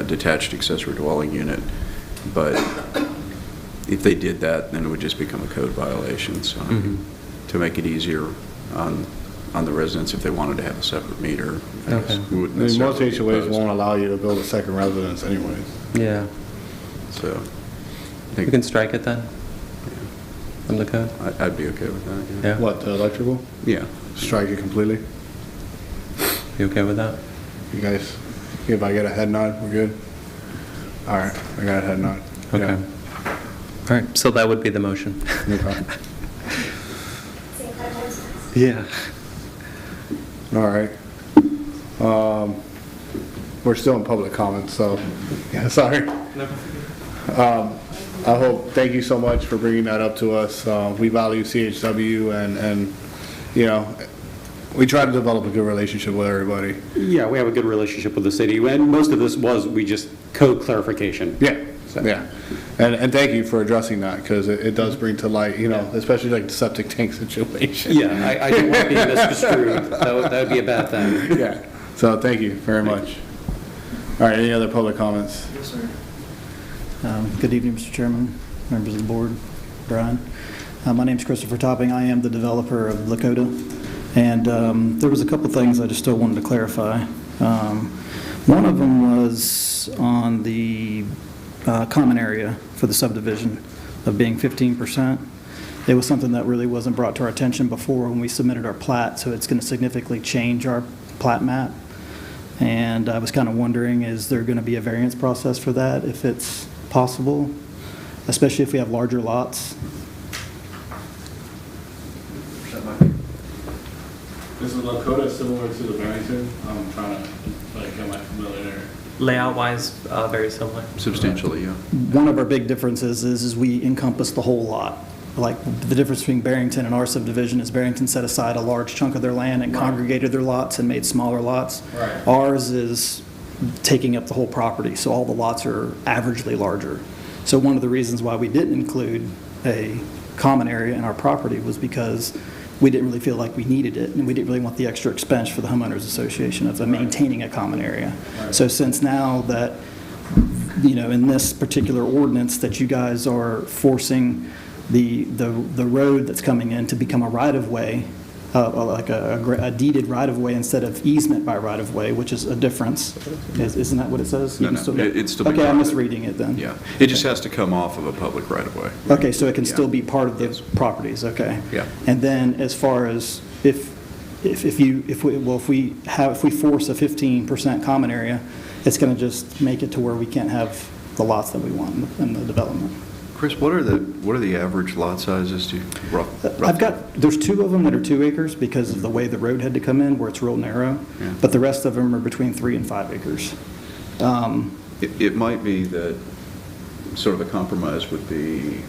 detached accessory dwelling unit, but if they did that, then it would just become a code violation. So to make it easier on the residents, if they wanted to have a separate meter, I guess we wouldn't most necessarily HOAs propose. won't allow you to build a second residence anyways. Yeah. So I We think can strike it then from the code. I'd be okay with that. Yeah. What, the electrical? Yeah. Strike it completely? You okay with that? You guys, if I get a head nod, we're good? All right, I got a head nod. Okay. Yeah. All right, so that would be the motion. Okay. Yeah. All right. We're still in public comments, so, yeah, sorry. Thank you so much for bringing that up to us. We value CHW and, we try to develop a good relationship with everybody. Yeah, we have a good relationship with the city, and most of this we just code clarification. Yeah, yeah. And thank you for addressing that, because it does bring to light, especially like the septic tank situation. Yeah, I don't want to be misconstrued. That would be a bad thing. Yeah. So thank you very much. All right, any other public comments? Yes, sir. Good evening, Mr. Chairman, members of the board, Brian. My name's Christopher Topping. I am the developer of Lakota, and there was a couple things I just still wanted to clarify. One of them was on the common area for the subdivision of being 15%. It was something that really wasn't brought to our attention before when we submitted our plat, so it's going to significantly change our plat map. And I was kind of wondering, is there going to be a variance process for that if it's possible, especially if we have larger lots? This is Lakota, similar to the Barrington. I'm trying to, get my familiar. Layout-wise, very similar. Substantially, yeah. One of our big differences is we encompass the whole lot. Like, the difference between Barrington and our subdivision is Barrington set aside a large chunk of their land and congregated their lots and made smaller lots. Right. Ours is taking up the whole property, so all the lots are averagely larger. So one of the reasons why we didn't include a common area in our property was because we didn't really feel like we needed it, and we didn't really want the extra expense for the homeowners association of maintaining a common area. Right. So since now that, in this particular ordinance that you guys are forcing the road that's coming in to become a right-of-way, like a deeded right-of-way instead of easement by right-of-way, which is a difference. Isn't that what it says? No, it's still. Okay, I'm misreading it then. Yeah, it just has to come off of a public right-of-way. Okay, so it can still be part of those properties, okay. Yeah. And then as far as if we force a 15% common area, it's going to just make it to where we can't have the lots that we want in the development. Chris, what are the average lot sizes? There's 2 of them that are 2 acres because of the way the road had to come in, where it's real narrow, Yeah. but the rest of them are between 3 and 5 acres. It might be that sort of a compromise would be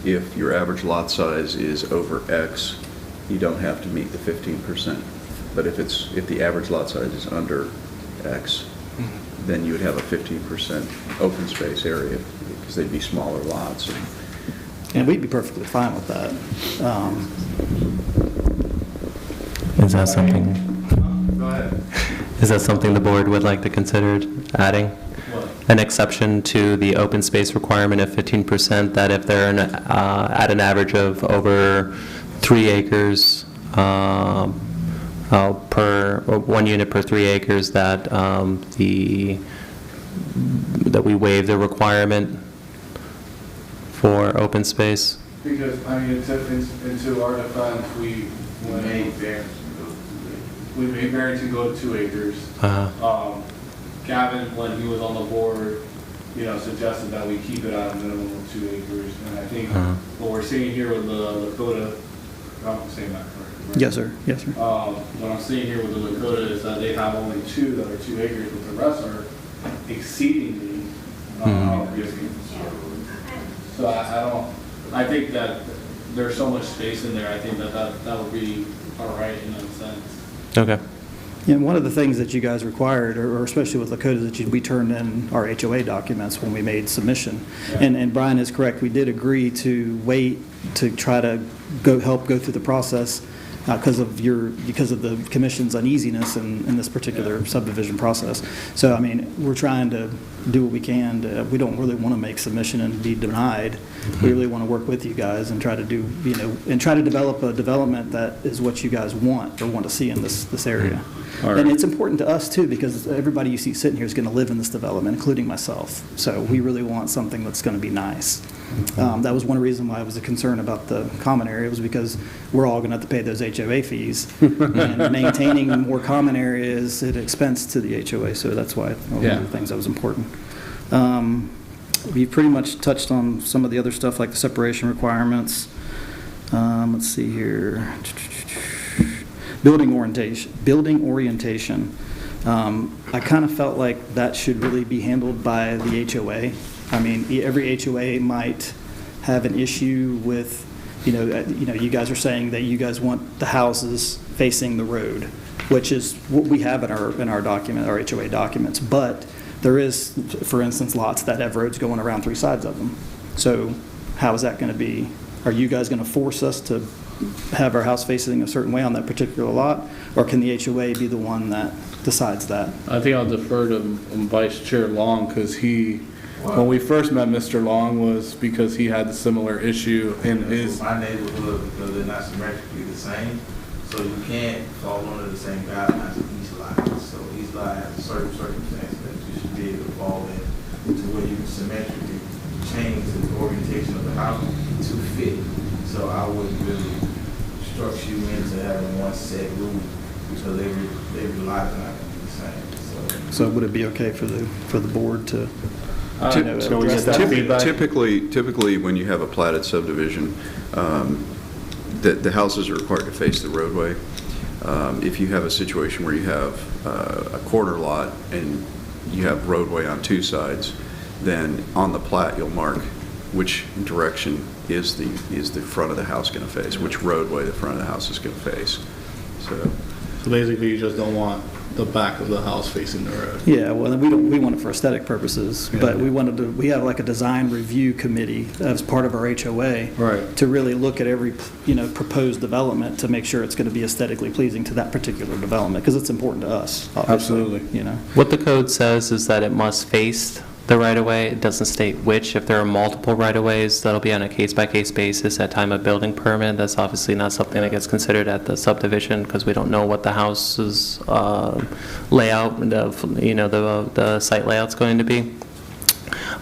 if your average lot size is over X, you don't have to meet the 15%. But if the average lot size is under X, then you would have a 15% open space area because they'd be smaller lots. And we'd be perfectly fine with that. Is that something? Go ahead. Is that something the board would like to consider adding? An exception to the open space requirement of 15%, that if they're at an average of over 3 acres per, or 1 unit per 3 acres, that that we waive the requirement for open space? Because, I mean, into our defense, we made variance to go to 2 acres. Gavin, when he was on the board, suggested that we keep it at a minimum of 2 acres. And I think what we're seeing here with the Lakota, I'm saying that correctly, right? Yes, sir. Yes, sir. What I'm seeing here with the Lakota is that they have only 2 that are 2 acres, but the rest are exceedingly risky. So I think that there's so much space in there, I think that would be all right in that sense. Okay. And one of the things that you guys required, or especially with Lakota, that we turned in our HOA documents when we made submission. Yeah. And Brian is correct. We did agree to wait to try to help go through the process because of the commission's uneasiness in this particular subdivision process. So, I mean, we're trying to do what we can. We don't really want to make submission and be denied. We really want to work with you guys and try to do, and try to develop a development that is what you guys want or want to see in this area. All right. And it's important to us, too, because everybody you see sitting here is going to live in this development, including myself. So we really want something that's going to be nice. That was one reason why I was a concern about the common area, was because we're all going to have to pay those HOA fees. And maintaining more common areas is at expense to the HOA, so that's why one of the things that was important. We pretty much touched on some of the other stuff, like the separation requirements. Let's see here. Building orientation. I kind of felt like that should really be handled by the HOA. I mean, every HOA might have an issue with, you guys are saying that you guys want the houses facing the road, which is what we have in our document, our HOA documents. But there is, for instance, lots that have roads going around 3 sides of them. So how is that going to be? Are you guys going to force us to have our house facing a certain way on that particular lot, or can the HOA be the one that decides that? I think I'll defer to Vice Chair Long, because when we first met Mr. Long was because he had a similar issue in his... My neighborhood, because they're not symmetrically the same, so you can't fall under the same guidelines of each lot. So each lot has a certain circumstance that you should be able to fall in to where you can symmetrically change the orientation of the house to fit. So I wouldn't really structure you into having one set rule, because every lot is not going to be the same. So would it be okay for the board to address that feedback? Typically, when you have a platted subdivision, the houses are required to face the roadway. If you have a situation where you have a corner lot and you have roadway on 2 sides, then on the plat you'll mark which direction is the front of the house going to face, which roadway the front of the house is going to face. So basically, you just don't want the back of the house facing the road. Yeah, well, we want it for aesthetic purposes, but we have like a design review committee as part of our HOA, right, to really look at every proposed development to make sure it's going to be aesthetically pleasing to that particular development, because it's important to us, obviously. Absolutely. What the code says is that it must face the right-of-way. It doesn't state which. If there are multiple right-of-ways, that'll be on a case-by-case basis at time of building permit. That's obviously not something that gets considered at the subdivision, because we don't know what the house's layout, the site layout's going to be.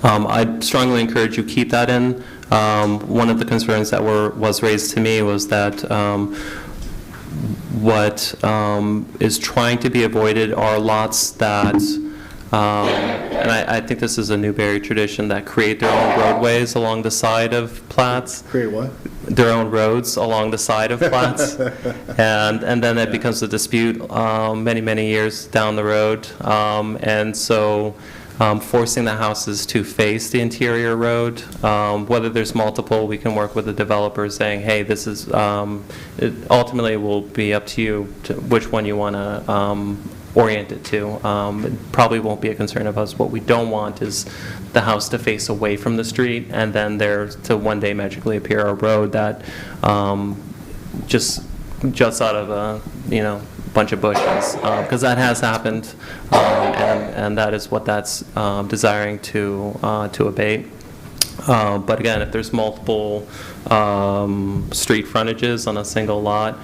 I'd strongly encourage you keep that in. One of the concerns that was raised to me was that what is trying to be avoided are lots that And I think this is a Newberry tradition that create their own roadways along the side of plats. Create what? Their own roads along the side of plats. And then it becomes a dispute many years down the road. And so forcing the houses to face the interior road, whether there's multiple, we can work with the developer saying, hey, this is, it ultimately will be up to you to which one you want to orient it to. It probably won't be a concern of us. What we don't want is the house to face away from the street and then there to one day magically appear a road that just juts out of a, bunch of bushes, because that has happened, and that is what that's desiring to abate. But again, if there's multiple street frontages on a single lot,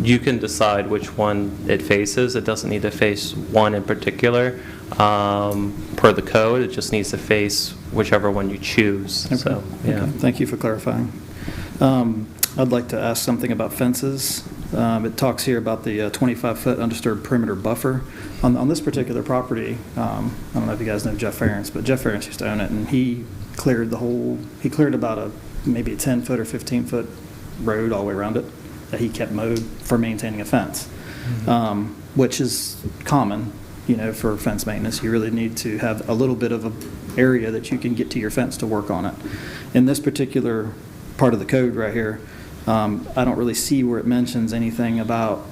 you can decide which one it faces. It doesn't need to face one in particular. Per the code, it just needs to face whichever one you choose. Okay. So, yeah. Okay. Thank you for clarifying. I'd like to ask something about fences. It talks here about the 25-foot undisturbed perimeter buffer. On this particular property, I don't know if you guys know Jeff Ferentz, but Jeff Ferentz used to own it, and he cleared about maybe a 10-foot or 15-foot road all the way around it that he kept mowed for maintaining a fence, which is common, for fence maintenance. You really need to have a little bit of an area that you can get to your fence to work on it. In this particular part of the code right here, I don't really see where it mentions anything about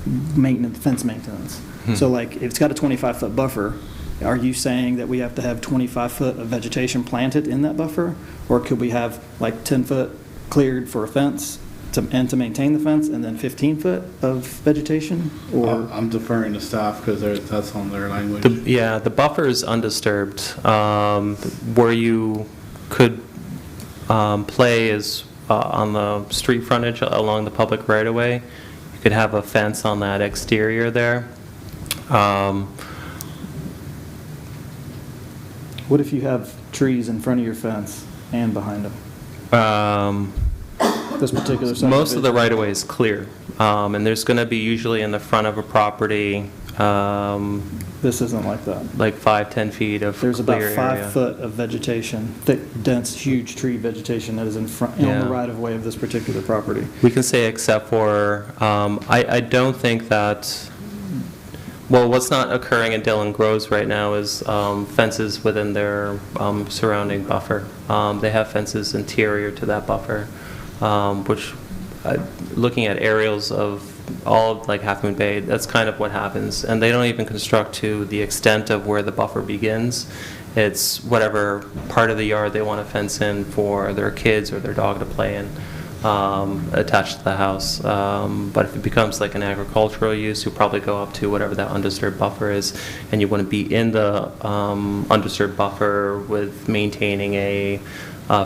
fence maintenance. So like, if it's got a 25-foot buffer, are you saying that we have to have 25 foot of vegetation planted in that buffer? Or could we have like 10 foot cleared for a fence to maintain the fence and then 15 foot of vegetation? Or I'm deferring to staff because that's on their language. The buffer is undisturbed. Where you could play is on the street frontage along the public right-of-way. You could have a fence on that exterior there. what if you have trees in front of your fence and behind them? This particular subdivision? Most of the right-of-way is clear, and there's going to be usually in the front of a property. This isn't like that. Like 5-10 feet of There's about clear 5 area. foot of vegetation, thick, dense, huge tree vegetation that is in front, on the right-of-way of this particular property. We can say except for, I don't think that, well, what's not occurring in Dillon Groves right now is fences within their surrounding buffer. They have fences interior to that buffer, which, looking at aerials of all of like Half Moon Bay, that's kind of what happens. And they don't even construct to the extent of where the buffer begins. It's whatever part of the yard they want to fence in for their kids or their dog to play in, attached to the house. But if it becomes like an agricultural use, you'll probably go up to whatever that undisturbed buffer is, and you wouldn't be in the undisturbed buffer with maintaining a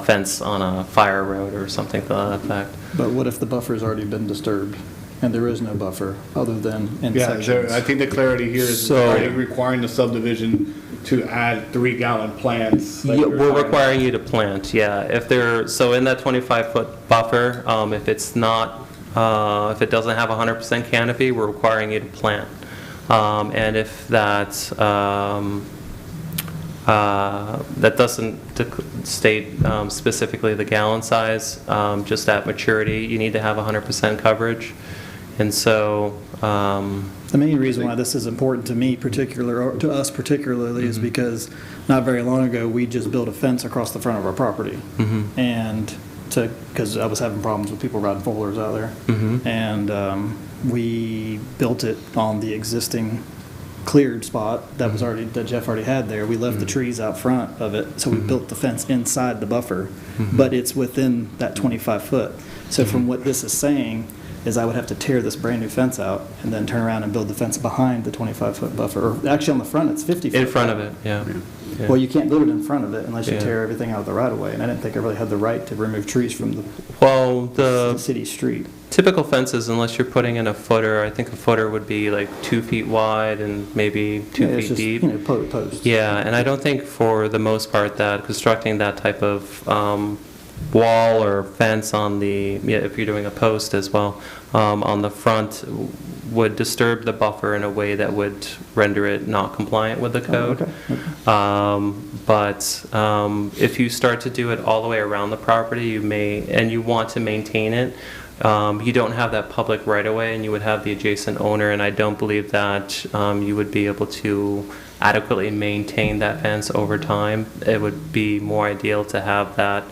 fence on a fire road or something to that effect. But what if the buffer's already been disturbed and there is no buffer other than in Yeah, sections? I think the clarity here is already requiring the subdivision to add 3-gallon plants. like Yeah, you're we're talking requiring you to plant, yeah. If they're, so in that 25-foot buffer, if it's not, if it doesn't have 100% canopy, we're requiring you to plant. And if that, that doesn't state specifically the gallon size, just at maturity, you need to have 100% coverage. And so, The main reason why this is important to me or to us particularly, is because not very long ago, we just built a fence across the front of our property. And because I was having problems with people riding four-wheelers out there. And we built it on the existing cleared spot that was that Jeff already had there. We left the trees out front of it, so we built the fence inside the buffer, but it's within that 25 foot. So from what this is saying, is I would have to tear this brand new fence out and then turn around and build the fence behind the 25-foot buffer. Or actually on the front, it's 50 foot. in front of it, yeah. Well, you can't build it in front of it unless you tear everything out of the right of way. And I didn't think I really had the right to remove trees from the city street. Typical fences, unless you're putting in a footer, I think a footer would be like 2 feet wide and maybe 2 it's feet just, deep. Posts. Yeah, and I don't think for the most part that constructing that type of wall or fence on the, if you're doing a post as well, on the front would disturb the buffer in a way that would render it not compliant with the code. But if you start to do it all the way around the property, you may, and you want to maintain it, you don't have that public right-of-way, and you would have the adjacent owner, and I don't believe that you would be able to adequately maintain that fence over time. It would be more ideal to have that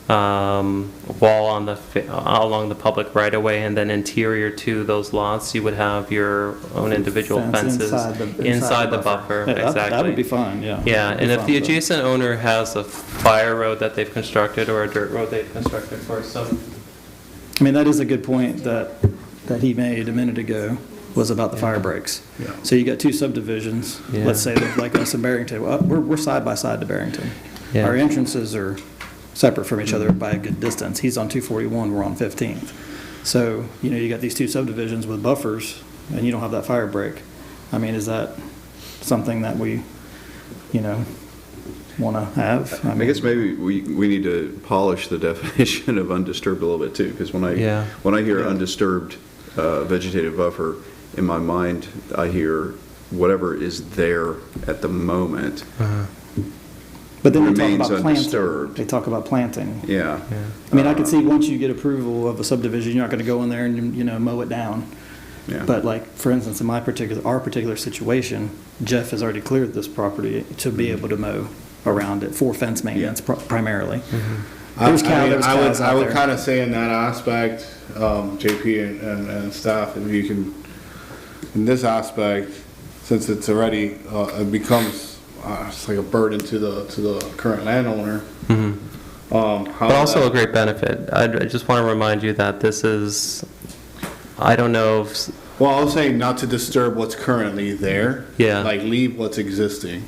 wall on the along the public right-of-way, and then interior to those lots, you would have your own individual fences inside the buffer. Yeah, exactly. That would be fine, yeah. Yeah, and if the fine, adjacent owner has a fire road that they've constructed or a dirt road they've constructed for some. I mean, that is a good point that he made a minute ago, was about the fire breaks. Yeah. So you got two subdivisions, Yeah. let's say like us in Barrington. Well, we're side by side to Barrington. Yeah. Our entrances are separate from each other by a good distance. He's on 241, we're on 15th. So, you got these two subdivisions with buffers, and you don't have that fire break. I mean, is that something that we, want to have? I guess maybe we need to polish the definition of undisturbed a little bit too, because when I hear undisturbed vegetative buffer, in my mind, I hear whatever is there at the moment. But then they remains talk about undisturbed. planting. They talk about planting. Yeah. I mean, I could see once you get approval of a subdivision, you're not going to go in there and, mow it down. Yeah. But like, for instance, in our particular situation, Jeff has already cleared this property to be able to mow around it for fence maintenance primarily. I would kind of say in that aspect, JP and staff, if you can, in this aspect, since it's already, it becomes, it's like a burden to the current landowner. But also a great benefit. I just want to remind you that this is, I don't know if... Well, I was saying not to disturb what's currently there. Yeah. Like leave what's existing.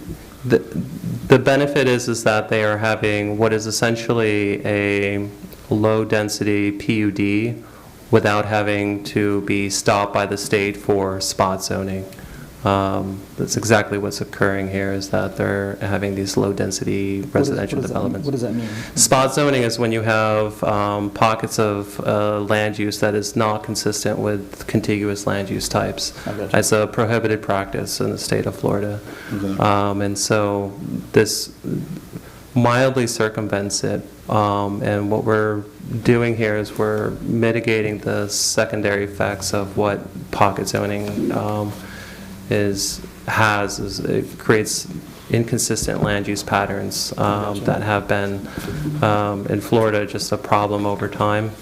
The benefit is that they are having what is essentially a low-density PUD without having to be stopped by the state for spot zoning. That's exactly what's occurring here, is that they're having these low-density residential developments. What does that mean? Spot zoning is when you have pockets of land use that is not consistent with contiguous land use types. It's a prohibited practice in the state of Florida. Okay. And so this mildly circumvents it. And what we're doing here is we're mitigating the secondary effects of what pocket zoning it creates inconsistent land use patterns that have been in Florida just a problem over time.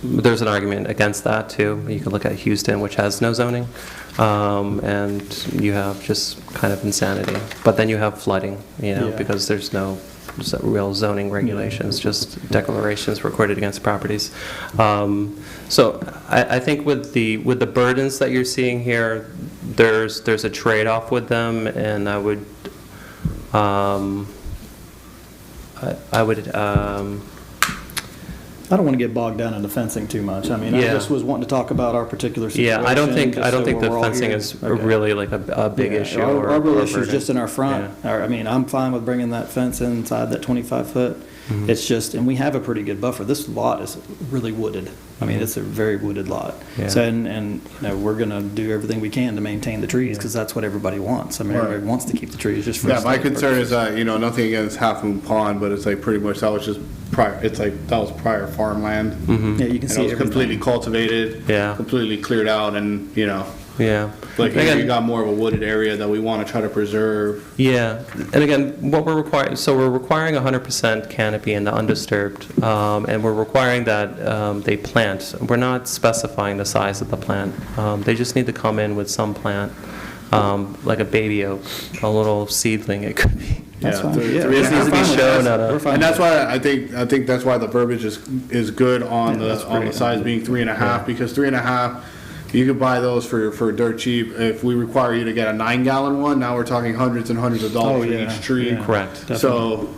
There's an argument against that too. You can look at Houston, which has no zoning, and you have just kind of insanity. But then you have flooding, because there's no real zoning regulations, just declarations recorded against properties. So I think with the burdens that you're seeing here, there's a trade-off with them, and I would I don't want to get bogged down into fencing too much. I mean, I just was wanting to talk about our particular situation. Yeah, I don't think the fencing is really like a big issue. Our real issue is just in our front. Yeah. I mean, I'm fine with bringing that fence inside that 25-foot. Mm-hmm. It's just, and we have a pretty good buffer. This lot is really wooded. I mean, it's a very wooded lot. Yeah. So, and we're going to do everything we can to maintain the trees, because that's what everybody wants. I mean, everybody wants to keep the trees just for my concern is that, nothing against Half Moon Pond, but it's like pretty much that was just prior, it's like that was prior farmland. Mm-hmm. Yeah, you can see it was completely cultivated, completely cleared out, and Yeah. Like here you got more of a wooded area that we want to try to preserve. Yeah, and again, what we're requiring, so we're requiring 100% canopy in the undisturbed, and we're requiring that they plant. We're not specifying the size of the plant. They just need to come in with some plant, like a baby oak, a little seedling it could be. That's fine. It needs to be shown and that's why I think that's why the verbiage is good on the size being 3.5, because 3.5. You could buy those for dirt cheap. If we require you to get a 9-gallon one, now we're talking hundreds and hundreds of dollars for each tree. Correct. So,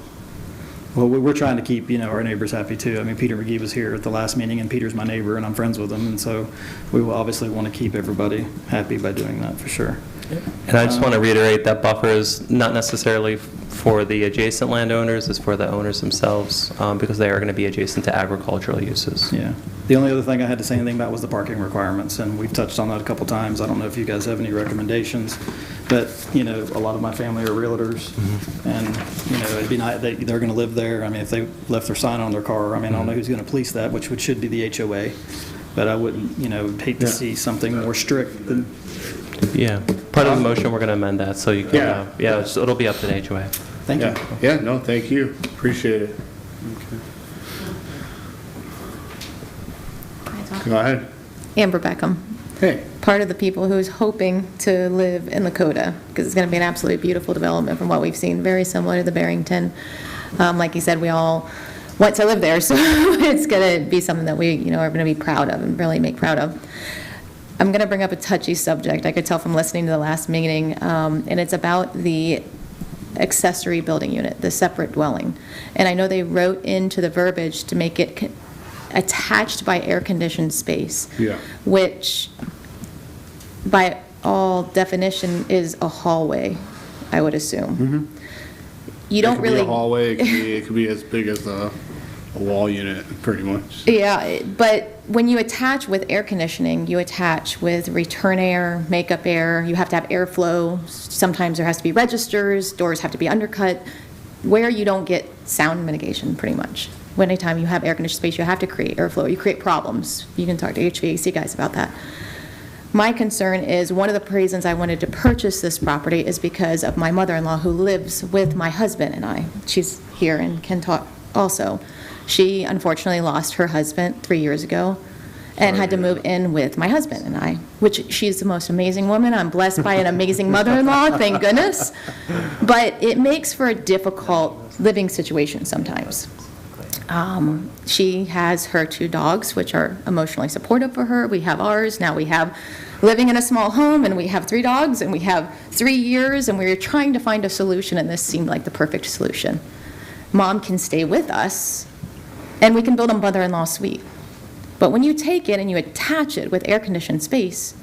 Well, we're trying to keep, our neighbors happy too. I mean, Peter McGee was here at the last meeting, and Peter's my neighbor, and I'm friends with him, and so we will obviously want to keep everybody happy by doing that, for sure. And I just want to reiterate that buffer is not necessarily for the adjacent landowners, it's for the owners themselves, because they are going to be adjacent to agricultural uses. Yeah. The only other thing I had to say anything about was the parking requirements, and we've touched on that a couple times. I don't know if you guys have any recommendations, but, a lot of my family are realtors, and, it'd be nice, they're going to live there. I mean, if they left their sign on their car, I mean, I don't know who's going to police that, which should be the HOA, but I wouldn't, hate to see something more strict than. Yeah. Part of the motion, we're going to amend that, so you can, it'll be up to the HOA. Thank you. Yeah, no, thank you. Appreciate it. Go ahead. Amber Beckham. Hey. Part of the people who's hoping to live in Lakota, because it's going to be an absolutely beautiful development from what we've seen, very similar to the Barrington. Like you said, we all want to live there, so it's going to be something that we, are going to be proud of and really make proud of. I'm going to bring up a touchy subject. I could tell from listening to the last meeting, and it's about the accessory building unit, the separate dwelling. And I know they wrote into the verbiage to make it attached by air-conditioned space, which by all definition is a hallway, I would assume. You don't really... It could be a hallway, it could be as big as a wall unit, pretty much. Yeah, but when you attach with air conditioning, you attach with return air, makeup air, you have to have airflow. Sometimes there has to be registers, doors have to be undercut, where you don't get sound mitigation, pretty much. When anytime you have air-conditioned space, you have to create airflow. You create problems. You can talk to HVAC guys about that. My concern is one of the reasons I wanted to purchase this property is because of my mother-in-law who lives with my husband and I. She's here and can talk also. She unfortunately lost her husband 3 years ago and had to move in with my husband and I, which she's the most amazing woman. I'm blessed by an amazing mother-in-law, thank goodness. But it makes for a difficult living situation sometimes. She has her 2 dogs, which are emotionally supportive for her. We have ours. Now we have living in a small home, and we have 3 dogs, and we have 3 years, and we were trying to find a solution, and this seemed like the perfect solution. Mom can stay with us, and we can build a mother-in-law suite. But when you take it and you attach it with air-conditioned space,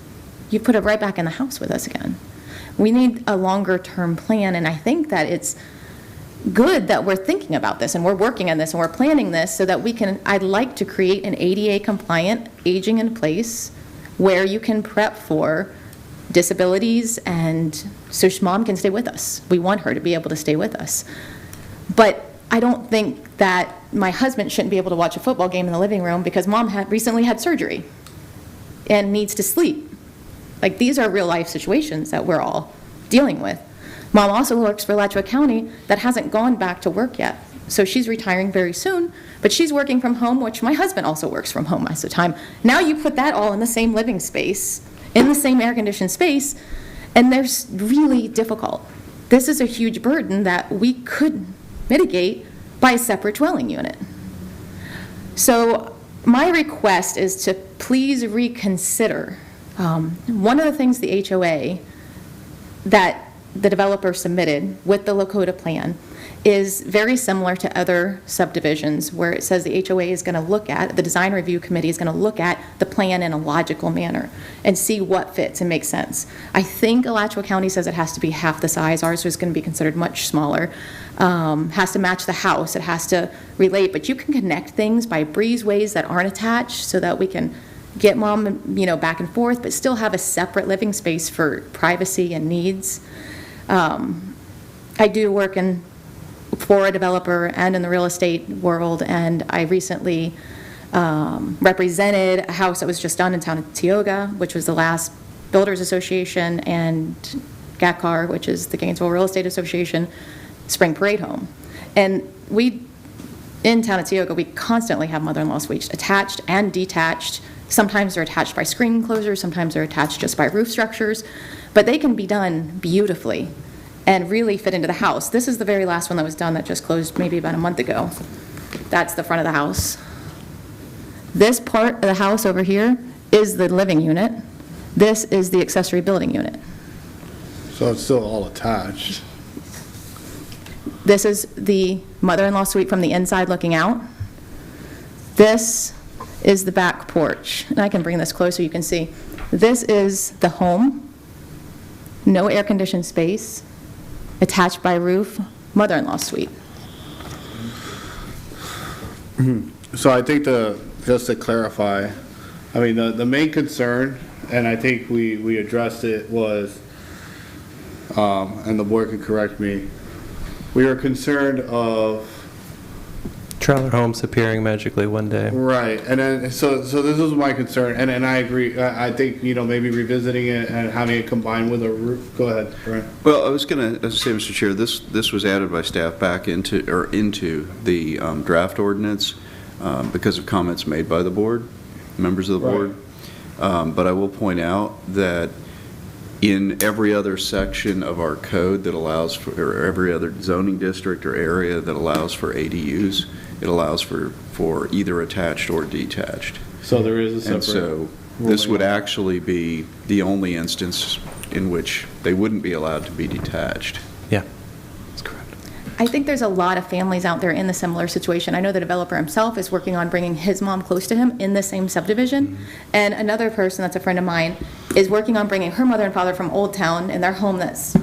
you put it right back in the house with us again. We need a longer-term plan, and I think that it's good that we're thinking about this and we're working on this and we're planning this so that we can, I'd like to create an ADA compliant aging in place where you can prep for disabilities, and so Mom can stay with us. We want her to be able to stay with us. But I don't think that my husband shouldn't be able to watch a football game in the living room because Mom recently had surgery and needs to sleep. Like, these are real life situations that we're all dealing with. Mom also works for Alachua County that hasn't gone back to work yet. So she's retiring very soon, but she's working from home, which my husband also works from home most of the time. Now you put that all in the same living space, in the same air-conditioned space, and they're really difficult. This is a huge burden that we could mitigate by a separate dwelling unit. So my request is to please reconsider. One of the things the HOA that the developer submitted with the Lakota plan is very similar to other subdivisions where it says the HOA is going to look at, the design review committee is going to look at the plan in a logical manner and see what fits and makes sense. I think Alachua County says it has to be half the size. Ours is going to be considered much smaller. Has to match the house. It has to relate, but you can connect things by breezeways that aren't attached so that we can get Mom, back and forth, but still have a separate living space for privacy and needs. I do work for a developer and in the real estate world, and I recently represented a house that was just done in town of Tioga, which was the last Builders Association, and GACAR, which is the Gainesville Real Estate Association, Spring Parade home. And in town of Tioga, we constantly have mother-in-law suites attached and detached. Sometimes they're attached by screen closures, sometimes they're attached just by roof structures, but they can be done beautifully and really fit into the house. This is the very last one that was done that just closed maybe about a month ago. That's the front of the house. This part of the house over here is the living unit. This is the accessory building unit. So it's still all attached. This is the mother-in-law suite from the inside looking out. This is the back porch. And I can bring this closer, you can see. This is the home, no air-conditioned space, attached by roof, mother-in-law suite. So I think just to clarify, I mean, the main concern, and I think we addressed it, was, and the board can correct me, we were concerned of... Trailer homes appearing magically one day. Right, and then, so this was my concern, and I agree, I think, maybe revisiting it and having it combined with a roof. Go ahead, Brian. Well, I was going to say, Mr. Chair, this was added by staff back into the draft ordinance because of comments made by the board, members of the board. But I will point out that in every other section of our code that allows for, or every other zoning district or area that allows for ADUs, it allows for either attached or detached. So there is a separate... And so this would actually be the only instance in which they wouldn't be allowed to be detached. Yeah, that's correct. I think there's a lot of families out there in the similar situation. I know the developer himself is working on bringing his mom close to him in the same subdivision. And another person that's a friend of mine is working on bringing her mother and father from Old Town in their home that's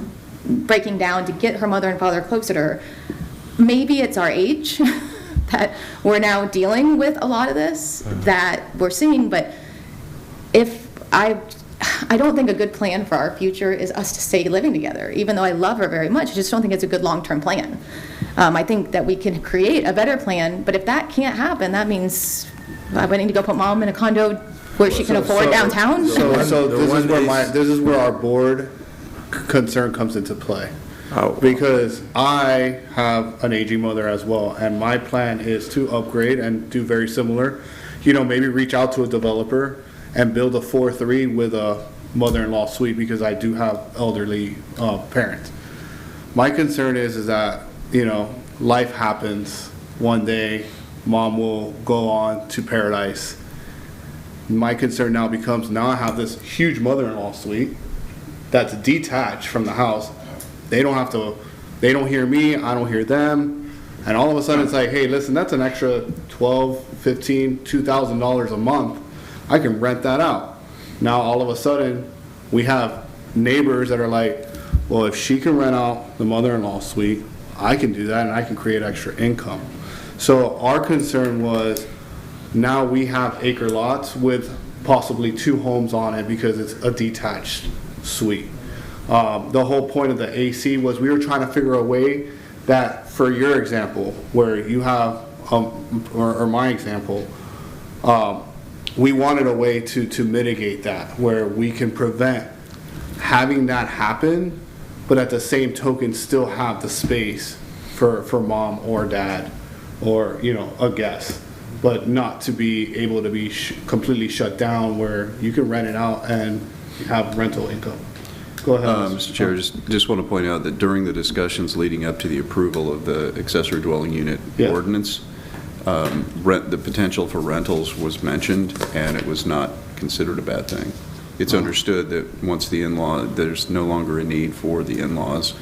breaking down to get her mother and father closer to her. Maybe it's our age that we're now dealing with a lot of this that we're seeing, but if I don't think a good plan for our future is us to stay living together, even though I love her very much. I just don't think it's a good long-term plan. I think that we can create a better plan, but if that can't happen, that means I need to go put mom in a condo where she can afford downtown. So this is where our board concern comes into play. Because I have an aging mother as well, and my plan is to upgrade and do very similar. Maybe reach out to a developer and build a 4-3 with a mother-in-law suite, because I do have elderly parents. My concern is that, life happens. One day, mom will go on to paradise. My concern now becomes, now I have this huge mother-in-law suite that's detached from the house. They don't hear me, I don't hear them. And all of a sudden it's like, hey, listen, that's an extra $12, $15, $2,000 a month. I can rent that out. Now all of a sudden we have neighbors that are like, well, if she can rent out the mother-in-law suite, I can do that and I can create extra income. So our concern was, now we have acre lots with possibly 2 homes on it because it's a detached suite. The whole point of the AC was we were trying to figure a way that, for your example, where you have, or my example, we wanted a way to mitigate that, where we can prevent having that happen, but at the same token still have the space for mom or dad or, a guest, but not to be able to be completely shut down where you can rent it out and have rental income. Go ahead. Mr. Chair, just want to point out that during the discussions leading up to the approval of the accessory dwelling unit ordinance, the potential for rentals was mentioned, and it was not considered a bad thing. It's understood that once the in-law, there's no longer a need for the in-laws,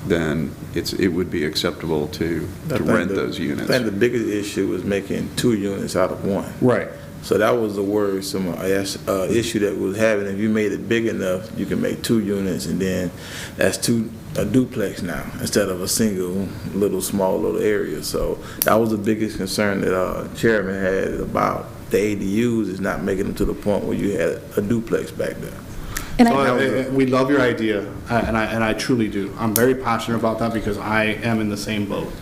then it would be acceptable to rent those units. I think the biggest issue was making 2 units out of 1. Right. So that was the worrisome issue that we was having. If you made it big enough, you can make 2 units, and then that's a duplex now instead of a single small little area. So that was the biggest concern that Chairman had about the ADUs, is not making them to the point where you had a duplex back there. And we love your idea, and I truly do. I'm very passionate about that because I am in the same boat.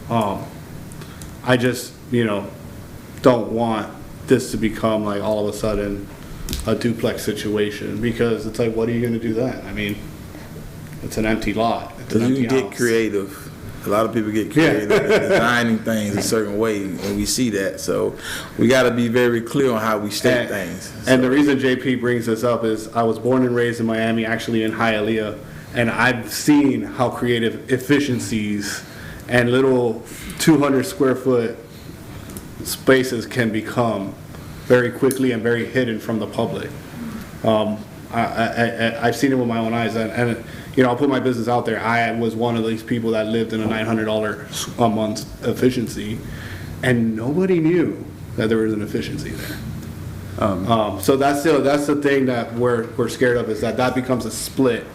I just, don't want this to become like all of a sudden a duplex situation, because it's like, what are you going to do then? I mean, it's an empty lot. Because you can get creative. A lot of people get creative in designing things a certain way, and we see that. So we got to be very clear on how we state things. And the reason JP brings this up is I was born and raised in Miami, actually in Hialeah, and I've seen how creative efficiencies and little 200 square foot spaces can become very quickly and very hidden from the public. I've seen it with my own eyes, and I'll put my business out there. I was one of these people that lived in a $900 a month efficiency, and nobody knew that there was an efficiency there. So that's the thing that we're scared of, is that becomes a split,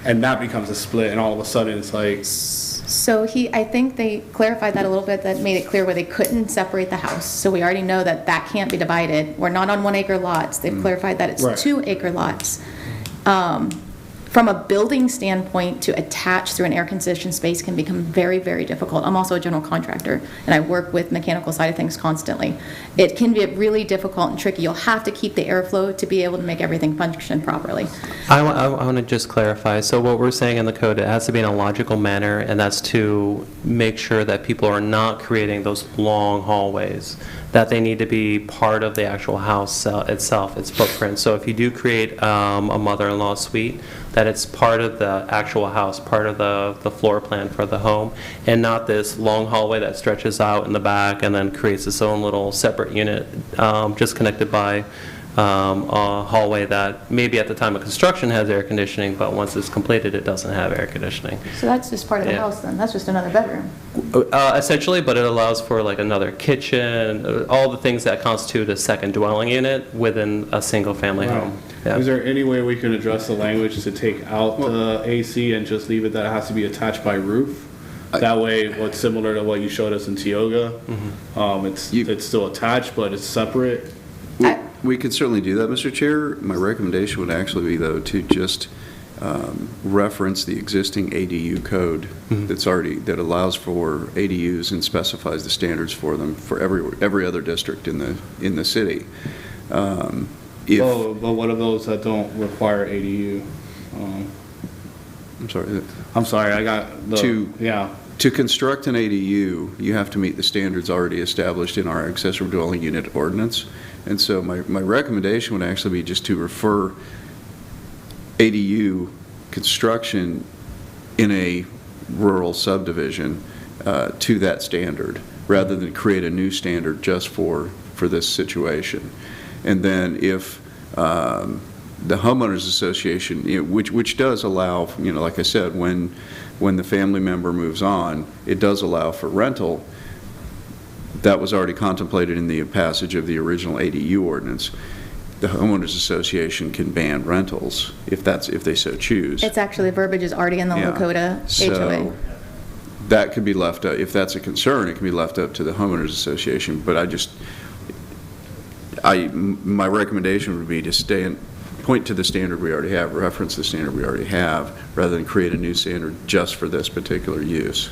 and that becomes a split, and all of a sudden it's like. So I think they clarified that a little bit, that made it clear where they couldn't separate the house. So we already know that that can't be divided. We're not on 1 acre lots. They've clarified that it's Right. 2 acre lots. From a building standpoint, to attach through an air-conditioned space can become very, very difficult. I'm also a general contractor, and I work with mechanical side of things constantly. It can be really difficult and tricky. You'll have to keep the airflow to be able to make everything function properly. I want to just clarify. So what we're saying in the code, it has to be in a logical manner, and that's to make sure that people are not creating those long hallways, that they need to be part of the actual house itself, its footprint. So if you do create a mother-in-law suite, that it's part of the actual house, part of the floor plan for the home, and not this long hallway that stretches out in the back and then creates its own little separate unit, just connected by a hallway that maybe at the time of construction has air conditioning, but once it's completed, it doesn't have air conditioning. So that's just part of the house then? That's just another bedroom? Essentially, but it allows for like another kitchen, all the things that constitute a second dwelling unit within a single-family home. Yeah. Is there any way we can address the language to take out the AC and just leave it that it has to be attached by roof? That way, what's similar to what you showed us in Tioga, it's still attached, but it's separate. We could certainly do that, Mr. Chair. My recommendation would actually be, though, to just reference the existing ADU code that allows for ADUs and specifies the standards for them for every other district in the city. But what are those that don't require ADU? I'm sorry. I got To construct an ADU, you have to meet the standards already established in our accessory dwelling unit ordinance. And so my recommendation would actually be just to refer ADU construction in a rural subdivision to that standard, rather than create a new standard just for this situation. And then if the homeowners association, which does allow, like I said, when the family member moves on, it does allow for rental. That was already contemplated in the passage of the original ADU ordinance. The homeowners association can ban rentals if they so choose. It's actually, verbiage is already in the Lakota HOA. So that could be left up, if that's a concern, it can be left up to the homeowners association. But my recommendation would be to point to the standard we already have, reference the standard we already have, rather than create a new standard just for this particular use.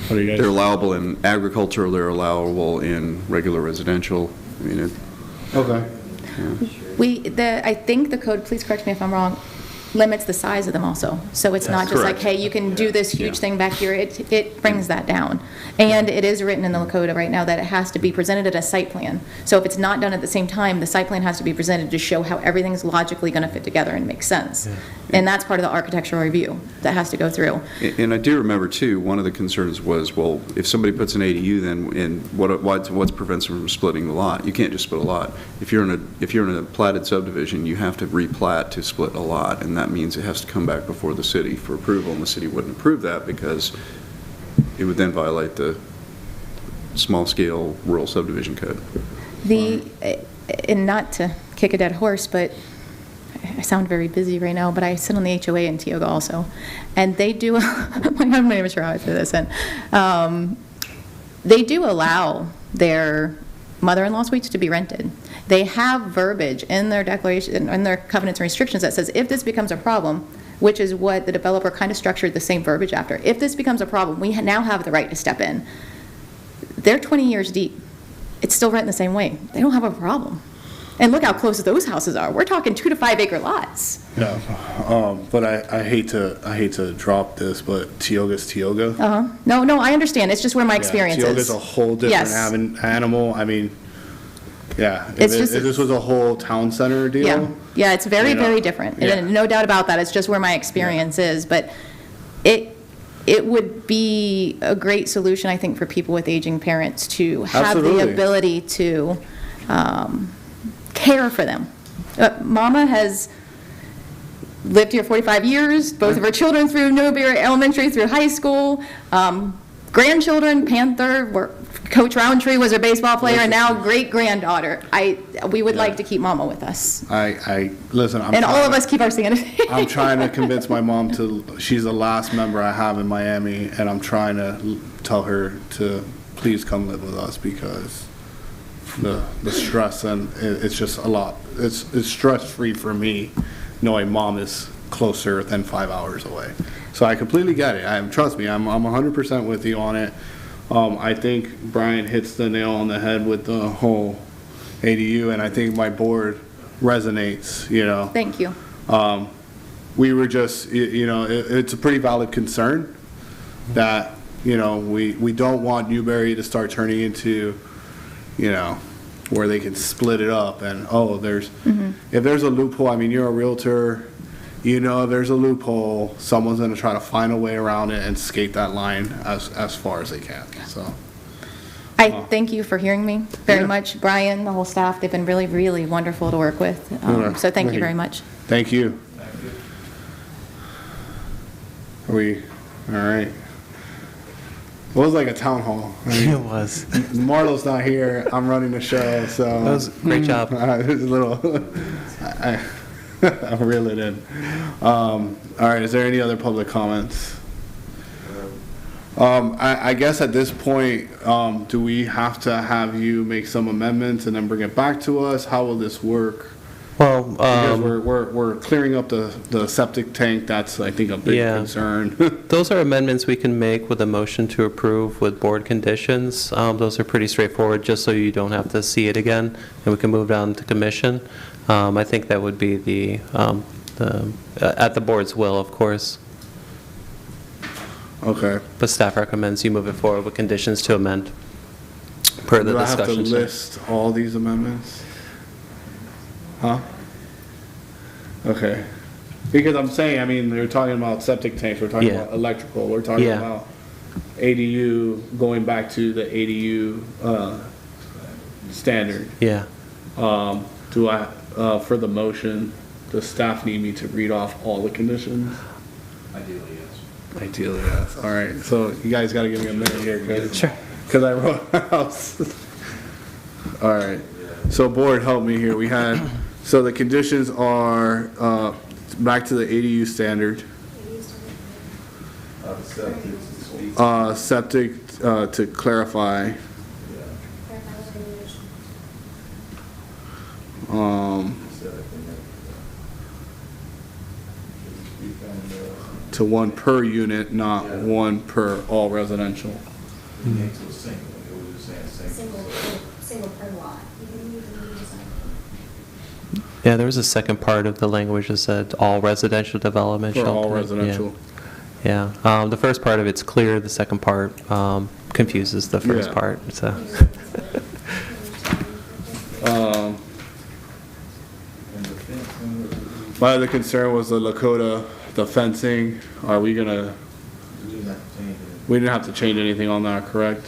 They're allowable in agricultural, they're allowable in regular residential. Okay. Yeah. I think the code, please correct me if I'm wrong, limits the size of them also. So it's not just like, hey, you can do this huge thing back here. It brings that down. And it is written in the Lakota right now that it has to be presented at a site plan. So if it's not done at the same time, the site plan has to be presented to show how everything's logically going to fit together and make sense. Yeah. And that's part of the architectural review that has to go through. And I do remember, too, one of the concerns was, well, if somebody puts an ADU, then what prevents them from splitting the lot? You can't just split a lot. If you're in a platted subdivision, you have to replat to split a lot, and that means it has to come back before the city for approval, and the city wouldn't approve that because it would then violate the small-scale rural subdivision code. And not to kick a dead horse, but I sound very busy right now, but I sit on the HOA in Tioga also, and they do, I'm not even sure how I say this in, they do allow their mother-in-law suites to be rented. They have verbiage in their declaration, in their covenants and restrictions that says if this becomes a problem, which is what the developer kind of structured the same verbiage after, if this becomes a problem, we now have the right to step in. They're 20 years deep. It's still rented the same way. They don't have a problem. And look how close those houses are. We're talking 2 to 5 acre lots. Yeah, but I hate to drop this, but Tioga's Tioga. No, I understand. It's just where my experience is. Tioga's a whole different animal. I mean, if this was a whole town center deal. Yeah, it's very, very different. Yeah. And no doubt about that. It's just where my experience is. But it would be a great solution, I think, for people with aging parents to have the ability to care for them. Mama has lived here 45 years, both of our children through Newberry Elementary, through high school, grandchildren, Panther, Coach Roundtree was our baseball player, and now great-granddaughter. We would like to keep Mama with us. Listen, And all of us keep our sanity. I'm trying to convince my mom she's the last member I have in Miami, and I'm trying to tell her to please come live with us because the stress, and it's just a lot. It's stress-free for me knowing Mom is closer than 5 hours away. So I completely get it. Trust me, I'm 100% with you on it. I think Brian hits the nail on the head with the whole ADU, and I think my board resonates, you know. Thank you. We were just, you know, it's a pretty valid concern that, you know, we don't want Newberry to start turning into, you know, where they can split it up and, if there's a loophole, I mean, you're a realtor, you know, if there's a loophole, someone's going to try to find a way around it and skate that line as far as they can, so. I thank you for hearing me very much. Brian, the whole staff, they've been really, really wonderful to work with. So thank you very much. Thank you. Are we, all right. It was like a town hall. I mean, It was. Marlo's not here. I'm running the show, so. That was a great job. It's a little, I'll reel it in. All right, is there any other public comments? I guess at this point, do we have to have you make some amendments and then bring it back to us? How will this work? Well, Because we're clearing up the septic tank. That's, I think, a big concern. those are amendments we can make with a motion to approve with board conditions. Those are pretty straightforward, just so you don't have to see it again, and we can move down to commission. I think that would be at the board's will, of course. Okay. But staff recommends you move it forward with conditions to amend per the discussion. Do I have to list all these amendments? Huh? Okay. Because I'm saying, I mean, we're talking about septic tanks, we're talking about electrical, we're talking about ADU, going back to the ADU standard. Yeah. Do I, for the motion, does staff need me to read off all the conditions? Ideally, yes. Ideally, yes. All right, so you guys gotta give me a minute here, because I wrote out. All right, so board, help me here. We had, so the conditions are back to the ADU standard. Septic, to clarify. To one per unit, not one per all residential. Single per lot. Yeah, there was a second part of the language that said all residential development. For all residential. Yeah. The first part of it's clear, the second part confuses the first part, so. My other concern was the Lakota, the fencing. Are we gonna? We didn't have to change anything on that, correct?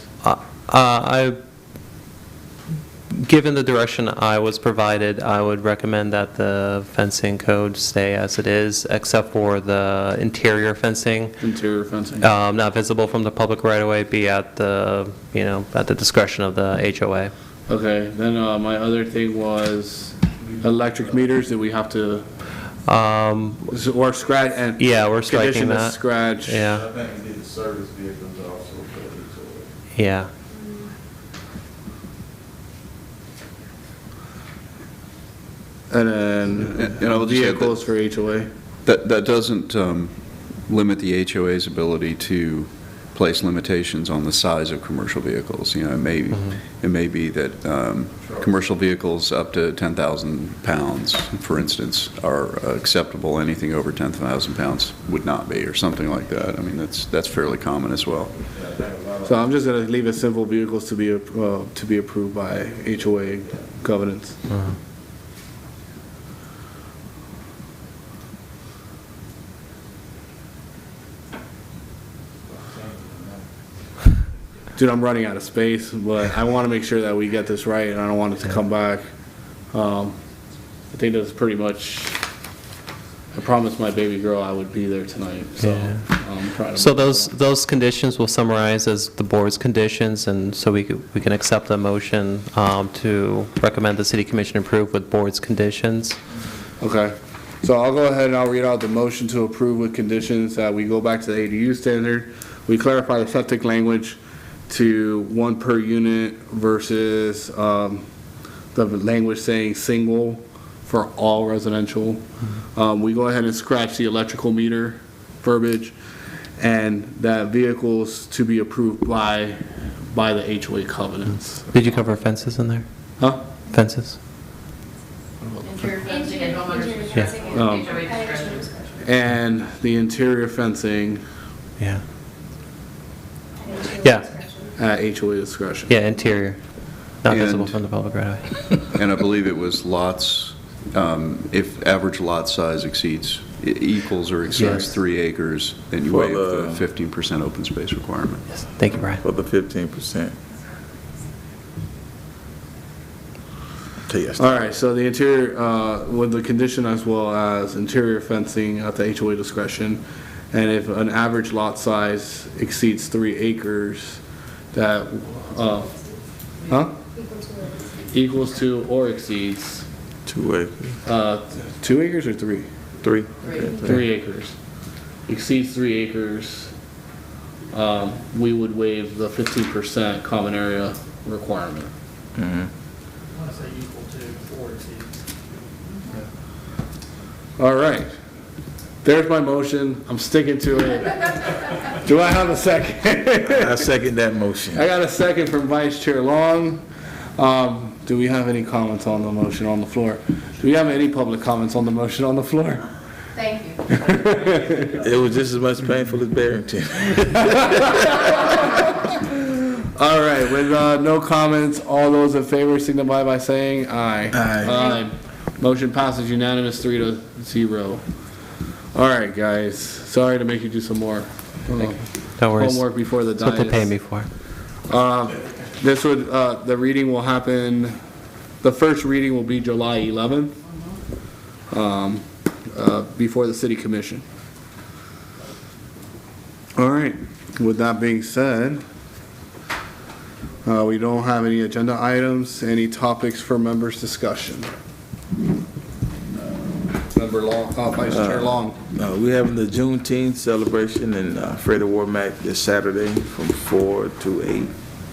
Given the direction I was provided, I would recommend that the fencing code stay as it is, except for the interior fencing. Interior fencing. Not visible from the public right away, be at the, at the discretion of the HOA. Okay, then my other thing was electric meters. Did we have to? Or scratch and. Yeah, we're striking condition to that. Scratch. Yeah. I think we did the service vehicles also. Yeah. And then vehicles for HOA. That doesn't limit the HOA's ability to place limitations on the size of commercial vehicles. It may be that commercial vehicles up to 10,000 pounds, for instance, are acceptable. Anything over 10,000 pounds would not be, or something like that. I mean, that's fairly common as well. So I'm just going to leave it simple vehicles to be approved by HOA governance. Dude, I'm running out of space, but I want to make sure that we get this right, and I don't want it to come back. I think that's pretty much I promised my baby girl I would be there tonight, so Yeah. I'm trying to. So those conditions will summarize as the board's conditions, and so we can accept a motion to recommend the city commission approve with board's conditions. Okay, so I'll go ahead and I'll read out the motion to approve with conditions that we go back to the ADU standard. We clarify the septic language to 1 per unit versus the language saying single for all residential. We go ahead and scratch the electrical meter verbiage, and that vehicles to be approved by the HOA covenants. Did you cover fences in there? Huh? Fences? Interior fencing and homeowners Yeah. discretion. HOA discretion. And the interior fencing Yeah. Yeah, at HOA discretion. yeah, interior, not And- visible from the public right away. And I believe it was lots, if average lot size equals or exceeds Yes. 3 acres, then you For waive the the- 15% open space requirement. Thank you, Brian. For the 15%. All right, so the interior, with the condition as well as interior fencing at the HOA discretion, and if an average lot size exceeds 3 acres, that, equals to or exceeds, 2 acres. 2 acres or 3? 3. 3 acres. Exceeds 3 acres, we would waive the 15% common area requirement. All right. There's my motion. I'm sticking to it. Do I have a second? I second that motion. I got a second from Vice Chair Long. Do we have any comments on the motion on the floor? Do we have any public comments on the motion on the floor? Thank you. It was just as much painful as Barrington. All right, with no comments, all those in favor signify by saying aye. Aye. Motion passes unanimous 3-0. All right, guys, sorry to make you do some more No worries. homework before the That's what they diet. pay me for. This would, the reading will happen, the first reading will be July 11th, before the city commission. All right, with that being said, we don't have any agenda items, any topics for members' discussion. Member Long, Vice Chair Long. We're having the Juneteenth celebration in Freddie Warmack this Saturday from 4 to 8.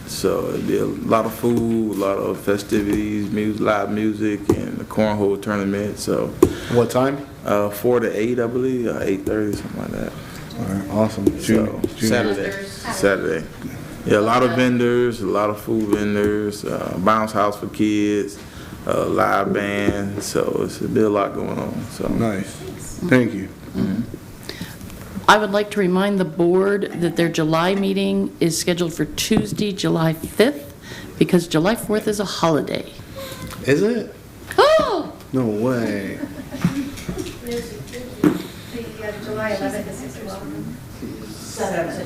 So it'll be a lot of food, a lot of festivities, live music, and a cornhole tournament. So What time? 4 to 8, I believe, 8:30, something like that. All right, awesome. So Saturday. Yeah, a lot of vendors, a lot of food vendors, bounce house for kids, live band. So it'll be a lot going on. So Nice. Thank you. I would like to remind the board that their July meeting is scheduled for Tuesday, July 5th, because July 4th is a holiday. Is it? Oh! No way. July 11th is as well.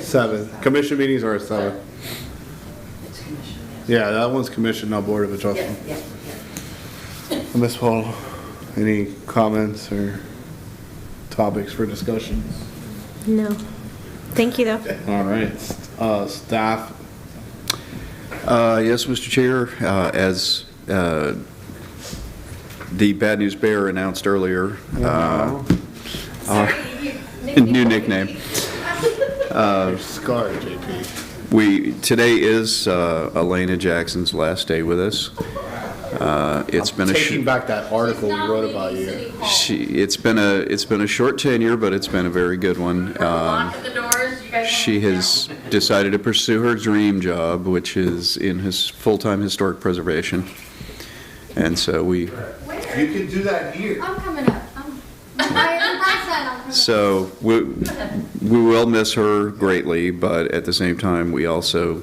7th. Commission meetings are at 7th. Yeah, that one's commission, not board of adjustment. Ms. Paul, any comments or topics for discussion? No. Thank you, though. All right, staff. Yes, Mr. Chair, as the Bad News Bear announced earlier, our new nickname. Scar, JP. Today is Elena Jackson's last day with us. It's been Taking back that article we wrote about you. It's been a short tenure, but it's been a very good one. She has decided to pursue her dream job, which is in his full-time historic preservation, and so we. You can do that here. I'm coming up. So we will miss her greatly, but at the same time, we also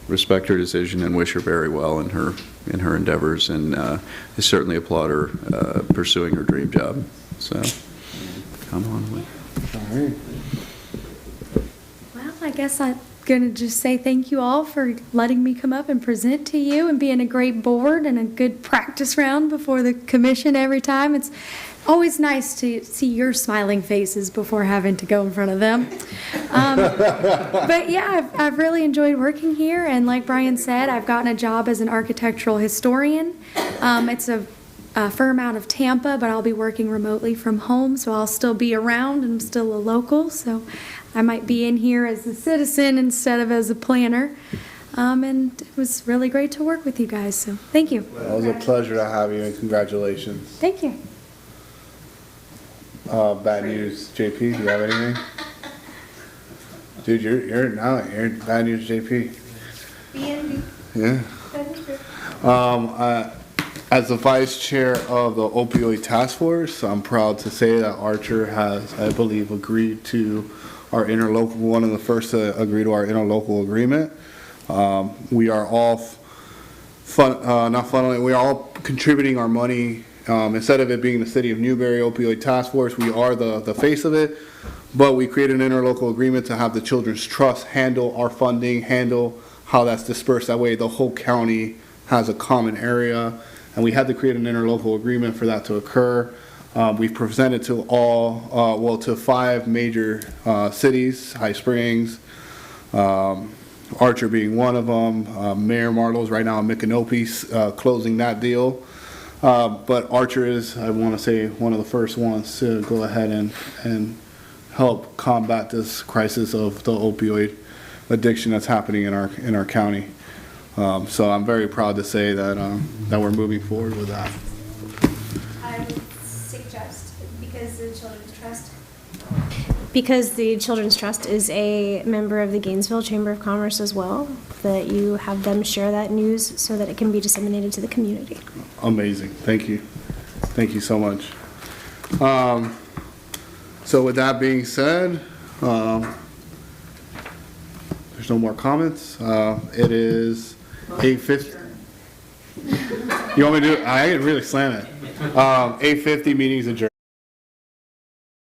respect her decision and wish her very well in her endeavors, and certainly applaud her pursuing her dream job. So, come on. Well, I guess going to just say thank you all for letting me come up and present to you and being a great board and a good practice round before the commission every time. It's always nice to see your smiling faces before having to go in front of them. But yeah, I've really enjoyed working here, and like Brian said, I've gotten a job as an architectural historian. It's a firm out of Tampa, but I'll be working remotely from home, so I'll still be around and still a local, so I might be in here as a citizen instead of as a planner. And it was really great to work with you guys, so thank you. It was a pleasure to have you, and congratulations. Thank you. Bad news, JP, do you have anything? Dude, you're bad news, JP. Yeah. As the vice chair of the opioid task force, I'm proud to say that Archer has, I believe, agreed to our interlocal, one of the first to agree to our interlocal agreement. We are all we are all contributing our money. Instead of it being the City of Newberry Opioid Task Force, we are the face of it, but we created an interlocal agreement to have the Children's Trust handle our funding, handle how that's dispersed. That way the whole county has a common area, and we had to create an interlocal agreement for that to occur. We've presented to to 5 major cities, High Springs, Archer being one of them, Mayor Marlowe's right now in Micanopy's closing that deal. But Archer is, I want to say, one of the first ones to go ahead and help combat this crisis of the opioid addiction that's happening in our county. So I'm very proud to say that we're moving forward with that. I would suggest, because the Children's Trust is a member of the Gainesville Chamber of Commerce as well, that you have them share that news so that it can be disseminated to the community. Amazing. Thank you. Thank you so much. So with that being said, there's no more comments. It is 8:50. You want me to do it? I can really slam it. 8:50, meetings adjourned.